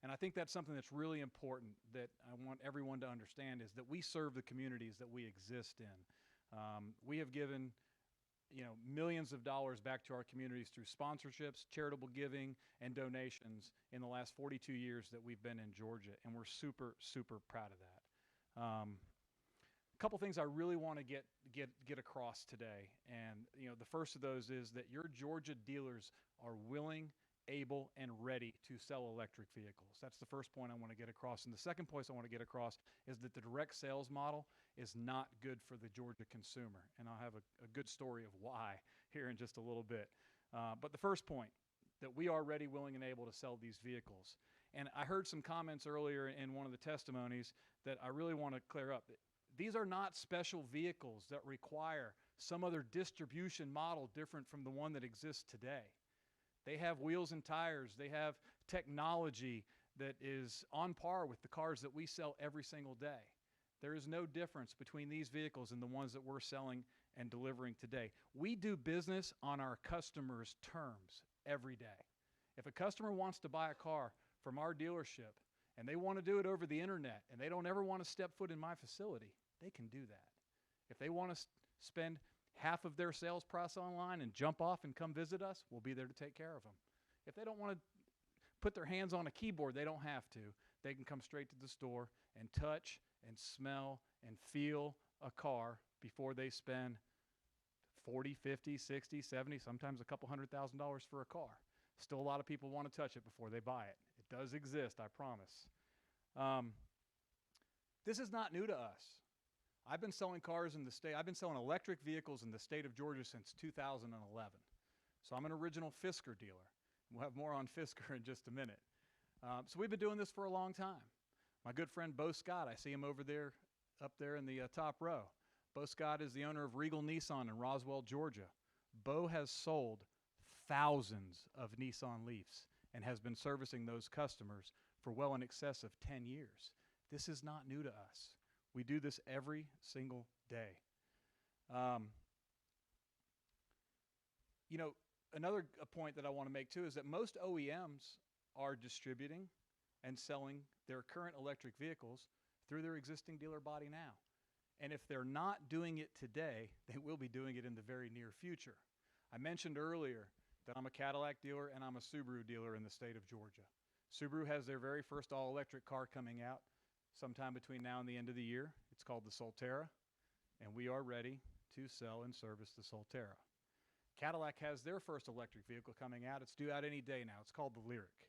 Speaker 19: And I think that's something that's really important that I want everyone to understand, is that we serve the communities that we exist in. We have given, you know, millions of dollars back to our communities through sponsorships, charitable giving, and donations in the last 42 years that we've been in Georgia, and we're super, super proud of that. A couple things I really want to get across today, and you know, the first of those is that your Georgia dealers are willing, able, and ready to sell electric vehicles. That's the first point I want to get across. And the second point I want to get across is that the direct sales model is not good for the Georgia consumer. And I'll have a good story of why here in just a little bit. But the first point, that we are ready, willing, and able to sell these vehicles. And I heard some comments earlier in one of the testimonies that I really want to clear up. These are not special vehicles that require some other distribution model different from the one that exists today. They have wheels and tires. They have technology that is on par with the cars that we sell every single day. There is no difference between these vehicles and the ones that we're selling and delivering today. We do business on our customers' terms every day. If a customer wants to buy a car from our dealership and they want to do it over the internet and they don't ever want to step foot in my facility, they can do that. If they want to spend half of their sales price online and jump off and come visit us, we'll be there to take care of them. If they don't want to put their hands on a keyboard, they don't have to. They can come straight to the store and touch and smell and feel a car before they spend $40, $50, $60, $70, sometimes a couple $100,000 for a car. Still a lot of people want to touch it before they buy it. It does exist, I promise. This is not new to us. I've been selling cars in the state. I've been selling electric vehicles in the state of Georgia since 2011. So I'm an original Fisker dealer. We'll have more on Fisker in just a minute. So we've been doing this for a long time. My good friend Bo Scott, I see him over there, up there in the top row. Bo Scott is the owner of Regal Nissan in Roswell, Georgia. Bo has sold thousands of Nissan Leafs and has been servicing those customers for well in excess of 10 years. This is not new to us. We do this every single day. You know, another point that I want to make too is that most OEMs are distributing and selling their current electric vehicles through their existing dealer body now. And if they're not doing it today, they will be doing it in the very near future. I mentioned earlier that I'm a Cadillac dealer and I'm a Subaru dealer in the state of Georgia. Subaru has their very first all-electric car coming out sometime between now and the end of the year. It's called the Solterra, and we are ready to sell and service the Solterra. Cadillac has their first electric vehicle coming out. It's due out any day now. It's called the Lyriq.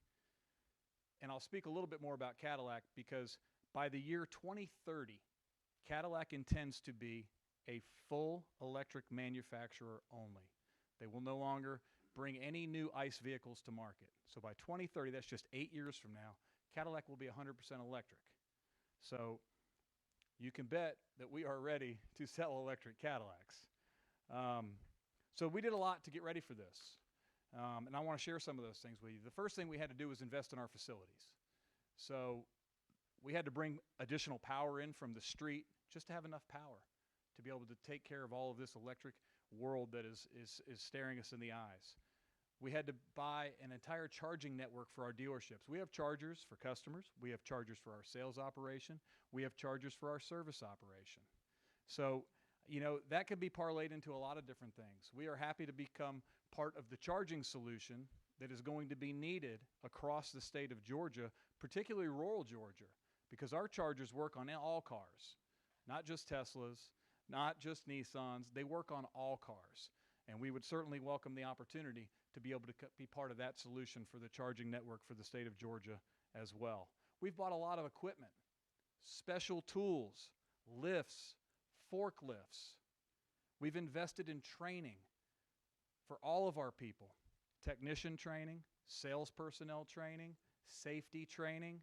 Speaker 19: And I'll speak a little bit more about Cadillac because by the year 2030, Cadillac intends to be a full electric manufacturer only. They will no longer bring any new ICE vehicles to market. So by 2030, that's just 8 years from now, Cadillac will be 100% electric. So you can bet that we are ready to sell electric Cadillacs. So we did a lot to get ready for this. And I want to share some of those things with you. The first thing we had to do was invest in our facilities. So we had to bring additional power in from the street just to have enough power to be able to take care of all of this electric world that is staring us in the eyes. We had to buy an entire charging network for our dealerships. We have chargers for customers. We have chargers for our sales operation. We have chargers for our service operation. So, you know, that could be parlayed into a lot of different things. We are happy to become part of the charging solution that is going to be needed across the state of Georgia, particularly rural Georgia, because our chargers work on all cars, not just Teslas, not just Nissans. They work on all cars. And we would certainly welcome the opportunity to be able to be part of that solution for the charging network for the state of Georgia as well. We've bought a lot of equipment, special tools, lifts, forklifts. We've invested in training for all of our people, technician training, sales personnel training, safety training.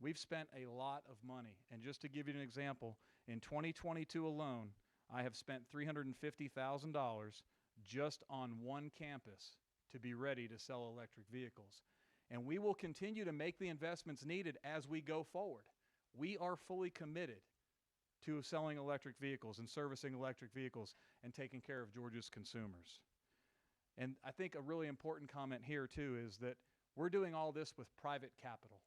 Speaker 19: We've spent a lot of money. And just to give you an example, in 2022 alone, I have spent $350,000 just on one campus to be ready to sell electric vehicles. And we will continue to make the investments needed as we go forward. We are fully committed to selling electric vehicles and servicing electric vehicles and taking care of Georgia's consumers. And I think a really important comment here too is that we're doing all this with private capital.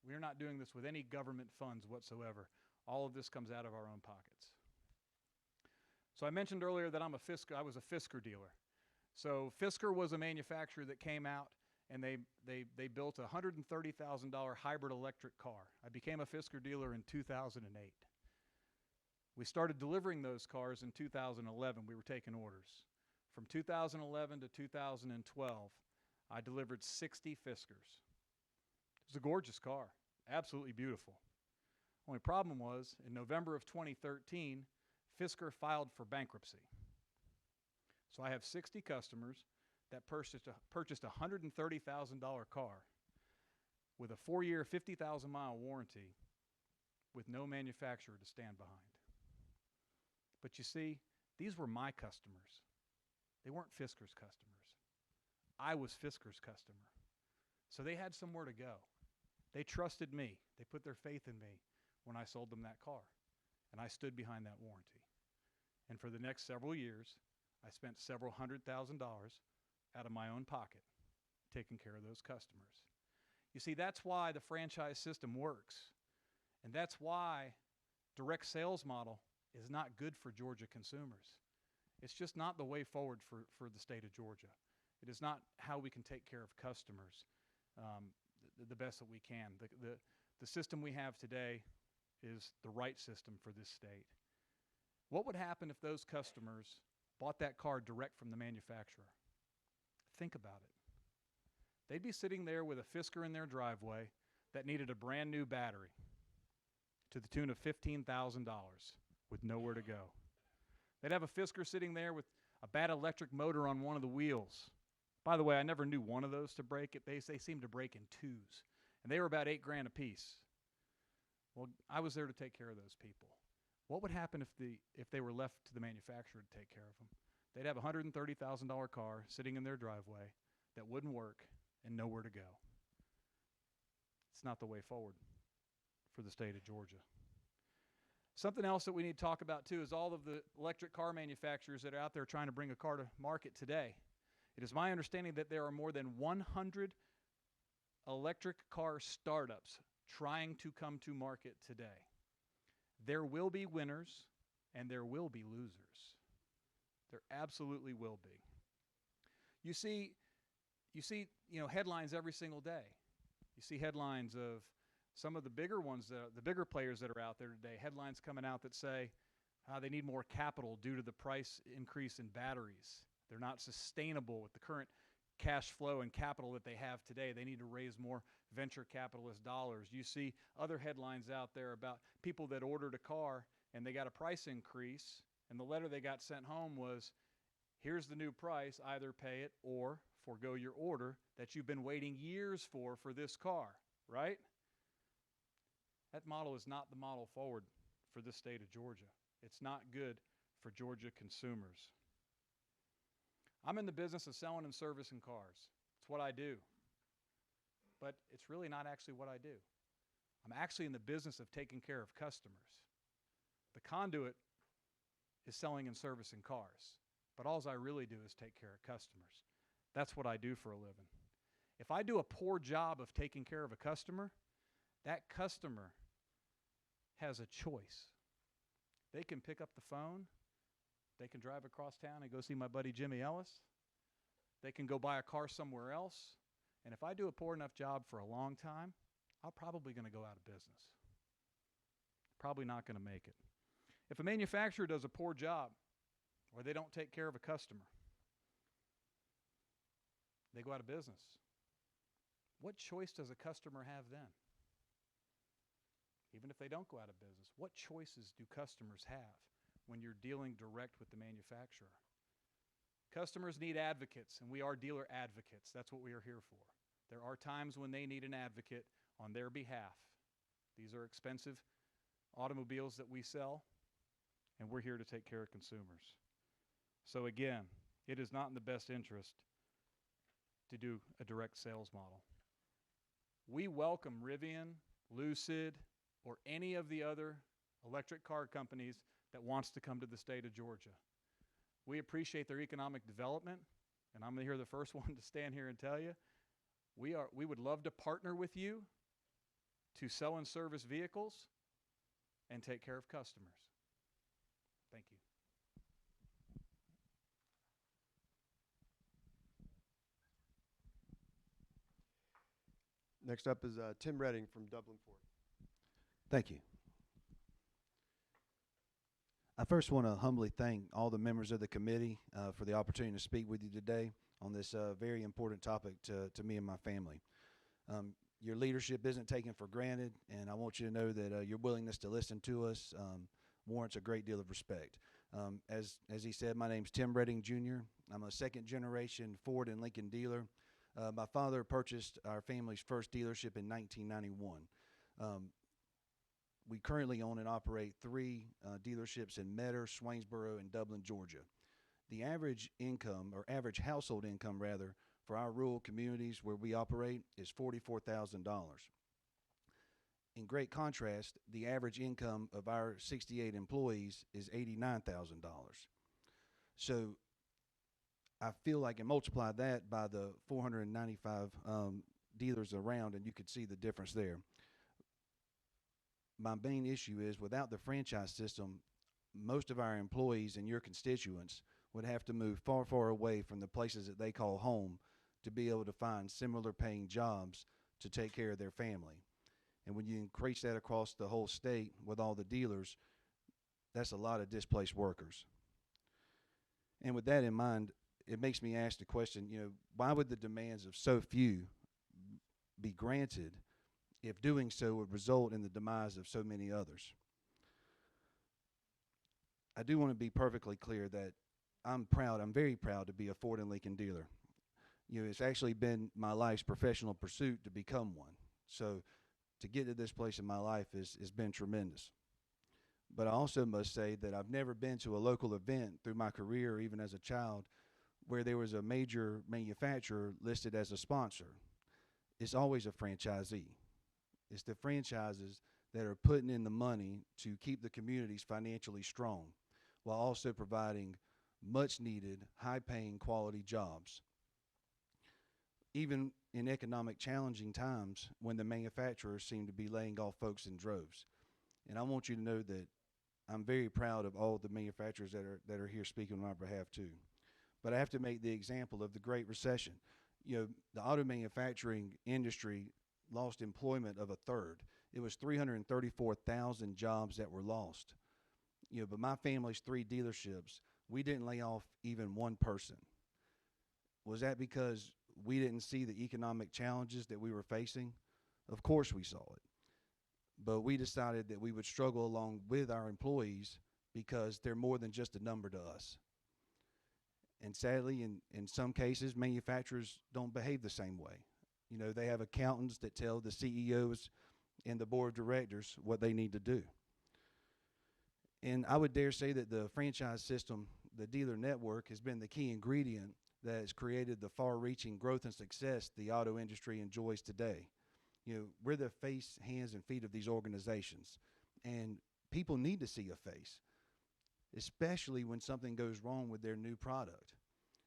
Speaker 19: We're not doing this with any government funds whatsoever. All of this comes out of our own pockets. So I mentioned earlier that I was a Fisker dealer. So Fisker was a manufacturer that came out and they built a $130,000 hybrid electric car. I became a Fisker dealer in 2008. We started delivering those cars in 2011. We were taking orders. From 2011 to 2012, I delivered 60 Fiskers. It was a gorgeous car, absolutely beautiful. Only problem was, in November of 2013, Fisker filed for bankruptcy. So I have 60 customers that purchased a $130,000 car with a 4-year, 50,000-mile warranty with no manufacturer to stand behind. But you see, these were my customers. They weren't Fisker's customers. I was Fisker's customer. So they had somewhere to go. They trusted me. They put their faith in me when I sold them that car. And I stood behind that warranty. And for the next several years, I spent several $100,000 out of my own pocket taking care of those customers. You see, that's why the franchise system works. And that's why direct sales model is not good for Georgia consumers. It's just not the way forward for the state of Georgia. It is not how we can take care of customers the best that we can. The system we have today is the right system for this state. What would happen if those customers bought that car direct from the manufacturer? Think about it. They'd be sitting there with a Fisker in their driveway that needed a brand new battery to the tune of $15,000 with nowhere to go. They'd have a Fisker sitting there with a bad electric motor on one of the wheels. By the way, I never knew one of those to break. They seem to break in twos. And they were about $8,000 a piece. Well, I was there to take care of those people. What would happen if they were left to the manufacturer to take care of them? They'd have a $130,000 car sitting in their driveway that wouldn't work and nowhere to go. It's not the way forward for the state of Georgia. Something else that we need to talk about too is all of the electric car manufacturers that are out there trying to bring a car to market today. It is my understanding that there are more than 100 electric car startups trying to come to market today. There will be winners and there will be losers. There absolutely will be. You see, headlines every single day. You see headlines of some of the bigger ones, the bigger players that are out there today, headlines coming out that say they need more capital due to the price increase in batteries. They're not sustainable with the current cash flow and capital that they have today. They need to raise more venture capitalist dollars. You see other headlines out there about people that ordered a car and they got a price increase, and the letter they got sent home was, here's the new price, either pay it or forego your order that you've been waiting years for this car, right? That model is not the model forward for the state of Georgia. It's not good for Georgia consumers. I'm in the business of selling and servicing cars. It's what I do. But it's really not actually what I do. I'm actually in the business of taking care of customers. The conduit is selling and servicing cars, but all I really do is take care of customers. That's what I do for a living. If I do a poor job of taking care of a customer, that customer has a choice. They can pick up the phone. They can drive across town and go see my buddy Jimmy Ellis. They can go buy a car somewhere else. And if I do a poor enough job for a long time, I'm probably going to go out of business. Probably not going to make it. If a manufacturer does a poor job or they don't take care of a customer, they go out of business. What choice does a customer have then? Even if they don't go out of business, what choices do customers have when you're dealing direct with the manufacturer? Customers need advocates, and we are dealer advocates. That's what we are here for. There are times when they need an advocate on their behalf. These are expensive automobiles that we sell, and we're here to take care of consumers. So again, it is not in the best interest to do a direct sales model. We welcome Rivian, Lucid, or any of the other electric car companies that wants to come to the state of Georgia. We appreciate their economic development, and I'm here the first one to stand here and tell you, we would love to partner with you to sell and service vehicles and take care of customers. Thank you.
Speaker 18: Next up is Tim Redding from Dublin Ford.
Speaker 20: Thank you. I first want to humbly thank all the members of the committee for the opportunity to speak with you today on this very important topic to me and my family. Your leadership isn't taken for granted, and I want you to know that your willingness to listen to us warrants a great deal of respect. As he said, my name's Tim Redding Jr. I'm a second-generation Ford and Lincoln dealer. My father purchased our family's first dealership in 1991. We currently own and operate 3 dealerships in Metter, Swainsboro, and Dublin, Georgia. The average income, or average household income rather, for our rural communities where we operate is $44,000. In great contrast, the average income of our 68 employees is $89,000. So I feel like I multiply that by the 495 dealers around, and you could see the difference there. My main issue is without the franchise system, most of our employees and your constituents would have to move far, far away from the places that they call home to be able to find similar paying jobs to take care of their family. And when you increase that across the whole state with all the dealers, that's a lot of displaced workers. And with that in mind, it makes me ask the question, why would the demands of so few be granted if doing so would result in the demise of so many others? I do want to be perfectly clear that I'm very proud to be a Ford and Lincoln dealer. It's actually been my life's professional pursuit to become one. So to get to this place in my life has been tremendous. But I also must say that I've never been to a local event through my career, or even as a child, where there was a major manufacturer listed as a sponsor. It's always a franchisee. It's the franchises that are putting in the money to keep the communities financially strong, while also providing much needed, high paying quality jobs. Even in economic challenging times when the manufacturers seem to be laying off folks in droves. And I want you to know that I'm very proud of all the manufacturers that are here speaking on my behalf too. But I have to make the example of the Great Recession. The auto manufacturing industry lost employment of a third. It was 334,000 jobs that were lost. But my family's 3 dealerships, we didn't lay off even one person. Was that because we didn't see the economic challenges that we were facing? Of course we saw it. But we decided that we would struggle along with our employees because they're more than just a number to us. And sadly, in some cases, manufacturers don't behave the same way. They have accountants that tell the CEOs and the board of directors what they need to do. And I would dare say that the franchise system, the dealer network, has been the key ingredient that has created the far-reaching growth and success the auto industry enjoys today. We're the face, hands, and feet of these organizations, and people need to see a face. especially when something goes wrong with their new product.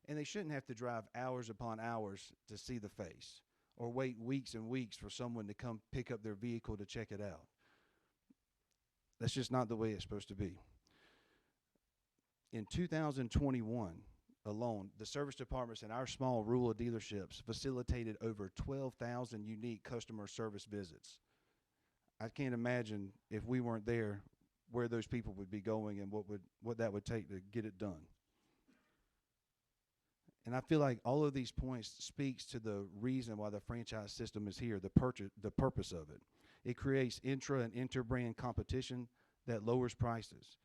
Speaker 20: And they shouldn't have to drive hours upon hours to see the face or wait weeks and weeks for someone to come pick up their vehicle to check it out. That's just not the way it's supposed to be. In 2021 alone, the service departments in our small rural dealerships facilitated over 12,000 unique customer service visits. I can't imagine if we weren't there where those people would be going and what that would take to get it done. And I feel like all of these points speaks to the reason why the franchise system is here, the purpose of it. It creates intra and inter-brand competition that lowers prices.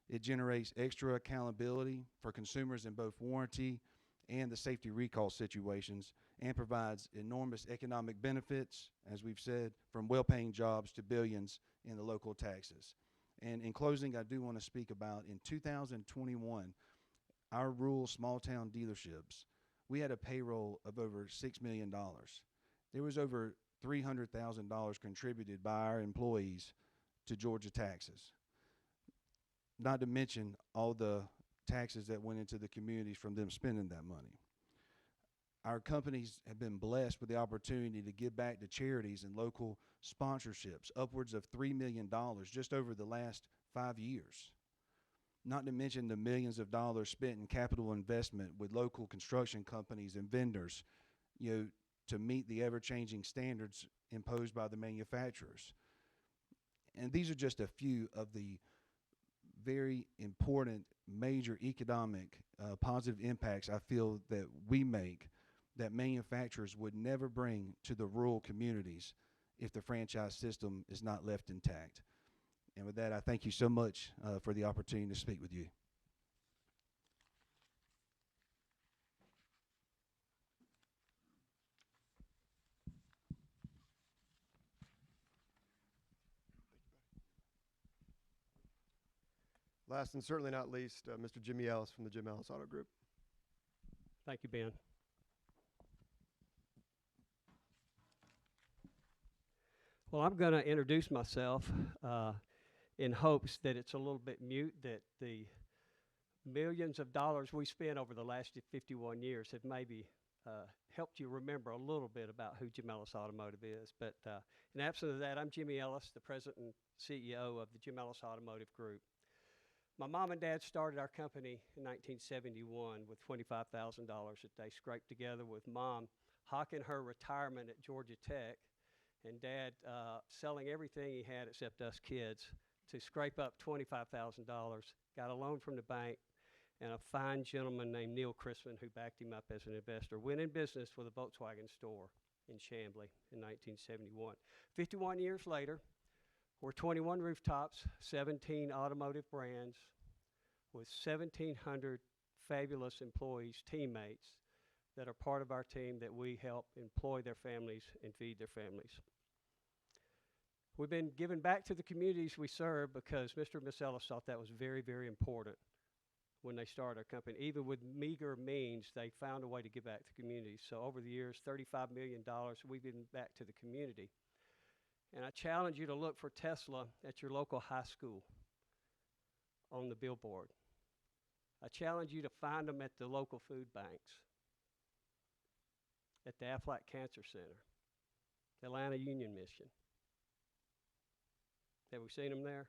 Speaker 20: It generates extra accountability for consumers in both warranty and the safety recall situations, and provides enormous economic benefits, as we've said, from well-paying jobs to billions in the local taxes. And in closing, I do want to speak about in 2021, our rural small-town dealerships, we had a payroll of over $6 million. There was over $300,000 contributed by our employees to Georgia taxes. Not to mention all the taxes that went into the communities from them spending that money. Our companies have been blessed with the opportunity to give back to charities and local sponsorships, upwards of $3 million just over the last 5 years. Not to mention the millions of dollars spent in capital investment with local construction companies and vendors, to meet the ever-changing standards imposed by the manufacturers. And these are just a few of the very important major economic positive impacts I feel that we make that manufacturers would never bring to the rural communities if the franchise system is not left intact. And with that, I thank you so much for the opportunity to speak with you.
Speaker 18: Last and certainly not least, Mr. Jimmy Ellis from the Jim Ellis Auto Group.
Speaker 21: Thank you, Ben. Well, I'm going to introduce myself in hopes that it's a little bit mute, that the millions of dollars we spent over the last 51 years have maybe helped you remember a little bit about who Jim Ellis Automotive is. But in absence of that, I'm Jimmy Ellis, the president and CEO of the Jim Ellis Automotive Group. My mom and dad started our company in 1971 with $25,000 that they scraped together, with mom hawking her retirement at Georgia Tech and dad selling everything he had except us kids to scrape up $25,000, got a loan from the bank, and a fine gentleman named Neil Chrisman who backed him up as an investor. Went in business with a Volkswagen store in Chamblee in 1971. 51 years later, we're 21 rooftops, 17 automotive brands, with 1,700 fabulous employees, teammates, that are part of our team that we help employ their families and feed their families. We've been giving back to the communities we serve because Mr. and Ms. Ellis thought that was very, very important when they started our company. Even with meager means, they found a way to give back to communities. So over the years, $35 million we've given back to the community. And I challenge you to look for Tesla at your local high school on the billboard. I challenge you to find them at the local food banks, at the Aflac Cancer Center, the Atlanta Union Mission. Have we seen them there?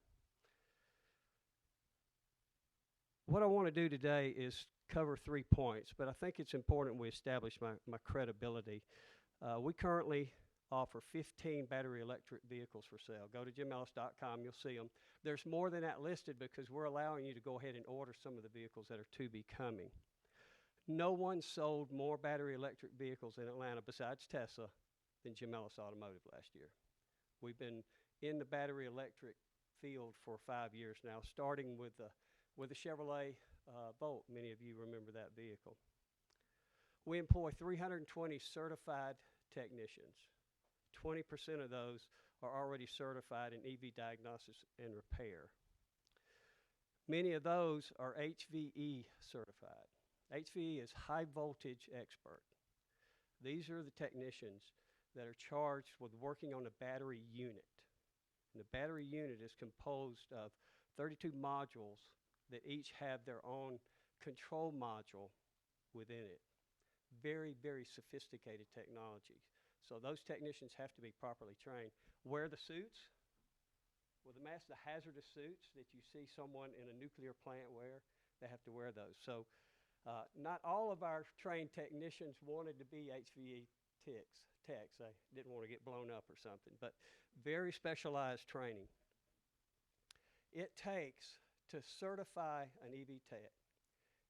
Speaker 21: What I want to do today is cover 3 points, but I think it's important we establish my credibility. We currently offer 15 battery electric vehicles for sale. Go to jimellis.com, you'll see them. There's more than that listed because we're allowing you to go ahead and order some of the vehicles that are to be coming. No one sold more battery electric vehicles in Atlanta besides Tesla than Jim Ellis Automotive last year. We've been in the battery electric field for 5 years now, starting with the Chevrolet Bolt. Many of you remember that vehicle. We employ 320 certified technicians. 20% of those are already certified in EV diagnosis and repair. Many of those are HVE certified. HVE is high voltage expert. These are the technicians that are charged with working on a battery unit. And the battery unit is composed of 32 modules that each have their own control module within it. Very, very sophisticated technology. So those technicians have to be properly trained. Wear the suits. Well, the mask, the hazardous suits that you see someone in a nuclear plant wear, they have to wear those. So not all of our trained technicians wanted to be HVE techs. They didn't want to get blown up or something, but very specialized training. It takes, to certify an EV tech,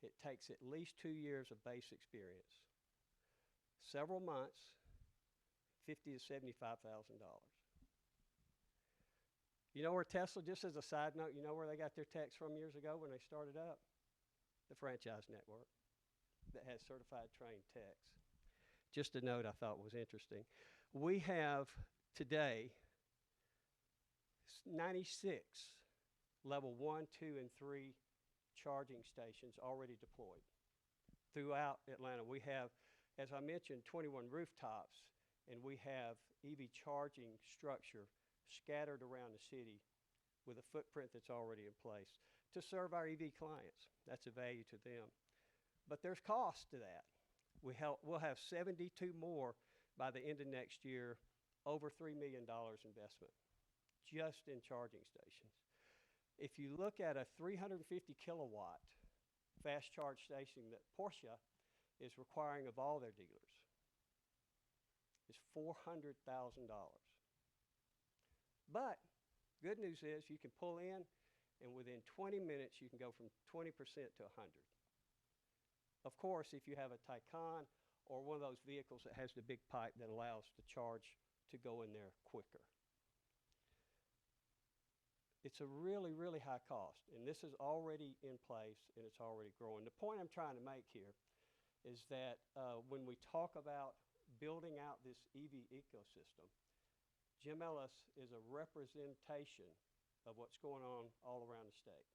Speaker 21: it takes at least 2 years of base experience, several months, $50,000 to $75,000. You know where Tesla, just as a side note, you know where they got their techs from years ago when they started up? The franchise network that has certified trained techs. Just a note I thought was interesting. We have today 96 level 1, 2, and 3 charging stations already deployed throughout Atlanta. We have, as I mentioned, 21 rooftops, and we have EV charging structure scattered around the city with a footprint that's already in place to serve our EV clients. That's a value to them. But there's cost to that. We'll have 72 more by the end of next year, over $3 million investment just in charging stations. If you look at a 350 kilowatt fast charge station that Porsche is requiring of all their dealers, is $400,000. But good news is you can pull in, and within 20 minutes you can go from 20% to 100. Of course, if you have a Taycan or one of those vehicles that has the big pipe that allows the charge to go in there quicker. It's a really, really high cost, and this is already in place, and it's already growing. The point I'm trying to make here is that when we talk about building out this EV ecosystem, Jim Ellis is a representation of what's going on all around the state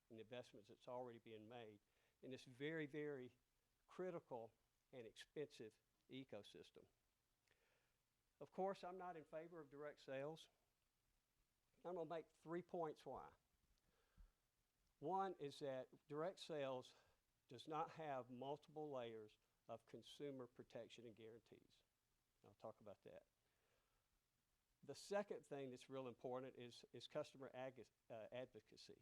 Speaker 21: and the investments that's already being made in this very, very critical and expensive ecosystem. Of course, I'm not in favor of direct sales. I'm going to make 3 points why. One is that direct sales does not have multiple layers of consumer protection and guarantees. I'll talk about that. The second thing that's real important is customer advocacy.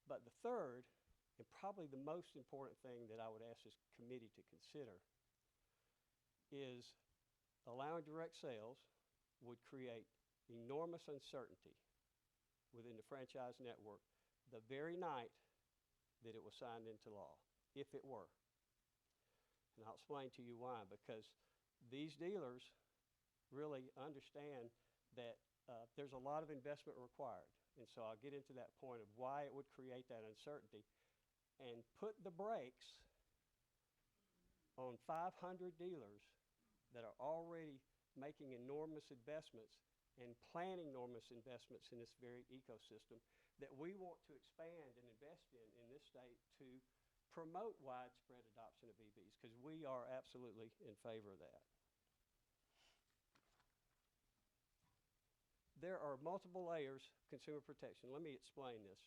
Speaker 21: But the third, and probably the most important thing that I would ask this committee to consider, is allowing direct sales would create enormous uncertainty within the franchise network the very night that it was signed into law, if it were. And I'll explain to you why, because these dealers really understand that there's a lot of investment required. And so I'll get into that point of why it would create that uncertainty and put the brakes on 500 dealers that are already making enormous investments and planning enormous investments in this very ecosystem that we want to expand and invest in this state to promote widespread adoption of EVs, because we are absolutely in favor of that. There are multiple layers of consumer protection. Let me explain this.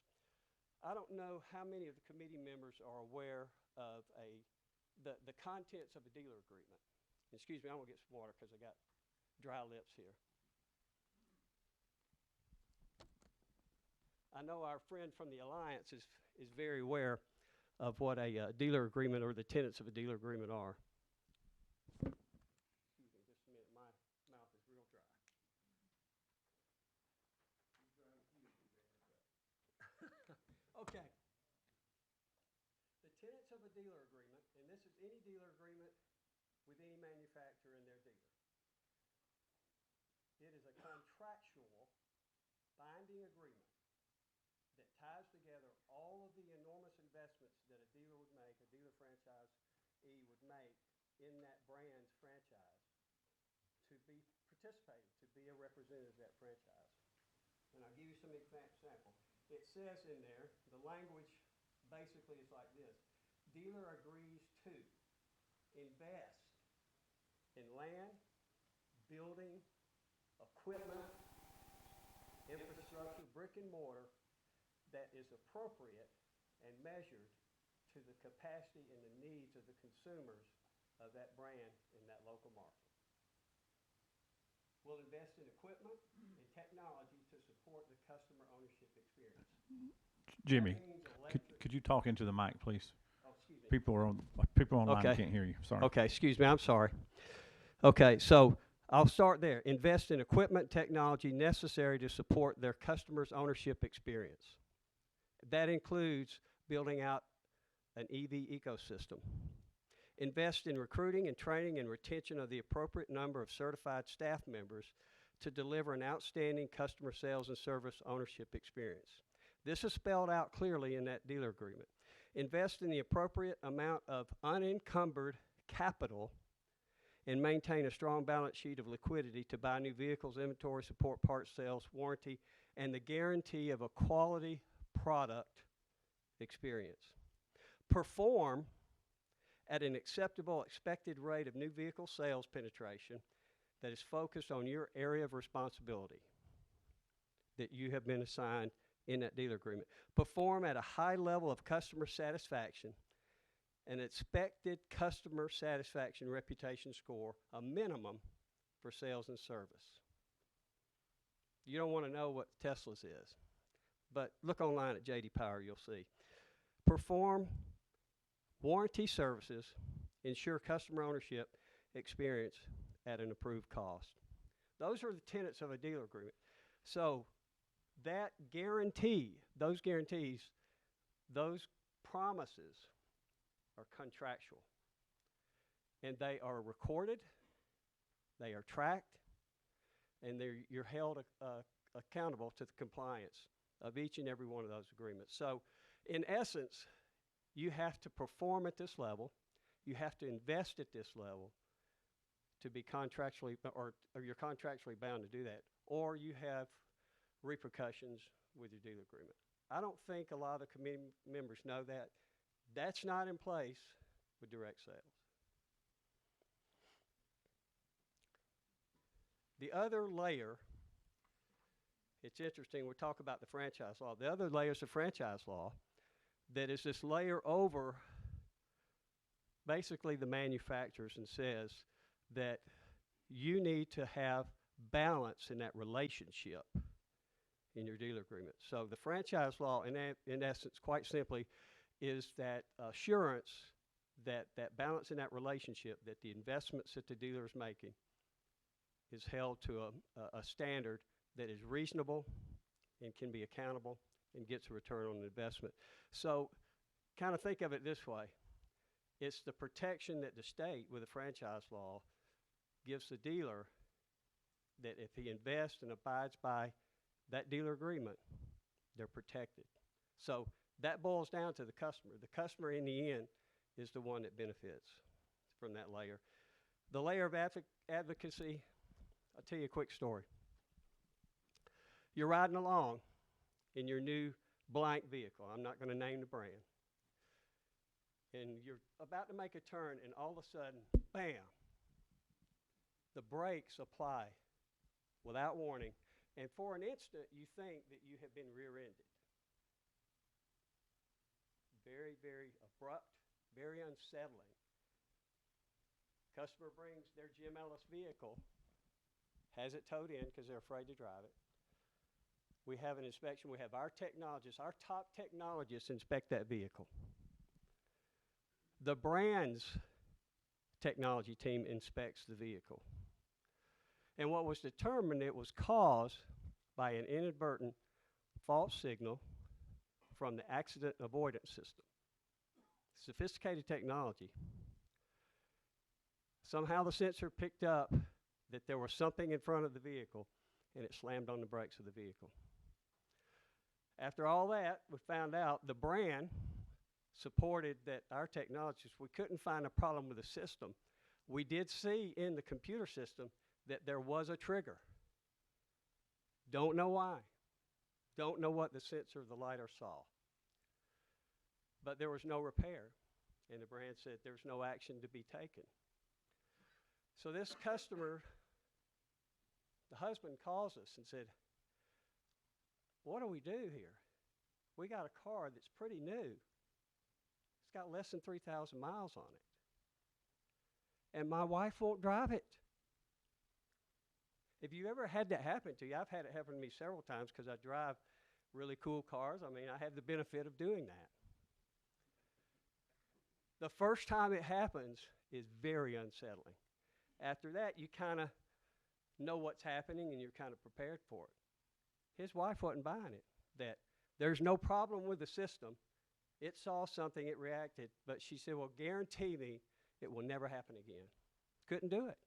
Speaker 21: I don't know how many of the committee members are aware of the contents of a dealer agreement. Excuse me, I'm going to get some water because I got dry lips here. I know our friend from the Alliance is very aware of what a dealer agreement or the tenets of a dealer agreement are. Excuse me just a minute, my mouth is real dry. Okay. The tenets of a dealer agreement, and this is any dealer agreement with any manufacturer and their dealer. It is a contractual binding agreement that ties together all of the enormous investments that a dealer would make, a dealer franchisee would make in that brand's franchise to be participating, to be a representative of that franchise. And I'll give you some example. It says in there, the language basically is like this. Dealer agrees to invest in land, building, equipment, infrastructure, brick and mortar that is appropriate and measured to the capacity and the needs of the consumers of that brand in that local market. We'll invest in equipment and technology to support the customer ownership experience.
Speaker 1: Jimmy,
Speaker 21: That means
Speaker 1: could you talk into the mic, please?
Speaker 21: Oh, excuse me.
Speaker 1: People online
Speaker 21: Okay.
Speaker 1: can't hear you. Sorry.
Speaker 21: Okay, excuse me, I'm sorry. Okay, so I'll start there. Invest in equipment technology necessary to support their customers' ownership experience. That includes building out an EV ecosystem. Invest in recruiting and training and retention of the appropriate number of certified staff members to deliver an outstanding customer sales and service ownership experience. This is spelled out clearly in that dealer agreement. Invest in the appropriate amount of unencumbered capital and maintain a strong balance sheet of liquidity to buy new vehicles, inventory, support parts sales, warranty, and the guarantee of a quality product experience. Perform at an acceptable expected rate of new vehicle sales penetration that is focused on your area of responsibility that you have been assigned in that dealer agreement. Perform at a high level of customer satisfaction, an expected customer satisfaction reputation score, a minimum for sales and service. You don't want to know what Tesla's is, but look online at J.D. Power, you'll see. Perform warranty services, ensure customer ownership experience at an approved cost. Those are the tenets of a dealer agreement. So that guarantee, those guarantees, those promises are contractual. And they are recorded, they are tracked, and you're held accountable to the compliance of each and every one of those agreements. So in essence, you have to perform at this level, you have to invest at this level to be contractually, or you're contractually bound to do that, or you have repercussions with your dealer agreement. I don't think a lot of the committee members know that. That's not in place with direct sales. The other layer, it's interesting, we talk about the franchise law. The other layer is the franchise law that is this layer over basically the manufacturers and says that you need to have balance in that relationship in your dealer agreement. So the franchise law, in essence, quite simply, is that assurance that that balance in that relationship, that the investments that the dealer is making is held to a standard that is reasonable and can be accountable and gets a return on the investment. So kind of think of it this way. It's the protection that the state, with the franchise law, gives the dealer that if he invests and abides by that dealer agreement, they're protected. So that boils down to the customer. The customer, in the end, is the one that benefits from that layer. The layer of advocacy, I'll tell you a quick story. You're riding along in your new blank vehicle. I'm not going to name the brand. And you're about to make a turn, and all of a sudden, bam, the brakes apply without warning. And for an instant, you think that you have been rear-ended. Very, very abrupt, very unsettling. Customer brings their Jim Ellis vehicle, has it towed in because they're afraid to drive it. We have an inspection. We have our technologists, our top technologists inspect that vehicle. The brand's technology team inspects the vehicle. And what was determined, it was caused by an inadvertent false signal from the accident avoidance system. Sophisticated technology. Somehow the sensor picked up that there was something in front of the vehicle, and it slammed on the brakes of the vehicle. After all that, we found out the brand supported that our technologists, we couldn't find a problem with the system. We did see in the computer system that there was a trigger. Don't know why. Don't know what the sensor of the lidar saw. But there was no repair, and the brand said there's no action to be taken. So this customer, the husband calls us and said, what do we do here? We got a car that's pretty new. It's got less than 3,000 miles on it. And my wife won't drive it. If you ever had that happen to you, I've had it happen to me several times because I drive really cool cars. I mean, I have the benefit of doing that. The first time it happens is very unsettling. After that, you kind of know what's happening and you're kind of prepared for it. His wife wasn't buying it, that there's no problem with the system. It saw something, it reacted, but she said, well, guarantee me it will never happen again. Couldn't do it.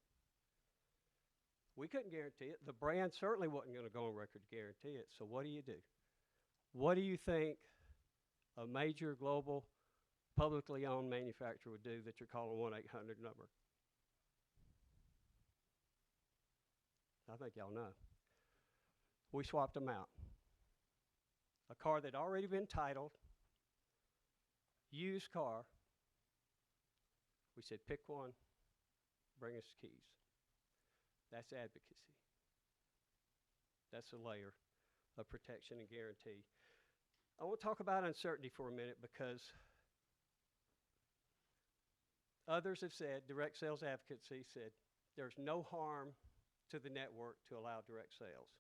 Speaker 21: We couldn't guarantee it. The brand certainly wasn't going to go on record to guarantee it. So what do you do? What do you think a major global publicly owned manufacturer would do that you're calling 1-800 number? I think y'all know. We swapped them out. A car that had already been titled, used car. We said, pick one, bring us the keys. That's advocacy. That's a layer of protection and guarantee. I want to talk about uncertainty for a minute because others have said, direct sales advocacy said, there's no harm to the network to allow direct sales.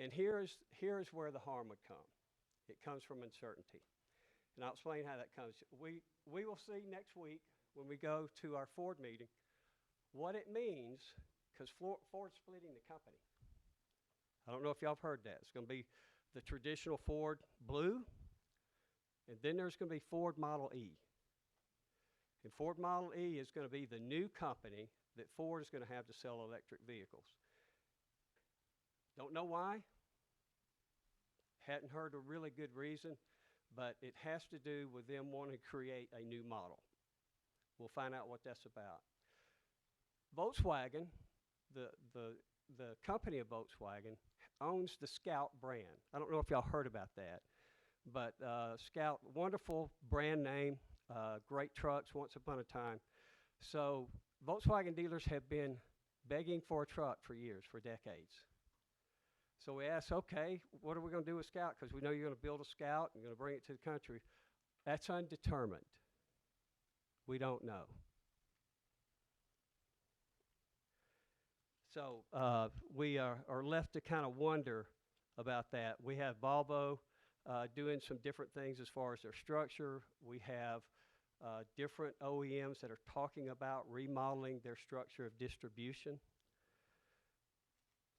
Speaker 21: And here is where the harm would come. It comes from uncertainty. And I'll explain how that comes. We will see next week when we go to our Ford meeting what it means, because Ford's splitting the company. I don't know if y'all have heard that. It's going to be the traditional Ford Blue, and then there's going to be Ford Model E. And Ford Model E is going to be the new company that Ford is going to have to sell electric vehicles. Don't know why. Hadn't heard a really good reason, but it has to do with them wanting to create a new model. We'll find out what that's about. Volkswagen, the company of Volkswagen, owns the Scout brand. I don't know if y'all heard about that, but Scout, wonderful brand name, great trucks once upon a time. So Volkswagen dealers have been begging for a truck for years, for decades. So we asked, okay, what are we going to do with Scout? Because we know you're going to build a Scout and you're going to bring it to the country. That's undetermined. We don't know. So we are left to kind of wonder about that. We have Volvo doing some different things as far as their structure. We have different OEMs that are talking about remodeling their structure of distribution.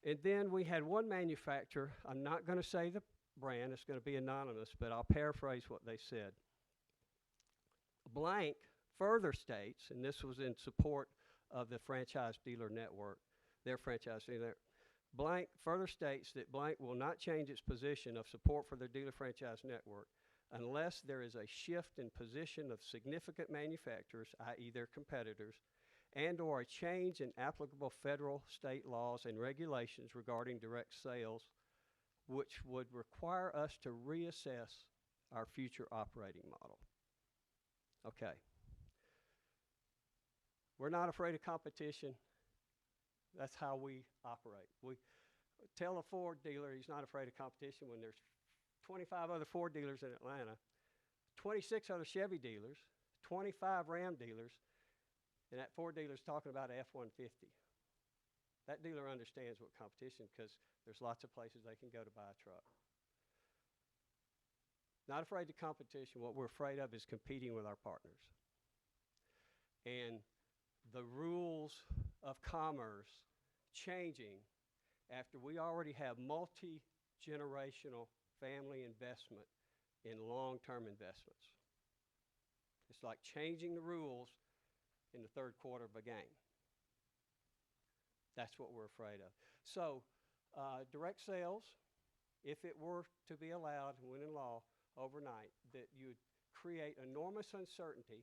Speaker 21: And then we had one manufacturer, I'm not going to say the brand, it's going to be anonymous, but I'll paraphrase what they said. Blank further states, and this was in support of the franchise dealer network, their franchise dealer, Blank further states that Blank will not change its position of support for their dealer franchise network unless there is a shift in position of significant manufacturers, i.e. their competitors, and or a change in applicable federal, state laws and regulations regarding direct sales, which would require us to reassess our future operating model. Okay. We're not afraid of competition. That's how we operate. We tell a Ford dealer he's not afraid of competition when there's 25 other Ford dealers in Atlanta, 26 other Chevy dealers, 25 Ram dealers, and that Ford dealer's talking about an F-150. That dealer understands what competition, because there's lots of places they can go to buy a truck. Not afraid of competition. What we're afraid of is competing with our partners. And the rules of commerce changing after we already have multi-generational family investment in long-term investments. It's like changing the rules in the third quarter of a game. That's what we're afraid of. So direct sales, if it were to be allowed and went in law overnight, that you'd create enormous uncertainty,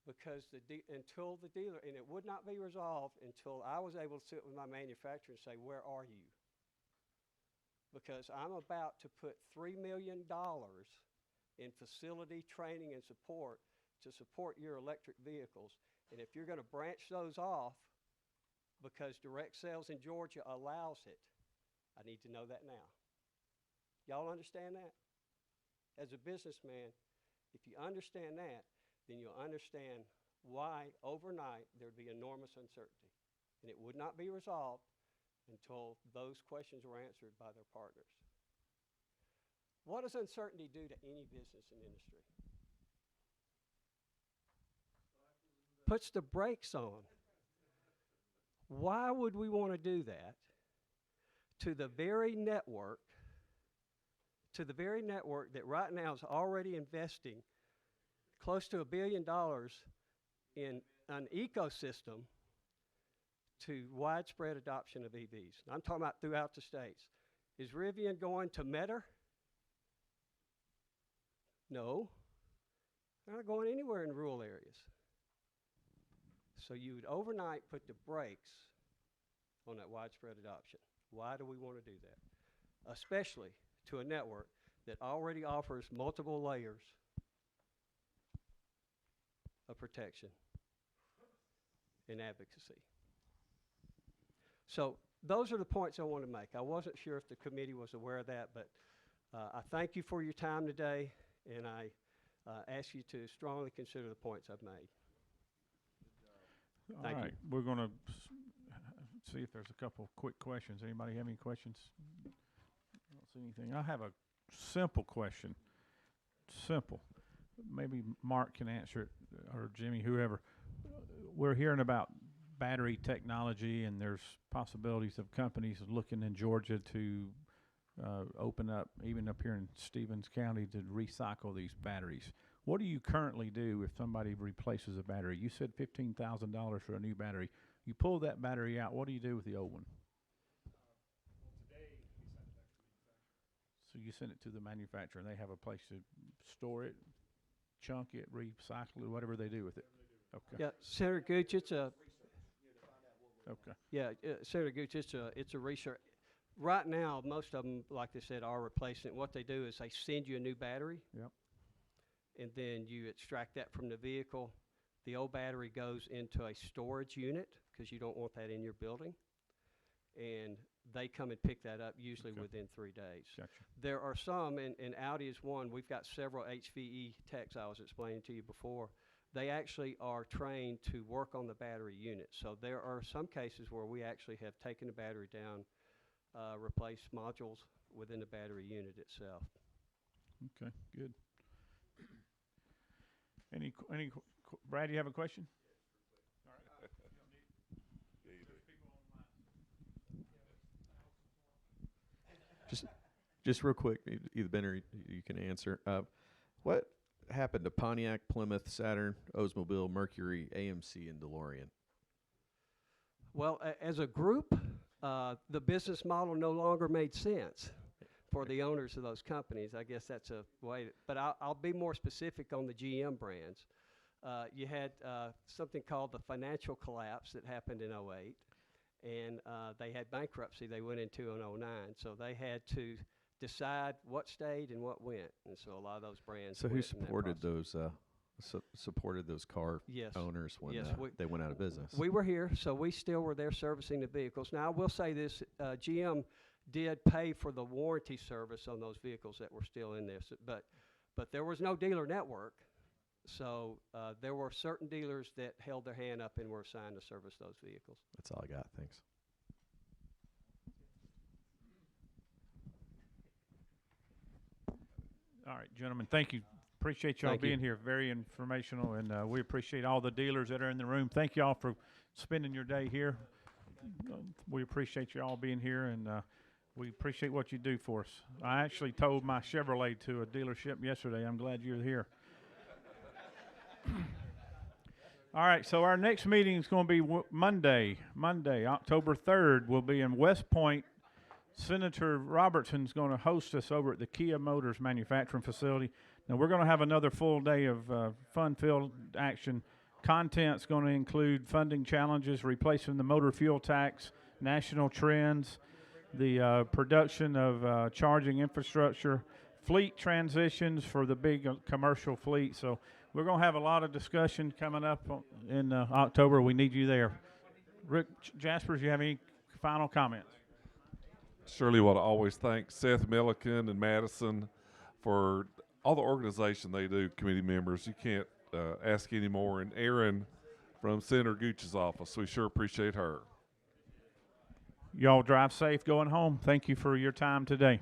Speaker 21: because until the dealer, and it would not be resolved until I was able to sit with my manufacturer and say, where are you? Because I'm about to put $3 million in facility training and support to support your electric vehicles. And if you're going to branch those off because direct sales in Georgia allows it, I need to know that now. Y'all understand that? As a businessman, if you understand that, then you'll understand why overnight there'd be enormous uncertainty. And it would not be resolved until those questions were answered by their partners. What does uncertainty do to any business and industry? Puts the brakes on. Why would we want to do that to the very network that right now is already investing close to $1 billion in an ecosystem to widespread adoption of EVs? I'm talking about throughout the states. Is Rivian going to Meta? No. They're not going anywhere in rural areas. So you would overnight put the brakes on that widespread adoption. Why do we want to do that? Especially to a network that already offers multiple layers of protection and advocacy. So those are the points I want to make. I wasn't sure if the committee was aware of that, but I thank you for your time today, and I ask you to strongly consider the points I've made.
Speaker 1: All right, we're going to see if there's a couple of quick questions. Anybody have any questions? I don't see anything. I have a simple question. Simple. Maybe Mark can answer it, or Jimmy, whoever. We're hearing about battery technology, and there's possibilities of companies looking in Georgia to open up, even up here in Stevens County, to recycle these batteries. What do you currently do if somebody replaces a battery? You said $15,000 for a new battery. You pull that battery out, what do you do with the old one? So you send it to the manufacturer, and they have a place to store it, chunk it, recycle it, whatever they do with it. Okay.
Speaker 21: Yeah, Senator Gooch, it's a
Speaker 1: okay.
Speaker 21: Senator Gooch, it's a research. Right now, most of them, like they said, are replacing it. What they do is they send you a new battery.
Speaker 1: Yep.
Speaker 21: And then you extract that from the vehicle. The old battery goes into a storage unit because you don't want that in your building. And they come and pick that up usually within 3 days.
Speaker 1: Gotcha.
Speaker 21: There are some, and Audi is one. We've got several HVE techs I was explaining to you before. They actually are trained to work on the battery unit. So there are some cases where we actually have taken the battery down, replaced modules within the battery unit itself.
Speaker 1: Okay, good. Brad, you have a question?
Speaker 12: Just real quick, either Ben or you can answer. What happened to Pontiac, Plymouth, Saturn, Oldsmobile, Mercury, AMC, and DeLorean?
Speaker 21: Well, as a group, the business model no longer made sense for the owners of those companies. I guess that's a way, but I'll be more specific on the GM brands. You had something called the financial collapse that happened in 08, and they had bankruptcy they went into in 09, so they had to decide what stayed and what went, and so a lot of those brands.
Speaker 12: So who supported those supported those car owners when they went out of business?
Speaker 21: We were here, so we still were there servicing the vehicles. Now, I will say this, GM did pay for the warranty service on those vehicles that were still in there, but there was no dealer network, so there were certain dealers that held their hand up and were assigned to service those vehicles.
Speaker 12: That's all I got. Thanks.
Speaker 1: All right, gentlemen, thank you. Appreciate y'all being here. Very informational, and we appreciate all the dealers that are in the room. Thank y'all for spending your day here. We appreciate you all being here, and we appreciate what you do for us. I actually told my Chevrolet to a dealership yesterday. I'm glad you're here. All right, so our next meeting is going to be Monday, October 3rd. We'll be in West Point. Senator Robertson's going to host us over at the Kia Motors manufacturing facility. Now, we're going to have another full day of fun-filled action. Content's going to include funding challenges, replacing the motor fuel tax, national trends, the production of charging infrastructure, fleet transitions for the big commercial fleet. So we're going to have a lot of discussion coming up in October. We need you there. Rick Jaspers, you have any final comments?
Speaker 11: Surely want to always thank Seth Milliken and Madison for all the organization they do, committee members. You can't ask any more. And Erin from Senator Gooch's office, we sure appreciate her.
Speaker 1: Y'all drive safe going home. Thank you for your time today.